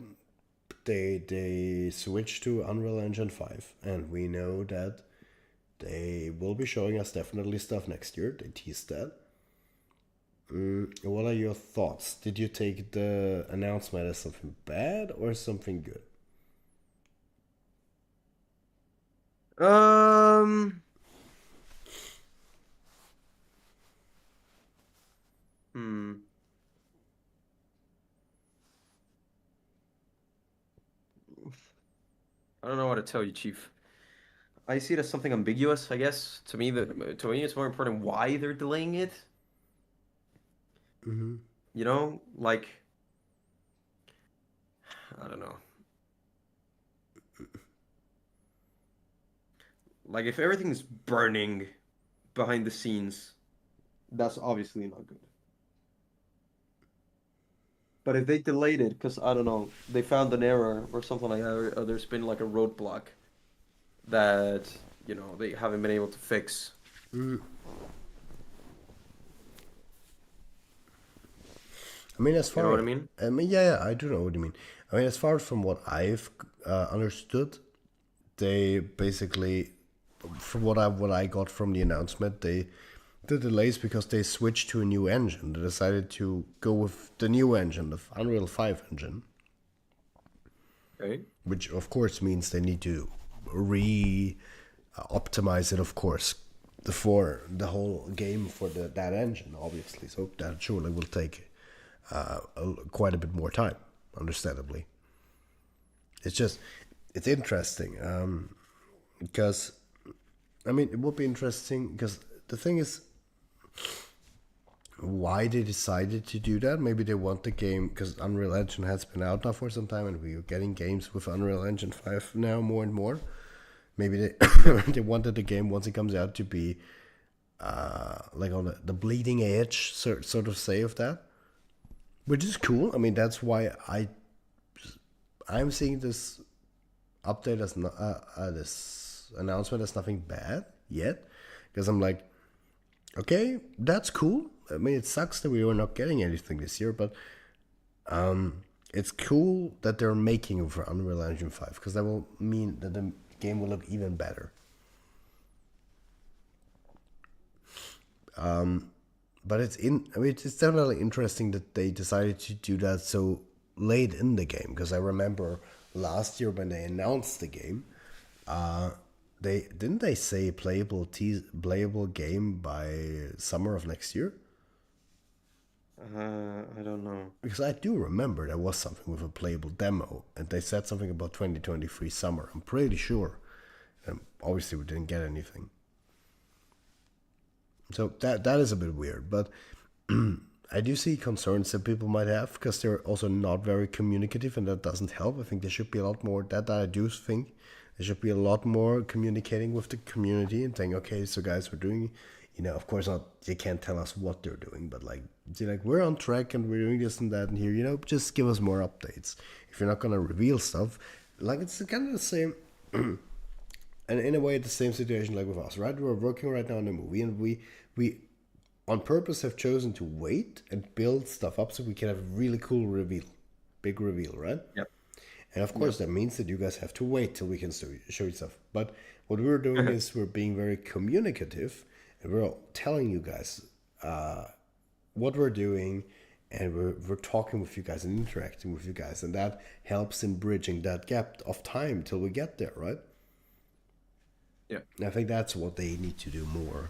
they switched to Unreal Engine 5. And we know that they will be showing us definitely stuff next year. They teased that. What are your thoughts? Did you take the announcement as something bad or something good? Um, hmm. I don't know what to tell you, Chief. I see it as something ambiguous, I guess. To me, it's more important why they're delaying it. Hmm. You know, like I don't know. Like if everything's burning behind the scenes, that's obviously not good. But if they delayed it because I don't know, they found an error or something like that, or there's been like a roadblock that they haven't been able to fix. I mean, as You know far what I mean? I mean, yeah, I do know what you mean. I mean, as far from what I've understood, they basically, from what I got from the announcement, the delays because they switched to a new engine. They decided to go with the new engine, the Unreal 5 engine, Okay. which of course means they need to re optimize it, of course, for the whole game for that engine, obviously. So that surely will take quite a bit more time, understandably. It's just, it's interesting because, I mean, it would be interesting because the thing is, why they decided to do that. Maybe they want the game because Unreal Engine has been out now for some time, and we're getting games with Unreal Engine 5 now more and more. Maybe they Yep. they wanted the game once it comes out to be like on the bleeding edge, sort of say of that, which is cool. I mean, that's why I'm seeing this update as this announcement as nothing bad yet, because I'm like, okay, that's cool. I mean, it sucks that we were not getting anything this year, but it's cool that they're making it for Unreal Engine 5 because that will mean that the game will look even better. But I mean, it's definitely interesting that they decided to do that so late in the game because I remember last year when they announced the game, they didn't they say playable game by summer of next year? I don't know. Because I do remember there was something with a playable demo, and they said something about 2023 summer. I'm pretty sure. Obviously, we didn't get anything, so that is a bit weird. But I do see concerns that people might have because they're also not very communicative, and that doesn't help. I think there should be a lot more. That I do think there should be a lot more communicating with the community and saying, okay, so guys, we're doing. Of course, not. They can't tell us what they're doing, but like, they're like, we're on track and we're doing this and that and here. Just give us more updates. If you're not gonna reveal stuff, like it's kind of the same. And in a way, the same situation like with us, right? We're working right now on a movie, and we on purpose have chosen to wait and build stuff up so we can have a really cool reveal, big reveal, right? Yep. And of Yep. course, that means that you guys have to wait till we can show you stuff. But what we're doing is we're being very communicative, and we're telling you guys what we're doing, and we're talking with you guys and interacting with you guys, and that helps in bridging that gap of time till we get there, right? Yeah. I think that's what they need to do more.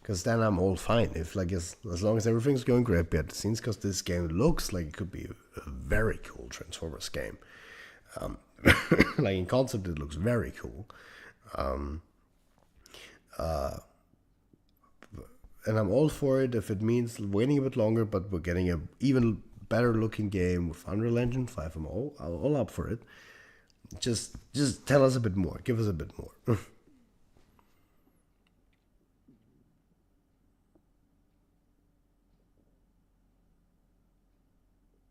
Because then I'm all fine. If like as long as everything's going great behind the scenes, because this game looks like it could be a very cool Transformers game. Like in concept, it looks very cool, and I'm all for it if it means waiting a bit longer. But we're getting a even better looking game with Unreal Engine 5. I'm all up for it. Just tell us a bit more. Give us a bit more.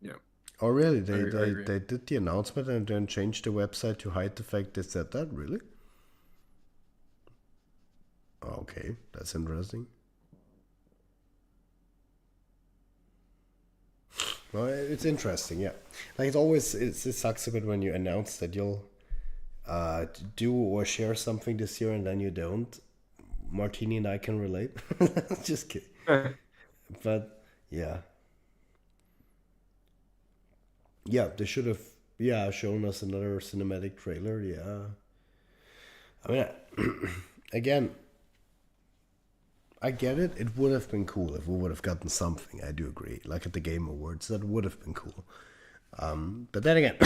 Yeah. Oh, really? I, They, I they, agree. they did the announcement and then changed the website to hide the fact they said that? Really? Okay, that's interesting. Well, it's interesting, yeah. Like it sucks a bit when you announce that you'll do or share something this year and then you don't. Martini and I can relate. Just kidding. But yeah, yeah, they should have shown us another cinematic trailer. Yeah, I mean, again, I get it. It would have been cool if we would have gotten something. I do agree. Like at the Game Awards, that would have been cool. But then again,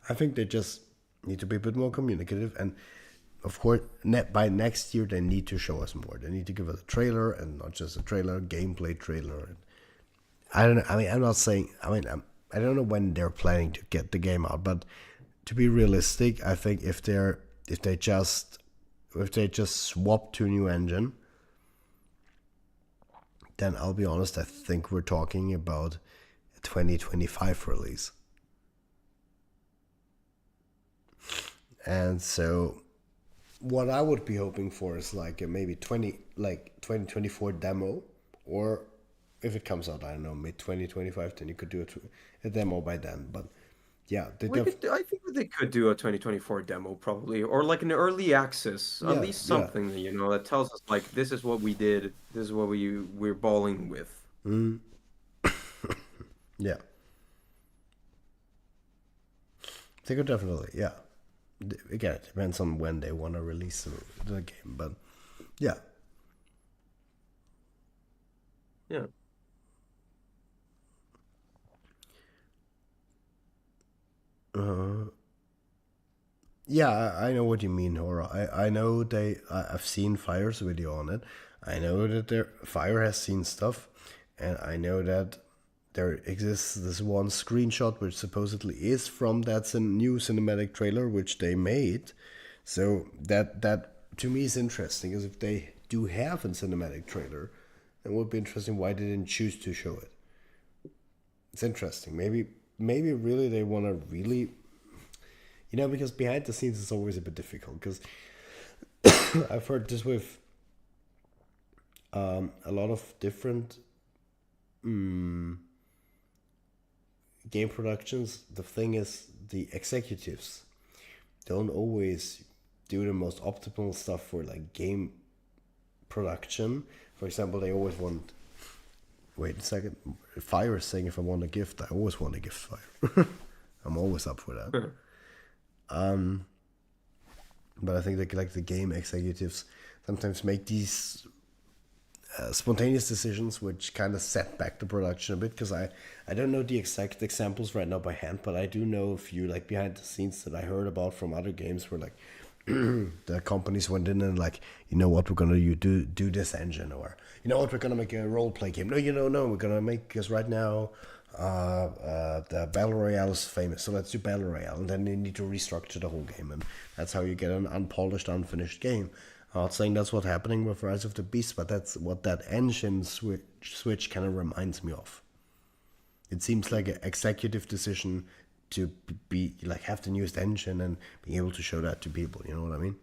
I think they just need to be a bit more communicative. And of course, by next year, they need to show us more. They need to give us a trailer, and not just a trailer, gameplay trailer. I don't know. I mean, I'm not saying. I mean, I don't know when they're planning to get the game out, but to be realistic, I think if they just swap to a new engine, then I'll be honest, I think we're talking about a 2025 release. And so what I would be hoping for is like a maybe 2024 demo, or if it comes out, I don't know, mid 2025, then you could do a demo by then. But yeah, I think they could do a 2024 demo probably, or like an early access, at yeah, least yeah. something, that tells us like this is what we did, this is what we're balling with. Yeah, they could definitely, yeah. Again, it depends on when they want to release the game, but yeah. Yeah. Yeah, I know what you mean, Hora. I know I've seen Fire's video on it. I know that Fire has seen stuff, and I know that there exists this one screenshot which supposedly is from that new cinematic trailer which they made. So that to me is interesting, is if they do have a cinematic trailer, it would be interesting why they didn't choose to show it. It's interesting. Maybe really they want to really, because behind the scenes is always a bit difficult, because I've heard this with a lot of different game productions. The thing is, the executives don't always do the most optimal stuff for like game production. For example, they always want. Wait a second. Fire is saying if I want a gift, I always want a gift. Fire. I'm always up for that. But I think that like the game executives sometimes make these spontaneous decisions which kind of set back the production a bit, because I don't know the exact examples right now by hand, but I do know a few like behind the scenes that I heard about from other games where like the companies went in and like, you know what, we're gonna do this engine, or you know what, we're gonna make a role play game. No, we're gonna make, because right now the battle royale is famous, so let's do battle royale, and then they need to restructure the whole game, and that's how you get an unpolished, unfinished game. I'm not saying that's what's happening with Rise of the Beast, but that's what that engine switch kind of reminds me of. It seems like an executive decision to be like have the newest engine and being able to show that to people. You know what I mean?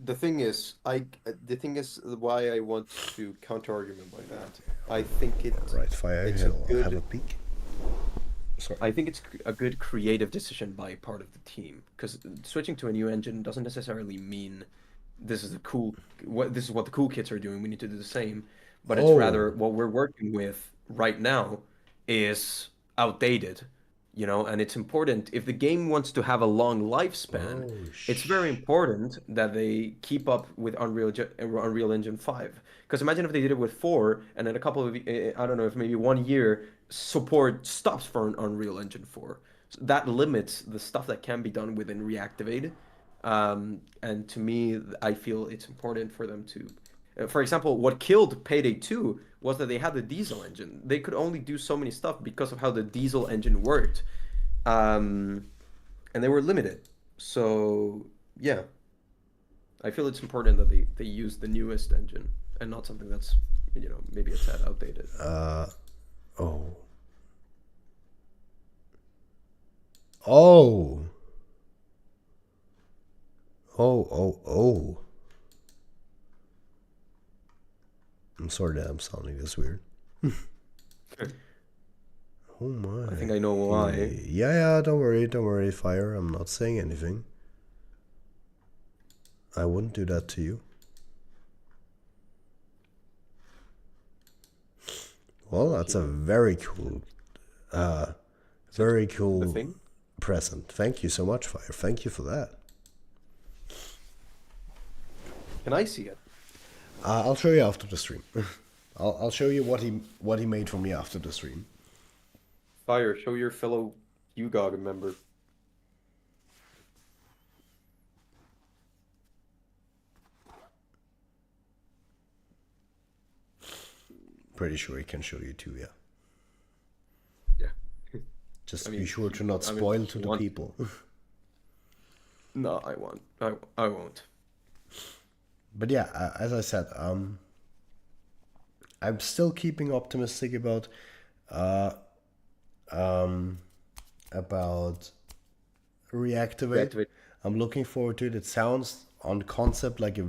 The thing is why I want to counter argument by that. I think Right, Fire, it's a I'll have a good peek. Sorry. I think it's a good creative decision by part of the team, because switching to a new engine doesn't necessarily mean this is what the cool kids are doing. We need to do the same, but it's Oh, rather what we're working with right now is outdated, and it's important if the game wants to have a long lifespan. oh, It's very important that they keep up with Unreal Engine 5. Because imagine if they did it with 4, and in a couple of, I don't know, if maybe 1 year, support stops for an Unreal Engine 4. So that limits the stuff that can be done within Reactivate. And to me, I feel it's important for them to. For example, what killed Payday 2 was that they had the diesel engine. They could only do so many stuff because of how the diesel engine worked. Um, and they were limited. So, yeah, I feel it's important that they use the newest engine and not something that's, maybe a tad outdated. oh, oh, oh. I'm sorry that I'm sounding this weird. Oh I my. think I know why. Yeah, don't worry, Fire. I'm not saying anything. I wouldn't do that to you. Well, that's a very cool, uh, Is it very the cool thing? present. Thank you so much, Fire. Thank you for that. Can I see it? I'll show you after the stream. I'll show you what he made for me after the stream. Fire, show your fellow UGOG member. Pretty sure he can show you too, yeah. Yeah. Just I be mean, sure to not spoil to the people. No, I won't. I won't. But yeah, as I said, I'm still keeping optimistic about Reactivate. I'm looking forward to it. It sounds on concept like a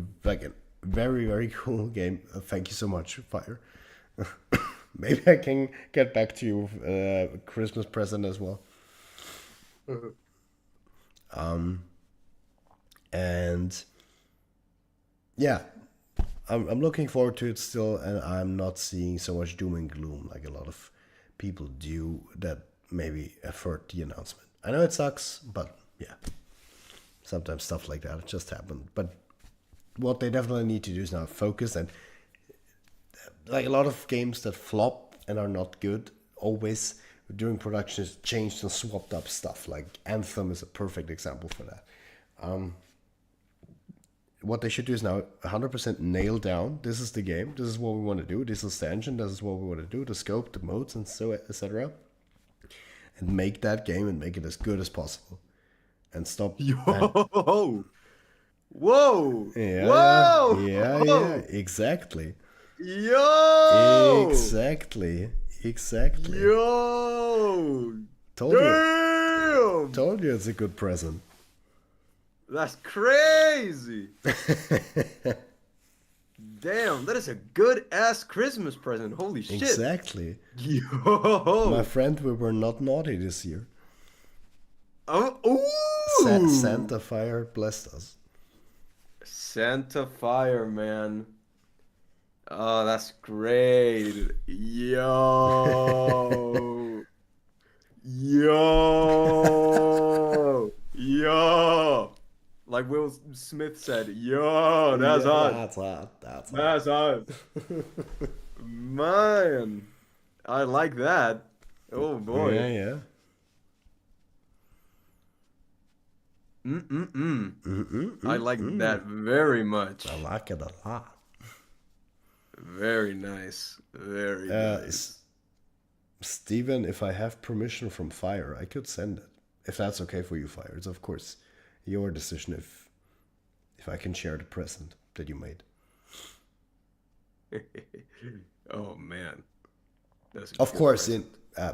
very very cool game. Thank you so much, Fire. Maybe I can get back to you Christmas present as well. And yeah, I'm looking forward to it still, and I'm not seeing so much doom and gloom like a lot of people do that maybe avert the announcement. I know it sucks, but yeah, sometimes stuff like that just happened. But what they definitely need to do is now focus, and like a lot of games that flop and are not good always during production is changed and swapped up stuff. Like Anthem is a perfect example for that. What they should do is now 100% nail down, this is the game, this is what we want to do, this is the engine, this is what we want to do, the scope, the modes, and so etc. And make that game and make it as good as possible. And stop. Yo! Whoa! Yeah, Whoa! yeah, exactly. Yo! Exactly. Yo! Told you it's a good present. That's crazy! Damn, that is a good ass Christmas present. Holy shit. Exactly. Yo! My friend, we were not naughty this year. Oh, ooh! Santa Fire blessed us. Santa Fire, man. Oh, that's great. Yo! Yo! Yo! Like Will Smith said, yo, that's hot. That's hot. That's hot. Man, I like that. Oh boy. Yeah. I like that very much. I like it a lot. Very nice. Very nice. Steven, if I have permission from Fire, I could send it. If that's okay for you, Fire. It's of course your decision if I can share the present that you made. Oh man. That's of course, in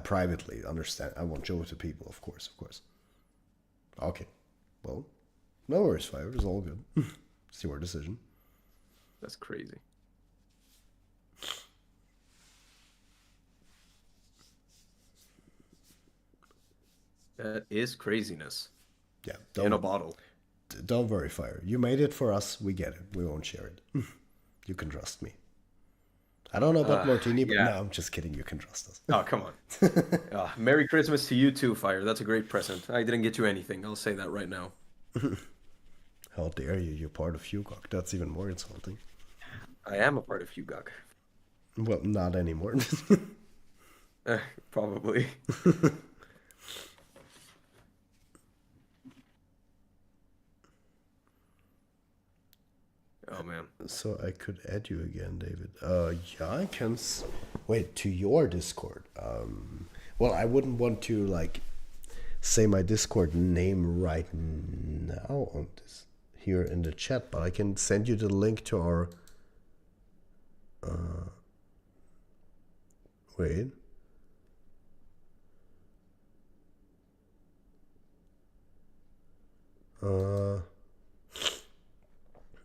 privately, understand. I won't show it to people, of course. Okay. Well, no worries, Fire. It's all good. It's your decision. That's crazy. That is craziness. Yeah. In a bottle. Don't worry, Fire. You made it for us. We get it. We won't share it. You can trust me. I don't know about Martini, but no, I'm just kidding. You can trust us. Oh, come on. Merry Christmas to you too, Fire. That's a great present. I didn't get you anything. I'll say that right now. How dare you? You're part of Hugok. That's even more insulting. I am a part of UGOG. Well, not anymore. Probably. Oh man. So I could add you again, David. Yeah, I can. Wait, to your Discord. Well, I wouldn't want to like say my Discord name right now on this here in the chat, but I can send you the link to our. Wait.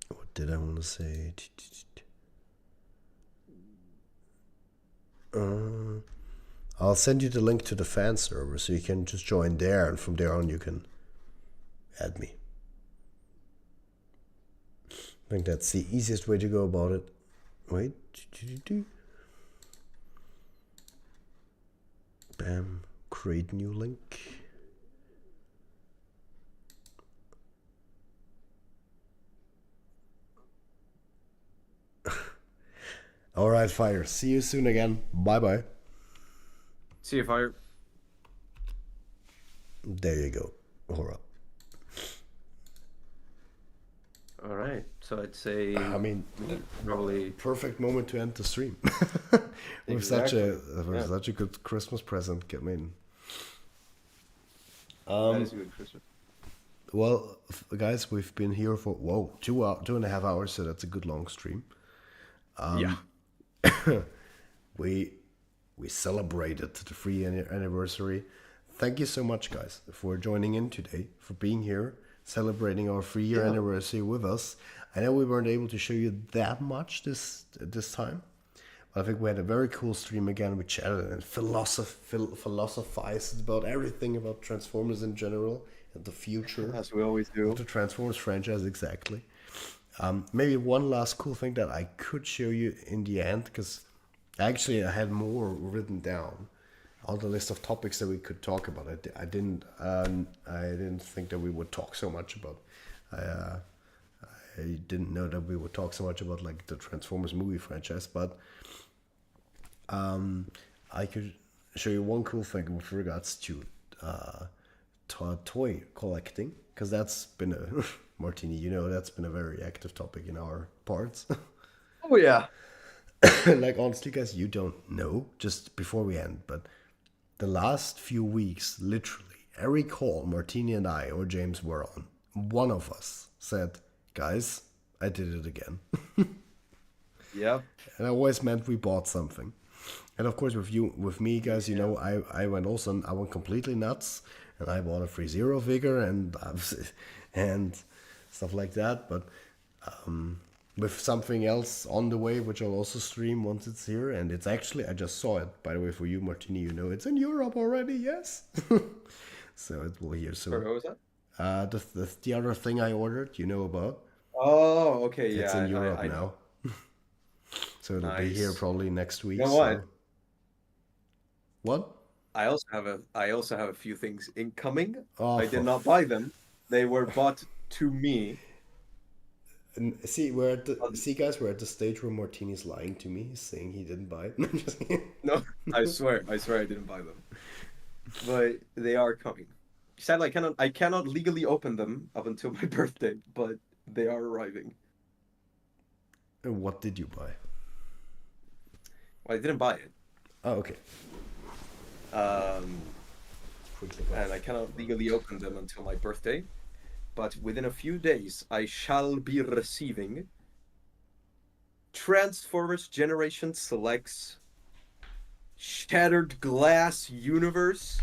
What did I want to say? I'll send you the link to the fan server so you can just join there, and from there on you can add me. I think that's the easiest way to go about it. Wait. Bam. Create new link. All right, Fire. See you soon again. Bye bye. See you, Fire. There you go. All right. All right. So I'd say I mean, we probably perfect moment to end the stream. with such exactly. a with Yeah, such a good Christmas present. I mean, that is a good Christmas. well, guys, we've been here for 2.5 hours, so that's a good long stream. Yeah. We we celebrated the anniversary. Thank you so much, guys, for joining in today, for being here, celebrating our 3 year Yeah. anniversary with us. I know we weren't able to show you that much this time, but I think we had a very cool stream again. We chatted and philosophized about everything about Transformers in general and the future As we always of do. the Transformers franchise exactly. Maybe one last cool thing that I could show you in the end, because actually I had more written down on the list of topics that we could talk about. I didn't think that we would talk so much about. Uh, I didn't know that we would talk so much about like the Transformers movie franchise, but I could show you one cool thing with regards to toy collecting, because that's been a Martini, that's been a very active topic in our parts. Oh yeah. Like honestly, guys, you don't know. Just before we end, but the last few weeks, literally every call Martini and I or James were on, one of us said, "Guys, I did it again." Yep. And I always meant we bought something. And of course, with me, guys, Yeah. I went completely nuts, and I bought a Free Zero figure and and stuff like that. But with something else on the way, which I'll also stream once it's here, and it's actually I just saw it, by the way, for you, Martini. It's in Europe already. Yes, so it will here Sorry, soon. what was that? The other thing I ordered, about, Oh, okay. it's Yeah, in Europe I know. now. So it'll be here Nice. probably next You week. know what? So what? I also have a few things incoming. Oh, I did not buy them. They were bought to me. and see, guys, we're at the stage where Martini's lying to me. He's saying he didn't buy it. Just kidding. No, I swear I didn't buy them. But they are coming. Sadly, I cannot legally open them up until my birthday, but they are arriving. And what did you buy? Well, I didn't buy it. Oh, okay. Um, Quickly buy. and I cannot legally open them until my birthday. But within a few days, I shall be receiving Transformers Generation Selects Shattered Glass Universe,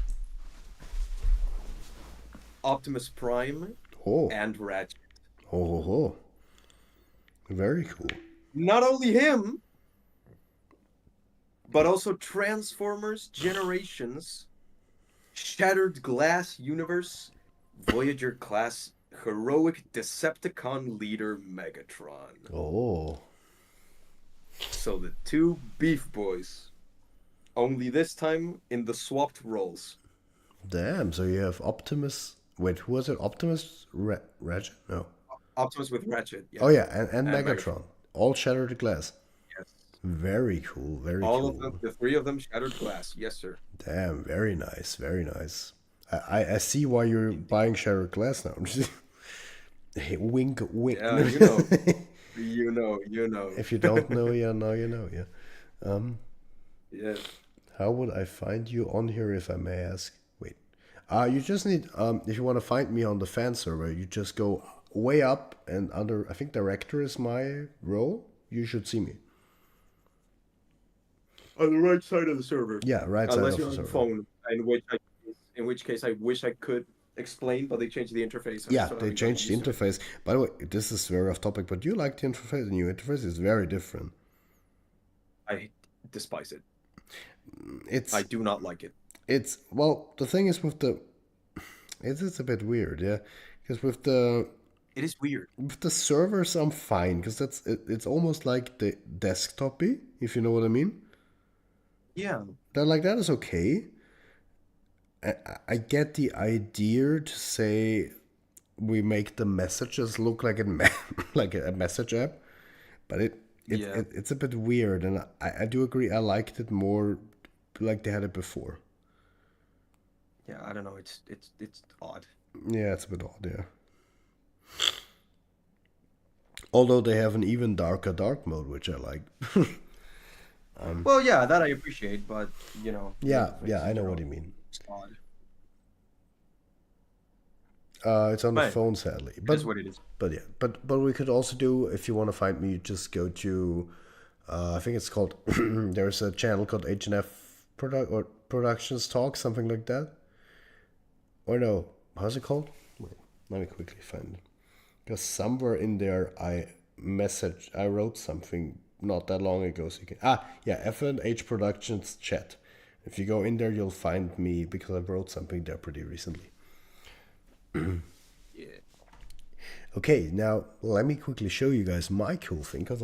Optimus Prime, Oh, and Ratchet. oh. Very cool. Not only him, but also Transformers Generations Shattered Glass Universe Voyager class heroic Decepticon leader Megatron. Oh, So the two Beef Boys. Only this time in the swapped roles. damn. So you have Optimus. Wait, who was it? Optimus? Ratchet? No. Optimus with Ratchet, Oh yeah. yeah, and And Megatron. Megatron. All shattered glass. Yes. Very cool. Very All of them, cool. the three of them shattered glass. Yes, sir. Damn. Very nice. Very nice. I see why you're buying shattered glass now. Hey, wink, wink. Yeah, you know. You know. If you don't know, yeah, now you know, yeah. Yeah. How would I find you on here, if I may ask? Wait. You just need, if you want to find me on the fan server, you just go way up and under, I think director is my role. You should see me. On the right side of the server. Yeah, right side Unless of you're the on the server. phone, in which case I wish I could explain, but they changed the interface. Yeah, So they I'm changed the used to it. interface. By the way, this is very off topic, but do you like the interface? The new interface is very different. I despise it. It's I do not like it. it's well, the thing is with the it's a bit weird, yeah, because It is weird. with the servers I'm fine, because it's almost like the desktopy, if you know what I mean. Yeah. That is okay. I get the idea to say we make the messages look like like a message app, but Yeah, it's a bit weird, and I do agree. I liked it more like they had it before. yeah. I don't know. It's odd. Yeah, it's a bit odd. Yeah. Although they have an even darker dark mode, which I like. Well, yeah, that I appreciate, but Yeah, yeah, to I each know their what own. you mean. It's odd, It's on the but phone, sadly. it is what it is. But yeah, but we could also do, if you want to find me, just go to I think it's called there's a channel called H&F Productions Talk, something like that. Or no, how's it called? Wait, let me quickly find it. Because somewhere in there I wrote something not that long ago, so you can yeah, F&H Productions chat. If you go in there, you'll find me because I wrote something there pretty recently. Yeah. Okay, now let me quickly show you guys my cool thing, because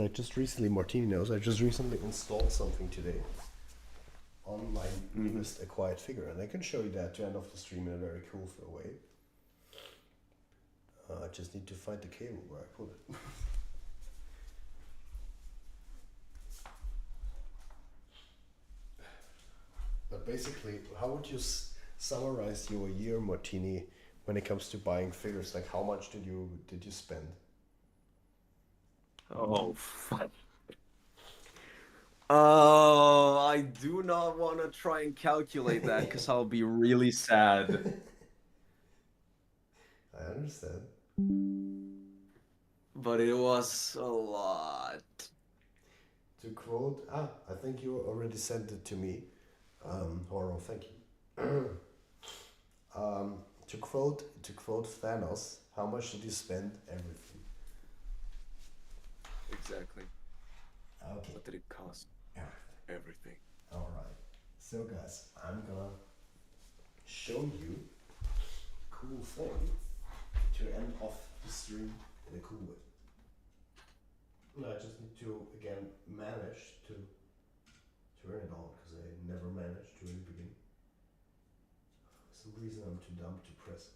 Martini knows, I just recently installed something today on my newest acquired figure, and I can show you that to end off the stream in a very cool way. I just need to find the cable where I put it. But basically, how would you summarize your year, Martini, when it comes to buying figures? Like, how much did you spend? Oh, fuck. Oh, I do not want to try and calculate that because I'll be really sad. I understand. But it was a lot. To quote, I think you already sent it to me. Horo, thank you. To quote Thanos, how much did you spend? Everything. Exactly. Okay. What did it cost? Everything. Everything. All right. So guys, I'm gonna show you a cool thing to end off the stream in a cool way. And I just need to again manage to turn it on because I never managed to in the beginning. For some reason I'm too dumb to press it.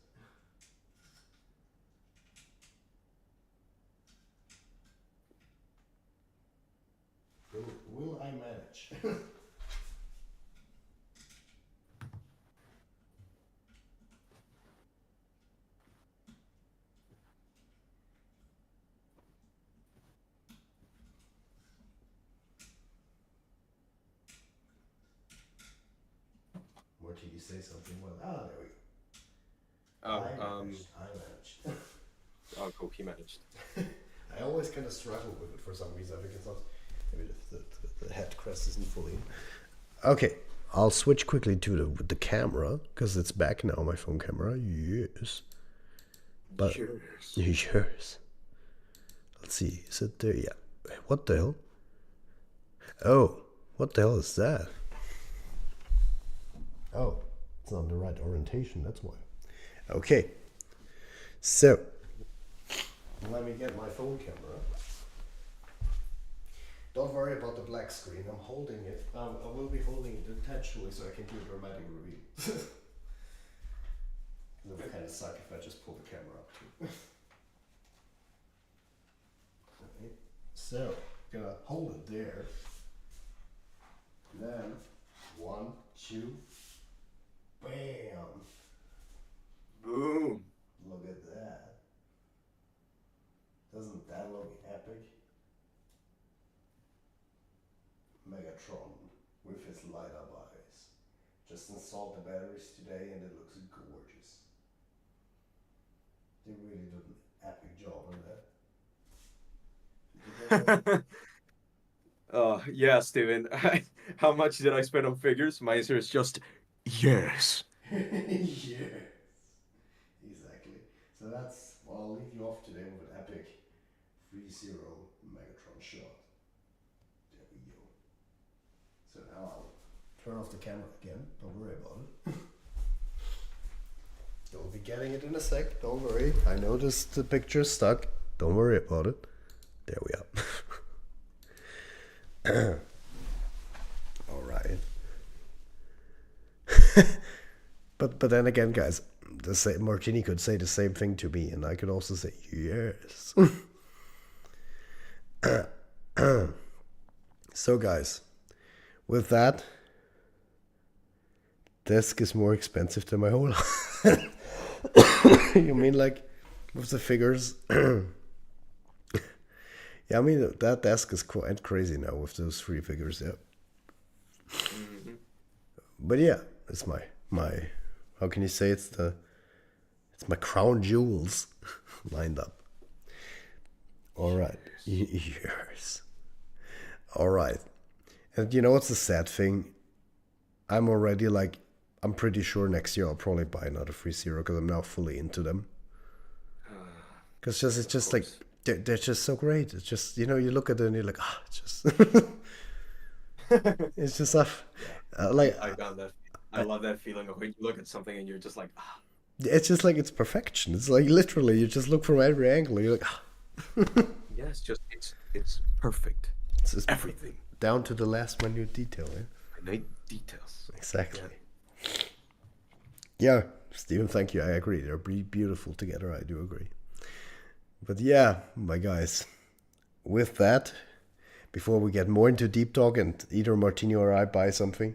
Will I manage? Martini, say something. Well, there we go. Oh, I managed. oh, cool. He managed. I always kind of struggle with it for some reason. I think it's not. Maybe the head crest isn't fully in. Okay, I'll switch quickly to the camera because it's back now. My phone camera, yes. But yes. Let's see. Is it there? Yeah. What the hell? Oh, what the hell is that? Oh, it's not the right orientation. That's why. Okay. So, let me get my phone camera. Don't worry about the black screen. I'm holding it. I will be holding it intentionally so I can do a dramatic reveal. It would kind of suck if I just pull the camera up too. Okay. So, gonna hold it there. Then, 1, 2, bam! Boom. Look at that. Doesn't that look epic? Megatron with his light up eyes. Just installed the batteries today and it looks gorgeous. They really did an epic job on that. Yeah, Steven. How much did I spend on figures? My answer is just yes. Yes, exactly. So I'll leave you off today with an epic 3-0 Megatron shot. There we go. So now I'll turn off the camera again. Don't worry about it. You'll be getting it in a sec. Don't worry. I noticed the picture's stuck. Don't worry about it. There we are. All right. But then again, guys, Martini could say the same thing to me, and I could also say yes. So guys, with that, desk is more expensive than my whole You mean like with the figures? Yeah, I mean that desk is quite crazy now with those three figures, yeah. But yeah, it's my how can you say it's my crown jewels lined up. All right. Years. All right. And you know what's the sad thing? I'm already like, I'm pretty sure next year I'll probably buy another 3.0 because I'm now fully into them. Because it's just like, they're just so great. It's just, you look at it and you're like, it's just, it's just stuff. Like, I got that. I love that feeling of when you look at something and you're just like, ah, it's just like, it's perfection. It's like literally, you just look from every angle. You're like, yeah, it's perfect. it's just Everything. down to the last minute detail. Eh? Minute details. Exactly. Yeah, Stephen, thank you. I agree. They're beautiful together. I do agree. But yeah, my guys, with that, before we get more into deep talk and either Martini or I buy something,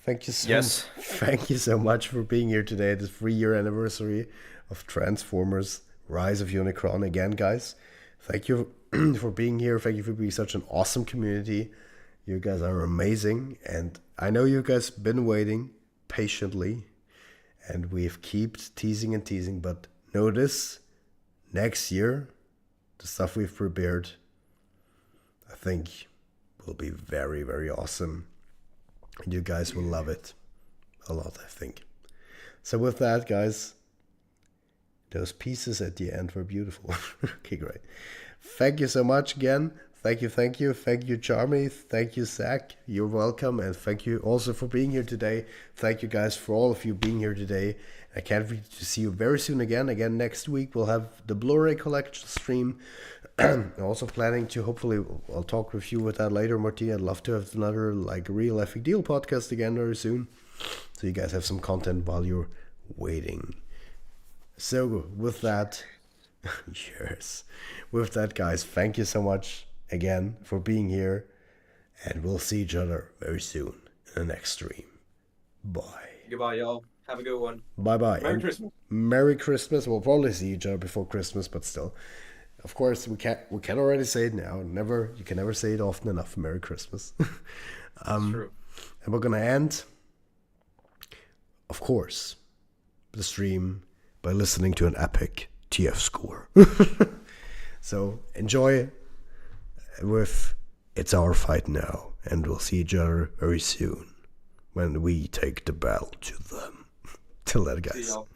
thank you so much for being here today at the 3-year anniversary of Transformers Rise of Unicron. Again, guys, thank you for being here. Thank you for being such an awesome community. You guys are amazing. And I know you guys been waiting patiently. And we've kept teasing and teasing. But notice, next year, the stuff we've prepared, I think, will be very, very awesome. And you guys will love it a lot, I think. So with that, guys, those pieces at the end were beautiful. Okay, great. Thank you so much again. Thank you. Thank you, Charmy. Thank you, Zach. You're welcome. And thank you also for being here today. Thank you, guys, for all of you being here today. I can't wait to see you very soon again. Again, next week, we'll have the Blu-ray collection stream. Also planning to, hopefully, I'll talk with you with that later, Martina. I'd love to have another, like, real epic deal podcast again very soon. So you guys have some content while you're waiting. So, with that, yes. With that, guys, thank you so much again for being here, and we'll see each other very soon in the next stream. Bye. Goodbye, y'all. Have a good one. Bye. Merry Christmas. Merry Christmas. We'll probably see each other before Christmas, but still, of course, we can already say it now. You can never say it often enough. Merry Christmas. That's true. And we're gonna end, of course, the stream by listening to an epic TF score. So enjoy with It's Our Fight Now, and we'll see each other very soon when we take the battle to them. Till then, guys. See y'all.